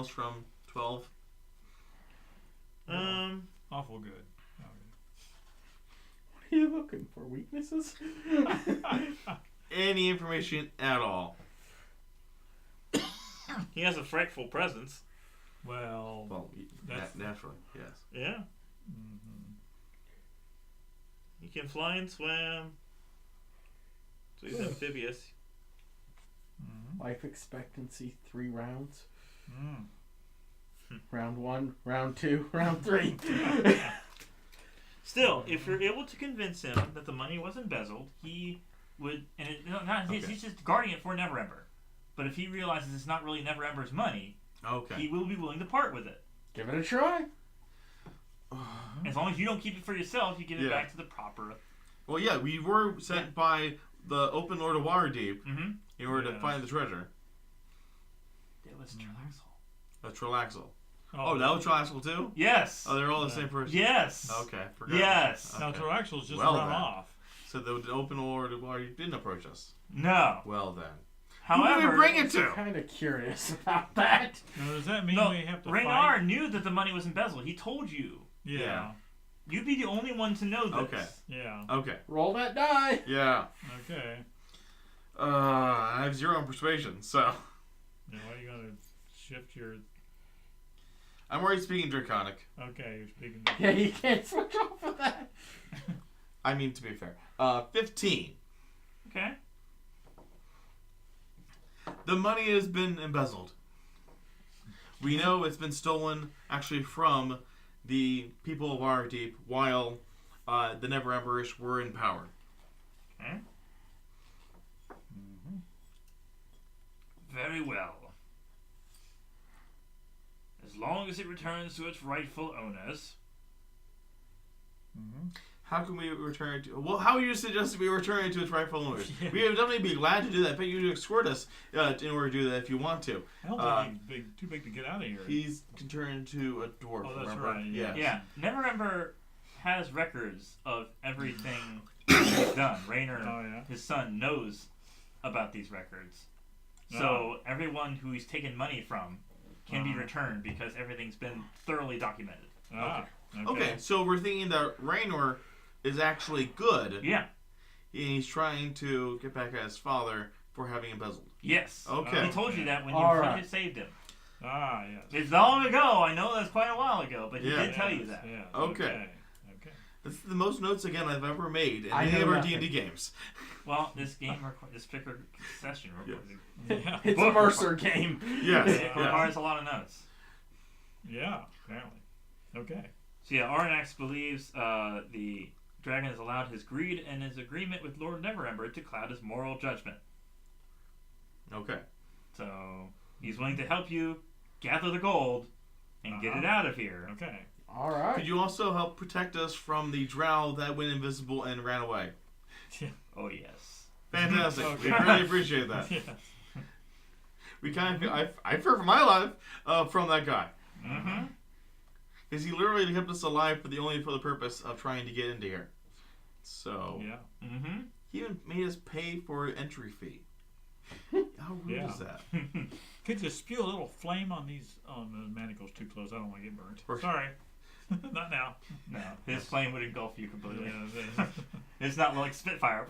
[SPEAKER 4] miles from 12?
[SPEAKER 1] Awful good.
[SPEAKER 2] What are you looking for? Weaknesses?
[SPEAKER 4] Any information at all?
[SPEAKER 3] He has a frightful presence.
[SPEAKER 1] Well,
[SPEAKER 4] Well,
[SPEAKER 1] That's-
[SPEAKER 4] naturally, yes.
[SPEAKER 3] Yeah.
[SPEAKER 1] mhm.
[SPEAKER 3] He can fly and swim. So he's amphibious.
[SPEAKER 1] Mhm.
[SPEAKER 2] Life expectancy 3 rounds.
[SPEAKER 1] Mm.
[SPEAKER 2] Round 1, round 2, round 3.
[SPEAKER 3] Still, if you're able to convince him that the money was embezzled, he would. And he's just guarding it for Neverember. But if he realizes it's not really Neverember's money,
[SPEAKER 4] Okay.
[SPEAKER 3] he will be willing to part with it.
[SPEAKER 2] Give it a try.
[SPEAKER 3] As long as you don't keep it for yourself, you give it
[SPEAKER 4] Yeah.
[SPEAKER 3] back to the proper.
[SPEAKER 4] Well, yeah, we were sent by the Open Lord of Waterdeep
[SPEAKER 3] Mm-hmm.
[SPEAKER 4] in order to
[SPEAKER 1] Yes.
[SPEAKER 4] find the treasure.
[SPEAKER 3] It was Trelaxel.
[SPEAKER 4] A Trilaxel. Oh, that was Trilaxel too?
[SPEAKER 3] Yes.
[SPEAKER 4] Oh, they're all the same person?
[SPEAKER 3] Yes.
[SPEAKER 4] Okay, forgot.
[SPEAKER 3] Yes.
[SPEAKER 1] Now,
[SPEAKER 4] Okay.
[SPEAKER 1] Trilaxel's just
[SPEAKER 4] Well,
[SPEAKER 1] run
[SPEAKER 4] then.
[SPEAKER 1] off.
[SPEAKER 4] So the Open Lord of Waterdeep didn't approach us.
[SPEAKER 3] No.
[SPEAKER 4] Well then.
[SPEAKER 3] However,
[SPEAKER 4] Who did we bring it
[SPEAKER 2] I'm
[SPEAKER 4] to?
[SPEAKER 2] kind of curious about that.
[SPEAKER 1] Now, does that mean
[SPEAKER 3] no,
[SPEAKER 1] we have to
[SPEAKER 3] Raynar
[SPEAKER 1] fight?
[SPEAKER 3] knew that the money was embezzled. He told you.
[SPEAKER 1] Yeah.
[SPEAKER 3] You'd be the only one to know this.
[SPEAKER 4] Okay.
[SPEAKER 1] Yeah.
[SPEAKER 4] Okay.
[SPEAKER 2] Roll that die.
[SPEAKER 4] Yeah.
[SPEAKER 1] Okay.
[SPEAKER 4] I have 0 on persuasion, so
[SPEAKER 1] Now, are you going to shift your...
[SPEAKER 4] I'm already speaking Draconic.
[SPEAKER 1] Okay, you're speaking...
[SPEAKER 2] Yeah, you can't switch off of that.
[SPEAKER 4] I mean, to be fair. 15.
[SPEAKER 3] Okay.
[SPEAKER 4] The money has been embezzled. We know it's been stolen actually from the people of Waterdeep while the Neveremberish were in power.
[SPEAKER 3] Okay.
[SPEAKER 1] Mhm.
[SPEAKER 3] Very well. As long as it returns to its rightful owners.
[SPEAKER 1] Mhm.
[SPEAKER 4] How can we return it to... Well, how would you suggest we return it to its rightful owners?
[SPEAKER 1] Yeah.
[SPEAKER 4] We would definitely be glad to do that, but you would escort us in order to do that if you want to.
[SPEAKER 1] I don't think he's too big to get out of here.
[SPEAKER 4] He's can turn into a dwarf,
[SPEAKER 1] Oh, that's
[SPEAKER 4] remember?
[SPEAKER 1] right, yeah.
[SPEAKER 3] Yeah. Neverember has records of everything he's done. Raynar,
[SPEAKER 1] Oh, yeah?
[SPEAKER 3] his son, knows about these records. So everyone who he's taken money from can be
[SPEAKER 1] Uh-huh.
[SPEAKER 3] returned because everything's been thoroughly documented.
[SPEAKER 1] Ah,
[SPEAKER 4] Okay, so we're thinking that Raynar is actually good.
[SPEAKER 3] Yeah.
[SPEAKER 4] He's trying to get back at his father for having embezzled.
[SPEAKER 3] Yes.
[SPEAKER 4] Okay.
[SPEAKER 3] He told you that when you
[SPEAKER 2] All
[SPEAKER 3] first
[SPEAKER 2] right.
[SPEAKER 3] saved him.
[SPEAKER 1] Ah, yes.
[SPEAKER 3] It's long ago. I know that's quite a while ago, but he
[SPEAKER 4] Yeah.
[SPEAKER 3] did tell you
[SPEAKER 1] Yes,
[SPEAKER 3] that.
[SPEAKER 1] yes,
[SPEAKER 4] Okay.
[SPEAKER 1] Okay.
[SPEAKER 4] This is the most notes again I've ever made in
[SPEAKER 2] I
[SPEAKER 4] any
[SPEAKER 2] know
[SPEAKER 4] of our
[SPEAKER 2] nothing.
[SPEAKER 4] D&D games.
[SPEAKER 3] Well, this particular session
[SPEAKER 1] Yeah.
[SPEAKER 2] It's a Mercer game.
[SPEAKER 4] Yes.
[SPEAKER 3] it
[SPEAKER 4] yes.
[SPEAKER 3] requires a lot of notes.
[SPEAKER 1] Yeah, apparently. Okay.
[SPEAKER 3] So yeah, Arnax believes the dragon has allowed his greed and his agreement with Lord Neverember to cloud his moral judgment.
[SPEAKER 4] Okay.
[SPEAKER 3] So he's willing to help you gather the gold and get it
[SPEAKER 1] Uh-huh.
[SPEAKER 3] out of here.
[SPEAKER 1] Okay.
[SPEAKER 2] All right.
[SPEAKER 4] Could you also help protect us from the drow that went invisible and ran away?
[SPEAKER 3] Oh yes.
[SPEAKER 4] Fantastic. We
[SPEAKER 1] Okay.
[SPEAKER 4] really appreciate that.
[SPEAKER 1] Yeah.
[SPEAKER 4] We kind of feel, I fear for my life from that guy.
[SPEAKER 3] Mm-hmm.
[SPEAKER 4] Because he literally kept us alive for the purpose of trying to get into here. So
[SPEAKER 1] Yeah.
[SPEAKER 3] Mm-hmm.
[SPEAKER 4] he even made us pay for an entry fee. How rude
[SPEAKER 1] Yeah.
[SPEAKER 4] is that?
[SPEAKER 1] Could you spew a little flame on these the manacles too close? I don't want to get burnt.
[SPEAKER 4] Or-
[SPEAKER 1] Sorry. Not now.
[SPEAKER 3] No, his flame would engulf you completely.
[SPEAKER 1] Yeah,
[SPEAKER 3] It's not like Spitfire.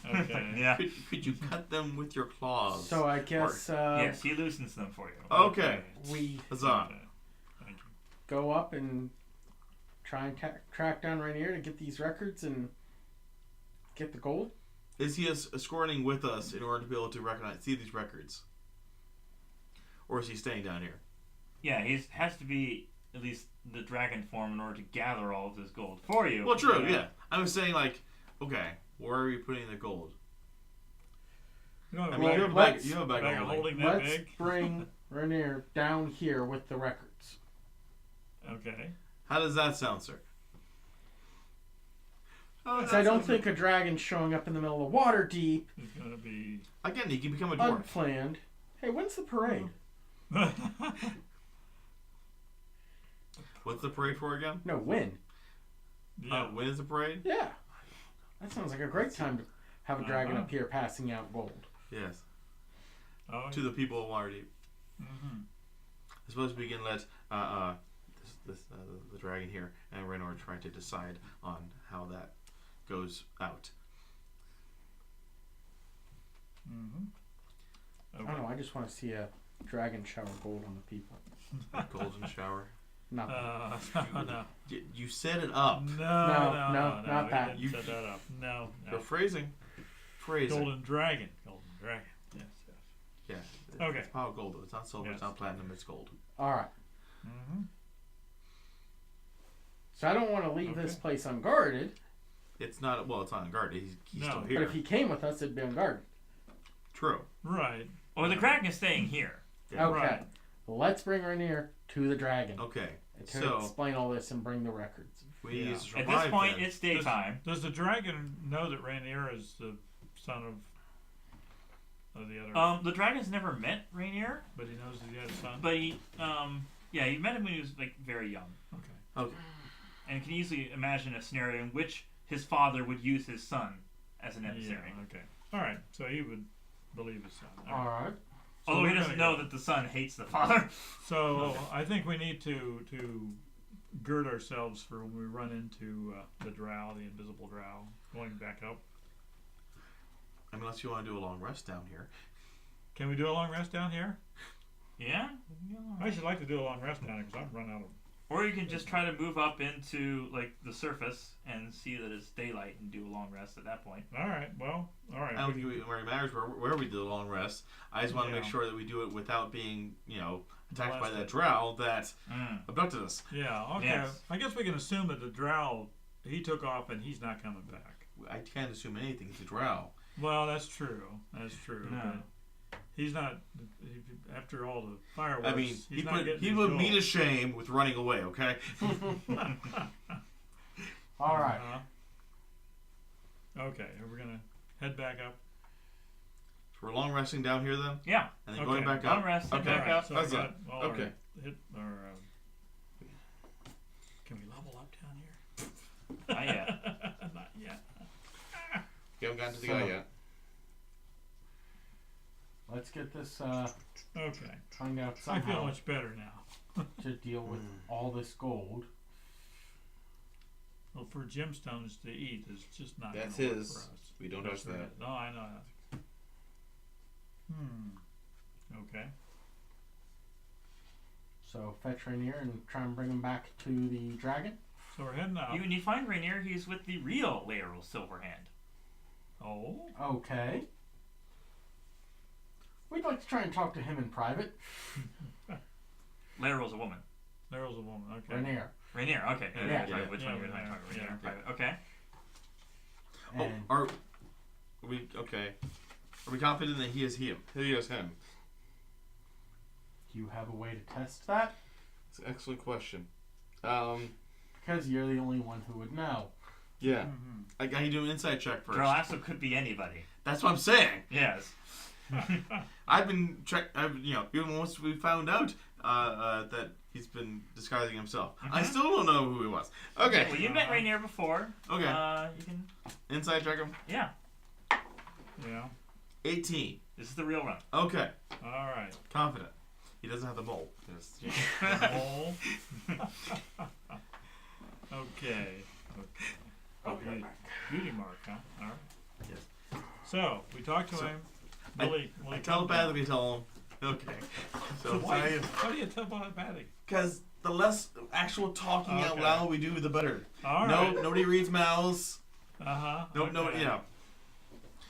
[SPEAKER 1] okay.
[SPEAKER 3] Yeah.
[SPEAKER 4] Could you cut them with your claws?
[SPEAKER 2] So I guess
[SPEAKER 3] Yes, he loosens them for you.
[SPEAKER 4] Okay.
[SPEAKER 2] we
[SPEAKER 4] Huzzah.
[SPEAKER 1] Okay. Thank you.
[SPEAKER 2] go up and try and track down Rainier to get these records and get the gold.
[SPEAKER 4] Is he escorting with us in order to be able to see these records? Or is he staying down here?
[SPEAKER 3] Yeah, he has to be at least the dragon form in order to gather all of this gold for you.
[SPEAKER 4] Well, true, yeah. I was saying, like, okay, where are we putting the gold?
[SPEAKER 1] You don't
[SPEAKER 4] I
[SPEAKER 1] have
[SPEAKER 4] mean,
[SPEAKER 1] a
[SPEAKER 4] you
[SPEAKER 1] bag,
[SPEAKER 4] have a
[SPEAKER 2] let's-
[SPEAKER 4] bag, you have a bag
[SPEAKER 1] bag
[SPEAKER 4] of
[SPEAKER 1] of
[SPEAKER 4] holding.
[SPEAKER 1] holding that
[SPEAKER 2] Let's
[SPEAKER 1] big?
[SPEAKER 2] bring Rainier down here with the records.
[SPEAKER 1] Okay.
[SPEAKER 4] How does that sound, sir? Oh,
[SPEAKER 2] So I don't think a dragon showing up in the middle of Waterdeep,
[SPEAKER 1] It's going to be...
[SPEAKER 4] Again, he can become a dwarf.
[SPEAKER 2] unplanned. Hey, when's the parade?
[SPEAKER 4] What's the parade for again?
[SPEAKER 2] No, when?
[SPEAKER 1] yeah.
[SPEAKER 4] When is the parade?
[SPEAKER 2] Yeah. That sounds like a great time to have a dragon
[SPEAKER 1] Uh-huh.
[SPEAKER 2] up here passing out gold.
[SPEAKER 4] Yes.
[SPEAKER 1] Oh,
[SPEAKER 4] To the people of Waterdeep.
[SPEAKER 1] mm-hmm.
[SPEAKER 4] suppose we can let the dragon here and Renor try to decide on how that goes out.
[SPEAKER 1] Mm-hmm.
[SPEAKER 2] I don't know. I just want to see a dragon shower gold on the people.
[SPEAKER 4] Golden shower.
[SPEAKER 2] No.
[SPEAKER 1] No.
[SPEAKER 4] You set it up.
[SPEAKER 1] No,
[SPEAKER 2] not
[SPEAKER 1] we
[SPEAKER 2] that.
[SPEAKER 1] didn't set that up. No.
[SPEAKER 4] The phrasing.
[SPEAKER 1] Golden dragon. Yes.
[SPEAKER 4] Yeah.
[SPEAKER 1] Okay.
[SPEAKER 4] It's power gold though. It's not silver.
[SPEAKER 1] Yes.
[SPEAKER 4] It's not platinum. It's gold.
[SPEAKER 2] All right.
[SPEAKER 1] Mm-hmm.
[SPEAKER 2] So I don't want to leave this place unguarded.
[SPEAKER 4] It's not. Well, it's not unguarded. He's
[SPEAKER 1] No.
[SPEAKER 4] still
[SPEAKER 2] But
[SPEAKER 4] here.
[SPEAKER 2] if he came with us, it'd be unguarded.
[SPEAKER 4] True.
[SPEAKER 1] Right.
[SPEAKER 3] Or the Kraken is staying here.
[SPEAKER 4] Yeah.
[SPEAKER 2] Okay.
[SPEAKER 1] Right.
[SPEAKER 2] Let's bring Rainier to the dragon.
[SPEAKER 4] Okay.
[SPEAKER 2] To
[SPEAKER 4] So
[SPEAKER 2] explain all this and bring the records.
[SPEAKER 4] we
[SPEAKER 1] Yeah.
[SPEAKER 4] need to
[SPEAKER 3] At
[SPEAKER 4] survive
[SPEAKER 3] this point,
[SPEAKER 4] then.
[SPEAKER 3] it's daytime.
[SPEAKER 1] Does the dragon know that Rainier is the son of the other?
[SPEAKER 3] The dragon's never met Rainier,
[SPEAKER 1] But he knows that he had a son.
[SPEAKER 3] but he met him when he was like very young,
[SPEAKER 1] Okay.
[SPEAKER 4] Okay.
[SPEAKER 3] and can easily imagine a scenario in which his father would use his son as an emissary.
[SPEAKER 1] Yeah, okay. All right. So he would believe his son.
[SPEAKER 2] All right.
[SPEAKER 1] So
[SPEAKER 3] Although he
[SPEAKER 1] we're
[SPEAKER 3] doesn't
[SPEAKER 1] gonna
[SPEAKER 3] know
[SPEAKER 1] go-
[SPEAKER 3] that the son hates the father.
[SPEAKER 1] So I think we need to gird ourselves for when we run into the drow, the invisible drow, going back up.
[SPEAKER 4] Unless you want to do a long rest down here.
[SPEAKER 1] Can we do a long rest down here?
[SPEAKER 3] Yeah.
[SPEAKER 1] I should like to do a long rest down here because I've run out of.
[SPEAKER 3] Or you can just try to move up into like the surface and see that it's daylight and do a long rest at that point.
[SPEAKER 1] All right. Well. All right.
[SPEAKER 4] I don't think it really matters where we do the long rest. I just want to make
[SPEAKER 1] Yeah.
[SPEAKER 4] sure that we do it without being, attacked by that
[SPEAKER 1] Molested.
[SPEAKER 4] drow that
[SPEAKER 3] Mm.
[SPEAKER 4] abducted us.
[SPEAKER 1] Yeah. Okay.
[SPEAKER 3] Yes.
[SPEAKER 1] I guess we can assume that the drow he took off and he's not coming back.
[SPEAKER 4] I can't assume anything. He's a drow.
[SPEAKER 1] Well, that's true. That's true.
[SPEAKER 3] No.
[SPEAKER 1] But he's not. After all the fireworks.
[SPEAKER 4] I mean,
[SPEAKER 1] he's
[SPEAKER 4] he
[SPEAKER 1] not
[SPEAKER 4] put
[SPEAKER 1] getting his
[SPEAKER 4] me
[SPEAKER 1] gold.
[SPEAKER 4] to shame with running away. Okay.
[SPEAKER 2] All right.
[SPEAKER 1] Okay. We're gonna head back up.
[SPEAKER 4] So we're long resting down here then,
[SPEAKER 3] Yeah.
[SPEAKER 4] and then
[SPEAKER 1] Okay.
[SPEAKER 4] going back
[SPEAKER 3] Long
[SPEAKER 4] up.
[SPEAKER 3] rest, head
[SPEAKER 4] Okay.
[SPEAKER 3] back up.
[SPEAKER 1] So
[SPEAKER 4] How's
[SPEAKER 1] I
[SPEAKER 4] that?
[SPEAKER 1] got all
[SPEAKER 4] Okay.
[SPEAKER 1] our hit our. Can we level up down here?
[SPEAKER 3] Not yet.
[SPEAKER 1] Not yet.
[SPEAKER 4] You haven't gotten to the
[SPEAKER 2] So-
[SPEAKER 4] guy yet.
[SPEAKER 2] Let's get this.
[SPEAKER 1] Okay.
[SPEAKER 2] Find out
[SPEAKER 1] I feel
[SPEAKER 2] somehow
[SPEAKER 1] much better now.
[SPEAKER 2] to deal with all this gold.
[SPEAKER 1] Well, for gemstones to eat is just not.
[SPEAKER 4] That's
[SPEAKER 1] gonna work
[SPEAKER 4] his.
[SPEAKER 1] For us.
[SPEAKER 4] We don't
[SPEAKER 1] That's
[SPEAKER 4] touch that.
[SPEAKER 1] right. No, I know that. Okay.
[SPEAKER 2] So fetch Rainier and try and bring him back to the dragon.
[SPEAKER 1] So we're heading up.
[SPEAKER 3] When you find Rainier, he's with the real Laeral Silverhand.
[SPEAKER 1] Oh.
[SPEAKER 2] Okay. We'd like to try and talk to him in private.
[SPEAKER 3] Laeral's a woman.
[SPEAKER 1] There was a woman. Okay.
[SPEAKER 2] Rainier.
[SPEAKER 3] Rainier, okay.
[SPEAKER 2] Yeah.
[SPEAKER 3] Which
[SPEAKER 1] Yeah,
[SPEAKER 3] one you're
[SPEAKER 1] Rainier,
[SPEAKER 3] talking about?
[SPEAKER 1] yeah.
[SPEAKER 3] Rainier, private. Okay.
[SPEAKER 2] And
[SPEAKER 4] Are we okay? Are we confident that he is him? He is him.
[SPEAKER 2] do you have a way to test that?
[SPEAKER 4] It's an excellent question.
[SPEAKER 2] Because you're the only one who would know.
[SPEAKER 4] Yeah.
[SPEAKER 1] Mm-hmm.
[SPEAKER 4] I got to do an insight check first.
[SPEAKER 3] Dralasso could be anybody.
[SPEAKER 4] That's what I'm saying.
[SPEAKER 3] Yes.
[SPEAKER 4] I've been even once we found out that he's been disguising himself. I
[SPEAKER 3] Mhm.
[SPEAKER 4] still don't know who he was. Okay.
[SPEAKER 3] Well, you met Rainier before.
[SPEAKER 4] Okay.
[SPEAKER 3] You can.
[SPEAKER 4] Insight check him.
[SPEAKER 3] Yeah.
[SPEAKER 1] Yeah.
[SPEAKER 4] 18.
[SPEAKER 3] This is the real run.
[SPEAKER 4] Okay.
[SPEAKER 1] All right.
[SPEAKER 4] Confident. He doesn't have the mole. Yes.
[SPEAKER 1] Mole. Okay.
[SPEAKER 2] Oh,
[SPEAKER 1] Beauty mark, huh? All right.
[SPEAKER 4] Yes.
[SPEAKER 1] So we talked to
[SPEAKER 4] So,
[SPEAKER 1] him. Will he
[SPEAKER 4] I
[SPEAKER 1] come
[SPEAKER 4] telepathically tell him. Okay. So
[SPEAKER 1] down? Why do you telepathic?
[SPEAKER 4] because the less actual talking out
[SPEAKER 1] Okay.
[SPEAKER 4] loud we do, the better.
[SPEAKER 1] All
[SPEAKER 4] no,
[SPEAKER 1] right.
[SPEAKER 4] nobody reads mouths.
[SPEAKER 1] Uh-huh.
[SPEAKER 4] No,
[SPEAKER 1] okay.
[SPEAKER 4] nobody.
[SPEAKER 1] All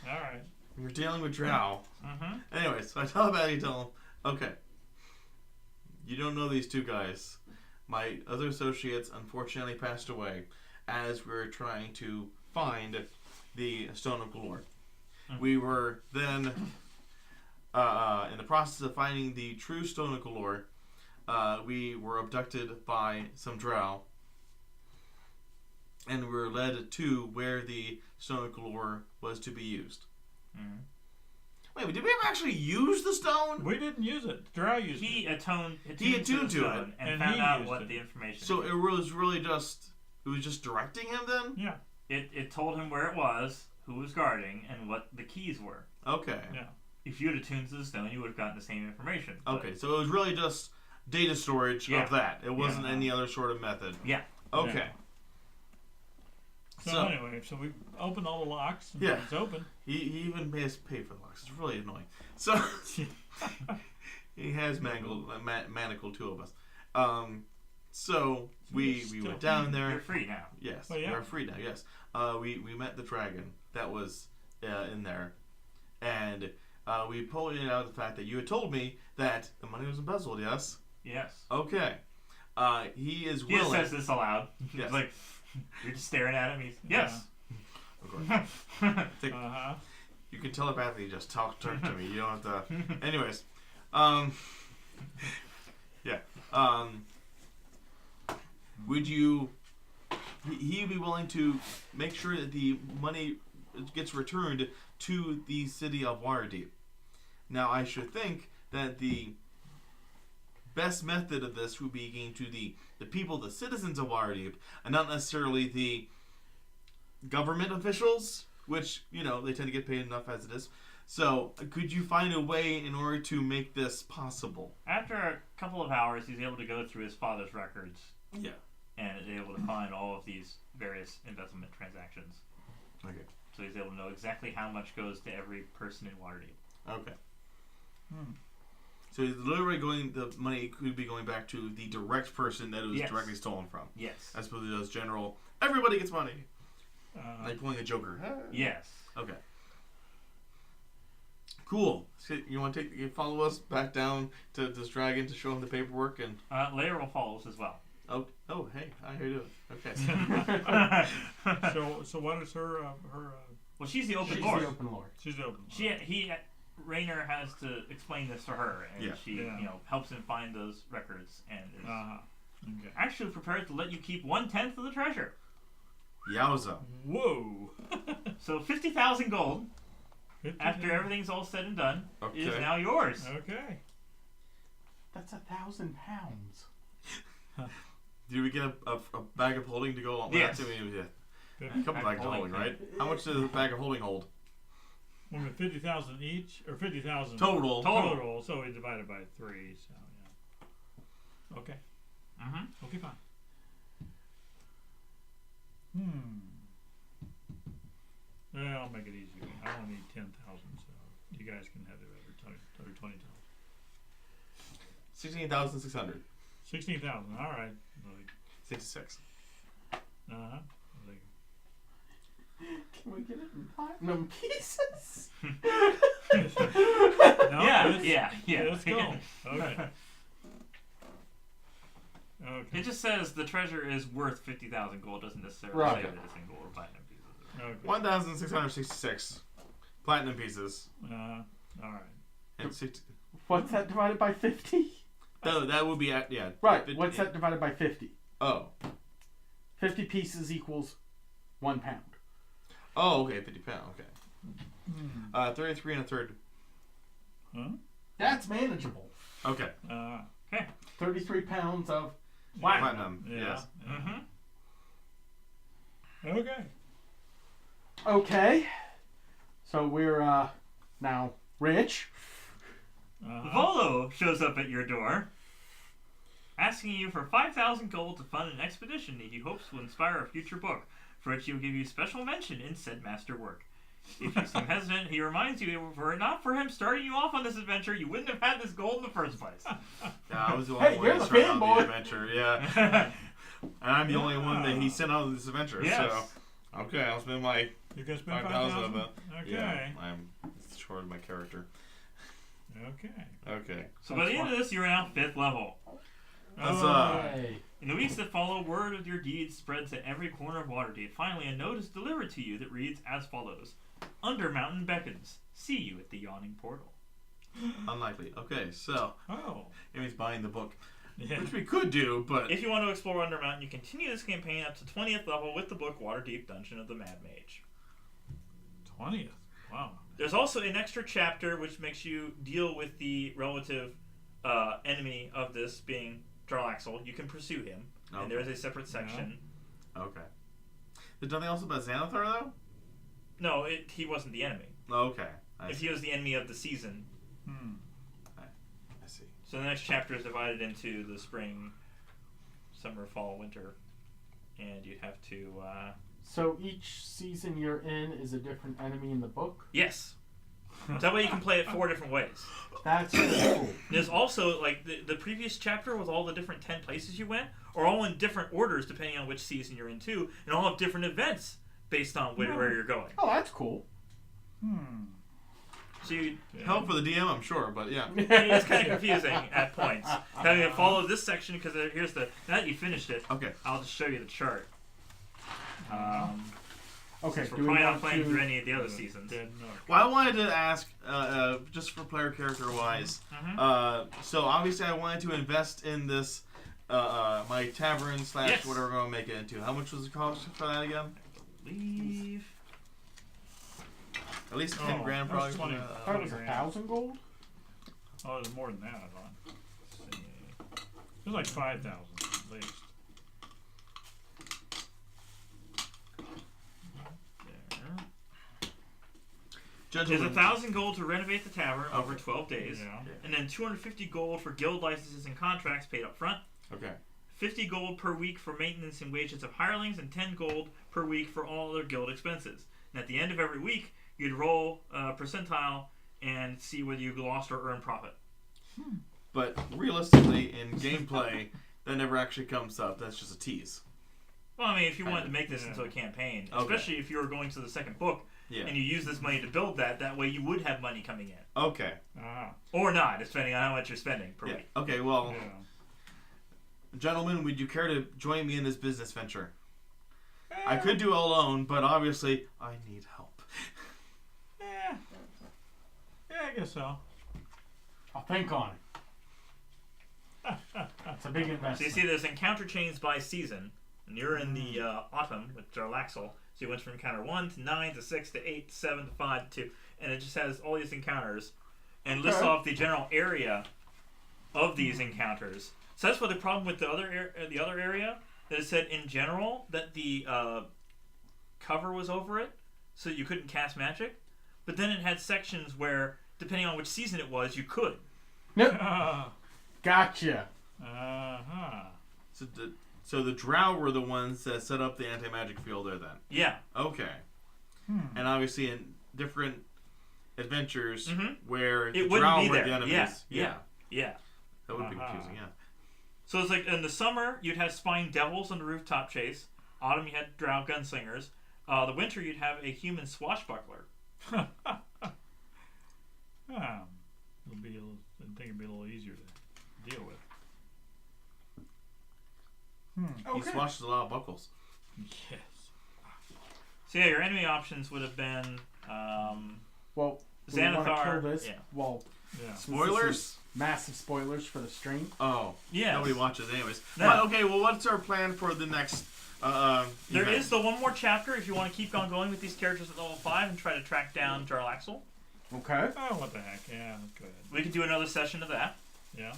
[SPEAKER 1] right.
[SPEAKER 4] We're dealing with drow.
[SPEAKER 3] Mm-hmm.
[SPEAKER 4] Anyway, so I telepathically tell him, okay, you don't know these two guys. My other associates unfortunately passed away as we were trying to find the Stone of Galore. We were then in the process of finding the true Stone of Galore. We were abducted by some drow, and we were led to where the Stone of Galore was to be used.
[SPEAKER 3] Mm-hmm.
[SPEAKER 4] Wait, did we ever actually use the stone?
[SPEAKER 1] We didn't use it. Drow used
[SPEAKER 3] He
[SPEAKER 1] it.
[SPEAKER 3] attuned
[SPEAKER 4] He attuned
[SPEAKER 3] the
[SPEAKER 4] to
[SPEAKER 3] stone
[SPEAKER 1] it,
[SPEAKER 3] and
[SPEAKER 1] and
[SPEAKER 3] found
[SPEAKER 1] he
[SPEAKER 3] out
[SPEAKER 1] used
[SPEAKER 3] what
[SPEAKER 1] it.
[SPEAKER 3] the information.
[SPEAKER 4] So
[SPEAKER 3] was.
[SPEAKER 4] it was really just directing him then?
[SPEAKER 1] Yeah.
[SPEAKER 3] It told him where it was, who was guarding, and what the keys were.
[SPEAKER 4] Okay.
[SPEAKER 1] Yeah.
[SPEAKER 3] If you had attuned to the stone, you would have gotten the same information. but-
[SPEAKER 4] Okay, so it was really just data storage
[SPEAKER 3] Yeah.
[SPEAKER 4] of that. It wasn't
[SPEAKER 1] Yeah.
[SPEAKER 4] any other sort of method.
[SPEAKER 3] Yeah.
[SPEAKER 4] Okay.
[SPEAKER 1] Yeah. So anyway, so we opened all the locks. And
[SPEAKER 4] Yeah.
[SPEAKER 1] it's open.
[SPEAKER 4] He even made us pay for the locks. It's really annoying. So he has manacled two of us. So we
[SPEAKER 1] Still
[SPEAKER 4] went down
[SPEAKER 3] You're
[SPEAKER 4] there.
[SPEAKER 3] free now.
[SPEAKER 4] Yes,
[SPEAKER 1] Well, yeah.
[SPEAKER 4] we're free now. Yes. We met the dragon that was in there, and we pointed out the fact that you had told me that the money was embezzled. Yes.
[SPEAKER 3] Yes.
[SPEAKER 4] Okay. He is
[SPEAKER 3] He just
[SPEAKER 4] willing.
[SPEAKER 3] says this aloud.
[SPEAKER 4] Yes.
[SPEAKER 3] It's like, you're just staring at him. He's, yes.
[SPEAKER 4] Of course. Take-
[SPEAKER 1] Uh-huh.
[SPEAKER 4] You can telepathically just talk to me. You don't have to. Anyways, yeah. Would you? He be willing to make sure that the money gets returned to the city of Waterdeep. Now, I should think that the best method of this would be getting to the people, the citizens of Waterdeep, and not necessarily the government officials, which, you know, they tend to get paid enough as it is. So, could you find a way in order to make this possible?
[SPEAKER 3] After a couple of hours, he's able to go through his father's records
[SPEAKER 4] Yeah.
[SPEAKER 3] and is able to find all of these various investment transactions.
[SPEAKER 4] Okay.
[SPEAKER 3] So he's able to know exactly how much goes to every person in Waterdeep.
[SPEAKER 4] Okay.
[SPEAKER 1] Hmm.
[SPEAKER 4] So, he's literally the money could be going back to the direct person that it was
[SPEAKER 3] Yes.
[SPEAKER 4] directly stolen from.
[SPEAKER 3] Yes.
[SPEAKER 4] As opposed to those general, everybody gets money. Like pulling a Joker.
[SPEAKER 3] Yes.
[SPEAKER 4] Okay. Cool. So you want to follow us back down to this dragon to show him the paperwork and.
[SPEAKER 3] Leia will follow us as well.
[SPEAKER 4] Oh, hey, I hear you. Okay.
[SPEAKER 1] So what is her
[SPEAKER 3] Well, she's the open
[SPEAKER 2] She's
[SPEAKER 3] lord.
[SPEAKER 2] the open lord.
[SPEAKER 1] she's open.
[SPEAKER 3] Rayner has to explain this to her, and
[SPEAKER 4] Yeah.
[SPEAKER 3] she, helps him find those records, and is
[SPEAKER 1] Okay.
[SPEAKER 3] actually prepared to let you keep 1/10 of the treasure.
[SPEAKER 4] Yowza.
[SPEAKER 1] Whoa.
[SPEAKER 3] So 50,000 gold, after everything's all said and done, is
[SPEAKER 4] Okay.
[SPEAKER 3] now yours.
[SPEAKER 1] Okay.
[SPEAKER 2] That's 1,000 pounds.
[SPEAKER 4] Do we get a bag of holding to go along with
[SPEAKER 3] Yes.
[SPEAKER 4] that? I mean, yeah. A
[SPEAKER 1] Fifty-
[SPEAKER 4] couple bags of holding, right? How much does a bag of holding hold?
[SPEAKER 1] Well, 50,000 each, or 50,000
[SPEAKER 4] Total.
[SPEAKER 1] total. So we divided by 3. So yeah. Okay.
[SPEAKER 3] Mm-hmm.
[SPEAKER 1] Okay, fine. Well, I'll make it easy. I only need 10,000, so you guys can have the other 20,000.
[SPEAKER 4] 16,600.
[SPEAKER 1] 16,000. All right.
[SPEAKER 4] 66.
[SPEAKER 1] Uh-huh.
[SPEAKER 2] Can we get it in platinum pieces?
[SPEAKER 1] No,
[SPEAKER 3] Yeah.
[SPEAKER 1] Let's go. Okay. Okay.
[SPEAKER 3] It just says the treasure is worth 50,000 gold. Doesn't necessarily
[SPEAKER 2] Right.
[SPEAKER 3] say that it's in gold or platinum pieces.
[SPEAKER 1] Okay.
[SPEAKER 4] 1,666 platinum pieces.
[SPEAKER 1] All right.
[SPEAKER 4] And 60.
[SPEAKER 2] What's that divided by 50?
[SPEAKER 4] No, that would be yeah.
[SPEAKER 2] Right.
[SPEAKER 4] 50,
[SPEAKER 2] What's that divided by 50?
[SPEAKER 4] Oh.
[SPEAKER 2] 50 pieces equals 1 pound.
[SPEAKER 4] Oh, okay, 50 pound. Okay. 33 and a third.
[SPEAKER 1] Huh?
[SPEAKER 2] That's manageable.
[SPEAKER 4] Okay.
[SPEAKER 2] 33 pounds of
[SPEAKER 4] Platinum.
[SPEAKER 1] Yeah.
[SPEAKER 4] Yes.
[SPEAKER 3] Mm-hmm.
[SPEAKER 1] Okay.
[SPEAKER 2] Okay. So we're now rich.
[SPEAKER 3] Volo shows up at your door, asking you for 5,000 gold to fund an expedition that he hopes will inspire a future book, for which he will give you special mention in said masterwork. If you seem hesitant, he reminds you that were it not for him starting you off on this adventure, you wouldn't have had this gold in the first place.
[SPEAKER 4] Yeah, I was the
[SPEAKER 2] Hey,
[SPEAKER 4] one
[SPEAKER 2] you're
[SPEAKER 4] that
[SPEAKER 2] the
[SPEAKER 4] started out
[SPEAKER 2] fanboy.
[SPEAKER 4] the adventure. Yeah. And I'm the only one that he
[SPEAKER 1] Yeah.
[SPEAKER 4] sent out on this adventure.
[SPEAKER 3] Yes.
[SPEAKER 4] So, okay, I'll spend my
[SPEAKER 1] You can spend
[SPEAKER 4] 5,000 of
[SPEAKER 1] 5,000?
[SPEAKER 4] it.
[SPEAKER 1] Okay.
[SPEAKER 4] Yeah, I'm short of my character.
[SPEAKER 1] Okay.
[SPEAKER 4] Okay.
[SPEAKER 3] So by the end of this, you are now 5th level.
[SPEAKER 4] Huzzah.
[SPEAKER 2] Hey.
[SPEAKER 3] In the weeks that follow, word of your deeds spreads to every corner of Waterdeep. Finally, a note is delivered to you that reads as follows. Undermountain beckons. See you at the yawning portal.
[SPEAKER 4] Unlikely. Okay, so
[SPEAKER 1] Oh.
[SPEAKER 4] it means buying the book,
[SPEAKER 1] Yeah.
[SPEAKER 4] which we could do, but
[SPEAKER 3] If you want to explore Undermountain, you continue this campaign up to 20th level with the book Waterdeep Dungeon of the Mad Mage.
[SPEAKER 1] 20th. Wow.
[SPEAKER 3] There's also an extra chapter which makes you deal with the relative enemy of this being Jarlaxle. You can pursue him,
[SPEAKER 4] Okay.
[SPEAKER 3] and there's a separate section.
[SPEAKER 4] okay. There's nothing else about Xanathar though.
[SPEAKER 3] No, he wasn't the enemy.
[SPEAKER 4] Okay. I
[SPEAKER 3] If
[SPEAKER 4] see.
[SPEAKER 3] he was the enemy of the season,
[SPEAKER 1] Hmm.
[SPEAKER 4] I see.
[SPEAKER 3] So the next chapter is divided into the spring, summer, fall, winter, and you have to.
[SPEAKER 2] So each season you're in is a different enemy in the book?
[SPEAKER 3] Yes. That way you can play it 4 different ways.
[SPEAKER 2] That's cool.
[SPEAKER 3] There's also, like, the previous chapter with all the different 10 places you went are all in different orders depending on which season you're in, too, and all have different events based on where you're going.
[SPEAKER 2] Oh, that's cool.
[SPEAKER 3] So you,
[SPEAKER 4] Help for the DM, I'm sure, but yeah.
[SPEAKER 3] it's kind of confusing at points. Having to follow this section, because here's the... Now that you finished it,
[SPEAKER 4] Okay.
[SPEAKER 3] I'll just show you the chart.
[SPEAKER 2] Okay,
[SPEAKER 3] We're
[SPEAKER 2] do we
[SPEAKER 3] probably not
[SPEAKER 2] want
[SPEAKER 3] playing through
[SPEAKER 2] to...
[SPEAKER 3] any of the other seasons.
[SPEAKER 1] Dead Nook.
[SPEAKER 4] Well, I wanted to ask, just for player character wise, so obviously I wanted to invest in this, my tavern /
[SPEAKER 3] Yes.
[SPEAKER 4] whatever we're going to make it into. How much was it cost for that again?
[SPEAKER 3] Leave.
[SPEAKER 4] At least 10 grand
[SPEAKER 1] that was
[SPEAKER 4] probably.
[SPEAKER 1] 20.
[SPEAKER 2] I thought it was 1,000 gold?
[SPEAKER 1] Oh, it was more than that, I thought. Let's see. It was like 5,000 at least.
[SPEAKER 3] There's
[SPEAKER 4] Gentlemen,
[SPEAKER 3] 1,000 gold to renovate the tavern over 12 days,
[SPEAKER 1] Yeah.
[SPEAKER 3] and then 250 gold for guild licenses and contracts paid up front.
[SPEAKER 4] Okay.
[SPEAKER 3] 50 gold per week for maintenance and wages of hirelings, and 10 gold per week for all other guild expenses. And at the end of every week, you'd roll a percentile and see whether you lost or earned profit.
[SPEAKER 4] But realistically, in gameplay, that never actually comes up. That's just a tease.
[SPEAKER 3] Well, I mean, if you wanted to make this into a campaign,
[SPEAKER 4] Okay.
[SPEAKER 3] especially if you were going to the second book,
[SPEAKER 4] Yeah.
[SPEAKER 3] and you use this money to build that way you would have money coming in.
[SPEAKER 4] Okay.
[SPEAKER 1] Ah.
[SPEAKER 3] Or not, depending on how much you're spending per
[SPEAKER 4] Yeah.
[SPEAKER 3] week.
[SPEAKER 4] Okay, well,
[SPEAKER 1] Yeah.
[SPEAKER 4] gentlemen, would you care to join me in this business venture? I could do it alone, but obviously, I need help.
[SPEAKER 1] Yeah. Yeah, I guess so.
[SPEAKER 2] I'll think on it. It's a big
[SPEAKER 3] So
[SPEAKER 2] investment.
[SPEAKER 3] you see there's encounter chains by season, and you're in the autumn with Jarlaxle. So you went from encounter 1 to 9 to 6 to 8 to 7 to 5 to 2, and it just has all these encounters and lists
[SPEAKER 2] Okay.
[SPEAKER 3] off the general area of these encounters. So that's what the problem with the other area that it said in general that the cover was over it, so you couldn't cast magic. But then it had sections where, depending on which season it was, you could.
[SPEAKER 2] Nope.
[SPEAKER 1] Ah.
[SPEAKER 2] Gotcha.
[SPEAKER 1] Uh-huh.
[SPEAKER 4] So the Drow were the ones that set up the anti-magic field there then?
[SPEAKER 3] Yeah.
[SPEAKER 4] Okay. And obviously in different adventures where
[SPEAKER 3] It
[SPEAKER 4] the
[SPEAKER 3] wouldn't
[SPEAKER 4] Drow
[SPEAKER 3] be
[SPEAKER 4] were
[SPEAKER 3] there.
[SPEAKER 4] the enemies.
[SPEAKER 3] Yeah.
[SPEAKER 4] That would be
[SPEAKER 1] Uh-huh.
[SPEAKER 4] confusing, yeah.
[SPEAKER 3] So it's like in the summer you'd have spine devils on the rooftop chase. Autumn you had drow gunslingers. The winter you'd have a human swashbuckler.
[SPEAKER 1] I think it'd be a little easier to deal with.
[SPEAKER 4] He swashes a lot of buckles.
[SPEAKER 1] Yes.
[SPEAKER 3] So yeah, your enemy options would have been
[SPEAKER 2] Well, we want to
[SPEAKER 3] Xanathar.
[SPEAKER 2] kill this.
[SPEAKER 3] Yeah.
[SPEAKER 2] Well,
[SPEAKER 1] Yeah.
[SPEAKER 2] spoilers. Massive spoilers for the stream.
[SPEAKER 4] Oh.
[SPEAKER 3] Yes.
[SPEAKER 4] Nobody watches anyways.
[SPEAKER 3] No.
[SPEAKER 4] But, okay, well, what's our plan for the next
[SPEAKER 3] There
[SPEAKER 4] event?
[SPEAKER 3] is the one more chapter if you want to keep on going with these characters at level 5 and try to track down Jarlaxle.
[SPEAKER 2] Okay.
[SPEAKER 1] Oh, what the heck? Yeah, that's good.
[SPEAKER 3] We could do another session of that.
[SPEAKER 1] Yeah.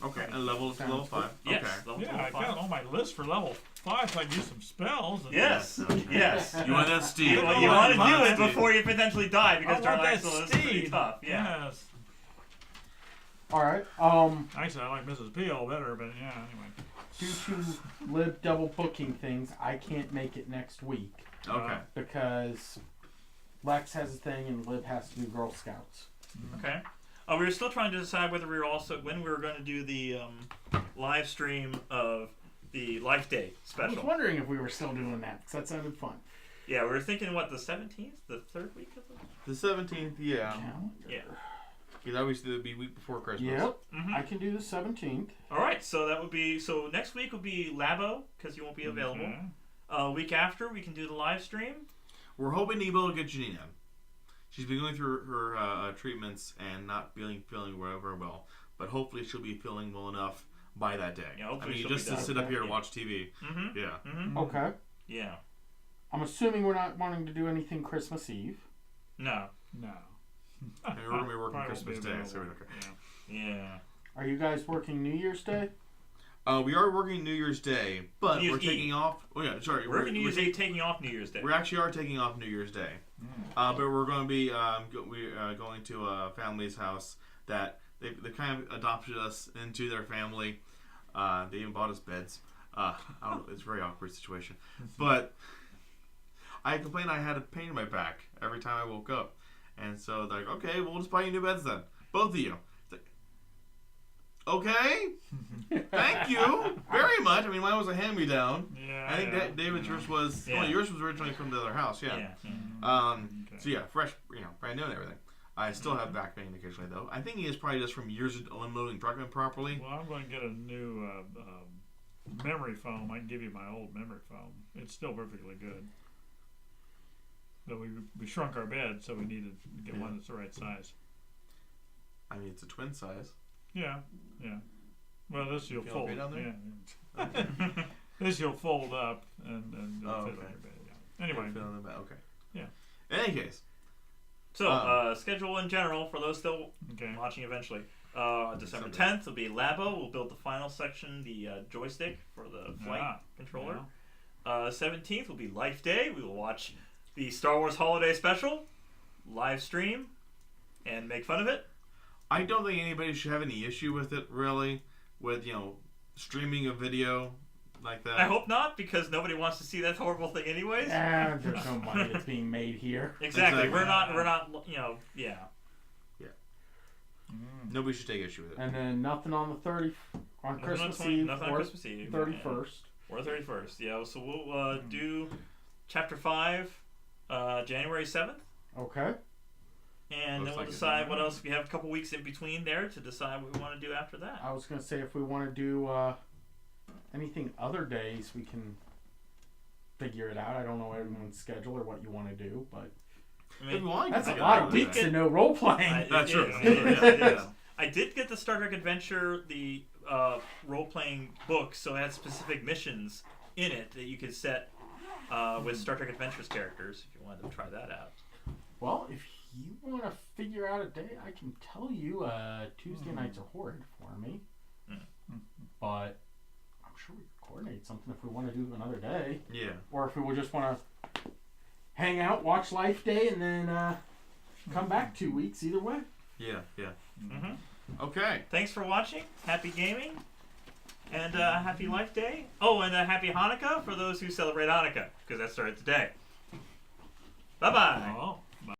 [SPEAKER 4] Okay, and level
[SPEAKER 2] Sounds
[SPEAKER 4] level 5.
[SPEAKER 3] Yes.
[SPEAKER 4] Okay.
[SPEAKER 3] Level
[SPEAKER 1] Yeah, I
[SPEAKER 3] 5.
[SPEAKER 1] got on my list for level 5 so I can use some spells. And
[SPEAKER 3] Yes. Yes.
[SPEAKER 4] You want that Steve?
[SPEAKER 3] Well, you want to
[SPEAKER 4] want
[SPEAKER 3] do
[SPEAKER 4] that
[SPEAKER 3] it
[SPEAKER 4] Steve.
[SPEAKER 3] before you potentially die
[SPEAKER 1] I
[SPEAKER 3] because
[SPEAKER 1] want that
[SPEAKER 3] Jarlaxle is pretty
[SPEAKER 1] steed.
[SPEAKER 3] tough. Yeah.
[SPEAKER 1] Yes.
[SPEAKER 2] All right.
[SPEAKER 1] Actually, I like Mrs. Peel better, but yeah, anyway.
[SPEAKER 2] Due to Lib double booking things, I can't make it next week
[SPEAKER 4] Okay.
[SPEAKER 2] because Lex has a thing and Lib has to do Girl Scouts.
[SPEAKER 3] Okay. We were still trying to decide whether we were also when we were going to do the live stream of the Life Day
[SPEAKER 2] I was
[SPEAKER 3] special.
[SPEAKER 2] wondering if we were still doing that because that sounded fun.
[SPEAKER 3] Yeah, we were thinking what the 17th, the third week of the.
[SPEAKER 4] The 17th, yeah.
[SPEAKER 2] Calendar.
[SPEAKER 3] Yeah.
[SPEAKER 4] Because obviously it would be week before Christmas.
[SPEAKER 2] Yep.
[SPEAKER 3] Mhm.
[SPEAKER 2] I can do the 17th.
[SPEAKER 3] All right, so that would be next week will be Labo because you won't be available.
[SPEAKER 1] Okay.
[SPEAKER 3] Week after we can do the live stream.
[SPEAKER 4] We're hoping to be able to get Janina. She's been going through her treatments and not feeling very well. But hopefully she'll be feeling well enough by that day.
[SPEAKER 3] Yeah,
[SPEAKER 4] I
[SPEAKER 3] hopefully
[SPEAKER 4] mean,
[SPEAKER 3] she'll
[SPEAKER 4] just
[SPEAKER 3] be
[SPEAKER 4] to
[SPEAKER 3] done.
[SPEAKER 4] sit up here and
[SPEAKER 3] Yeah.
[SPEAKER 4] watch TV.
[SPEAKER 3] Mm-hmm.
[SPEAKER 4] Yeah.
[SPEAKER 3] Mm-hmm.
[SPEAKER 2] Okay.
[SPEAKER 3] Yeah.
[SPEAKER 2] I'm assuming we're not wanting to do anything Christmas Eve.
[SPEAKER 3] No.
[SPEAKER 1] No.
[SPEAKER 4] And we're going to be working
[SPEAKER 1] Probably
[SPEAKER 4] Christmas
[SPEAKER 1] won't
[SPEAKER 4] Day,
[SPEAKER 1] be
[SPEAKER 4] so we
[SPEAKER 1] available.
[SPEAKER 4] don't care.
[SPEAKER 1] Yeah.
[SPEAKER 3] Yeah.
[SPEAKER 2] Are you guys working New Year's Day?
[SPEAKER 4] We are working New Year's Day, but
[SPEAKER 3] New Year's
[SPEAKER 4] we're taking
[SPEAKER 3] Eve.
[SPEAKER 4] off. Oh yeah, sorry.
[SPEAKER 3] We're New Year's Day taking off New Year's Day.
[SPEAKER 4] We actually are taking off New Year's Day, but we're going to be going to a family's house that they kind of adopted us into their family. They even bought us beds. I don't know, it's a very awkward situation. But I complained I had a pain in my back every time I woke up. And so they're like, okay, we'll just buy you new beds then. Both of you. It's like, okay, thank you very much. I mean, mine was a hand-me-down.
[SPEAKER 1] Yeah.
[SPEAKER 4] I think David's yours was, well, yours was originally from the other house, yeah.
[SPEAKER 1] Okay.
[SPEAKER 4] So yeah, fresh, brand new and everything. I still have back pain occasionally though. I think it's probably just from years of unloading trucking properly.
[SPEAKER 1] Well, I'm going to get a new memory foam. I can give you my old memory foam. It's still perfectly good. But we shrunk our bed, so we needed to get one that's the right size.
[SPEAKER 4] I mean, it's a twin size.
[SPEAKER 1] Yeah. Well, this you'll
[SPEAKER 4] Feel
[SPEAKER 1] fold.
[SPEAKER 4] okay down there?
[SPEAKER 1] Yeah. This you'll fold up and it'll fit on
[SPEAKER 4] okay.
[SPEAKER 1] your bed. Yeah. Anyway.
[SPEAKER 4] Fit on the back, okay.
[SPEAKER 1] Yeah.
[SPEAKER 4] In any case.
[SPEAKER 3] So, schedule in general for those still
[SPEAKER 1] Okay.
[SPEAKER 3] watching eventually. December 10th will be Labo. We'll build the final section, the joystick for the flight controller. 17th will be Life Day. We will watch the Star Wars Holiday Special, live stream, and make fun of it.
[SPEAKER 4] I don't think anybody should have any issue with it, really, with, streaming a video like that.
[SPEAKER 3] I hope not, because nobody wants to see that horrible thing anyways.
[SPEAKER 2] There's no money that's being made here.
[SPEAKER 3] Exactly.
[SPEAKER 4] Exactly.
[SPEAKER 3] We're not, yeah.
[SPEAKER 4] Nobody should take issue with it.
[SPEAKER 2] And then nothing on the 30 on
[SPEAKER 3] Nothing
[SPEAKER 2] Christmas
[SPEAKER 3] on
[SPEAKER 2] Eve
[SPEAKER 3] nothing on
[SPEAKER 2] or
[SPEAKER 3] Christmas Eve.
[SPEAKER 2] 31st.
[SPEAKER 3] Or 31st, yeah. So we'll do Chapter 5 January 7th.
[SPEAKER 2] Okay.
[SPEAKER 3] And
[SPEAKER 4] Looks
[SPEAKER 3] then we'll
[SPEAKER 4] like it.
[SPEAKER 3] decide what else. We have a couple weeks in between there to decide what we want to do after that.
[SPEAKER 2] I was gonna say if we want to do anything other days, we can figure it out. I don't know everyone's schedule or what you want to do, but
[SPEAKER 3] I
[SPEAKER 4] If you want, you
[SPEAKER 2] that's
[SPEAKER 4] can
[SPEAKER 2] a
[SPEAKER 4] take
[SPEAKER 2] lot
[SPEAKER 4] it
[SPEAKER 2] of
[SPEAKER 4] out
[SPEAKER 2] weeks
[SPEAKER 4] there.
[SPEAKER 2] and no role playing.
[SPEAKER 4] That's true.
[SPEAKER 3] Yeah. I did get the Star Trek Adventure, the role-playing book, so it had specific missions in it that you could set with Star Trek Adventures characters if you wanted to try that out.
[SPEAKER 2] Well, if you want to figure out a day, I can tell you Tuesday nights are horrid for me. But I'm sure we could coordinate something if we want to do another day.
[SPEAKER 4] Yeah.
[SPEAKER 2] Or if we would just want to hang out, watch Life Day, and then come back 2 weeks. Either way.
[SPEAKER 4] Yeah.
[SPEAKER 3] Mm-hmm.
[SPEAKER 4] Okay.
[SPEAKER 3] Thanks for watching. Happy gaming. And happy Life Day. Oh, and happy Hanukkah for those who celebrate Hanukkah, because that started today. Bye-bye.
[SPEAKER 1] Oh.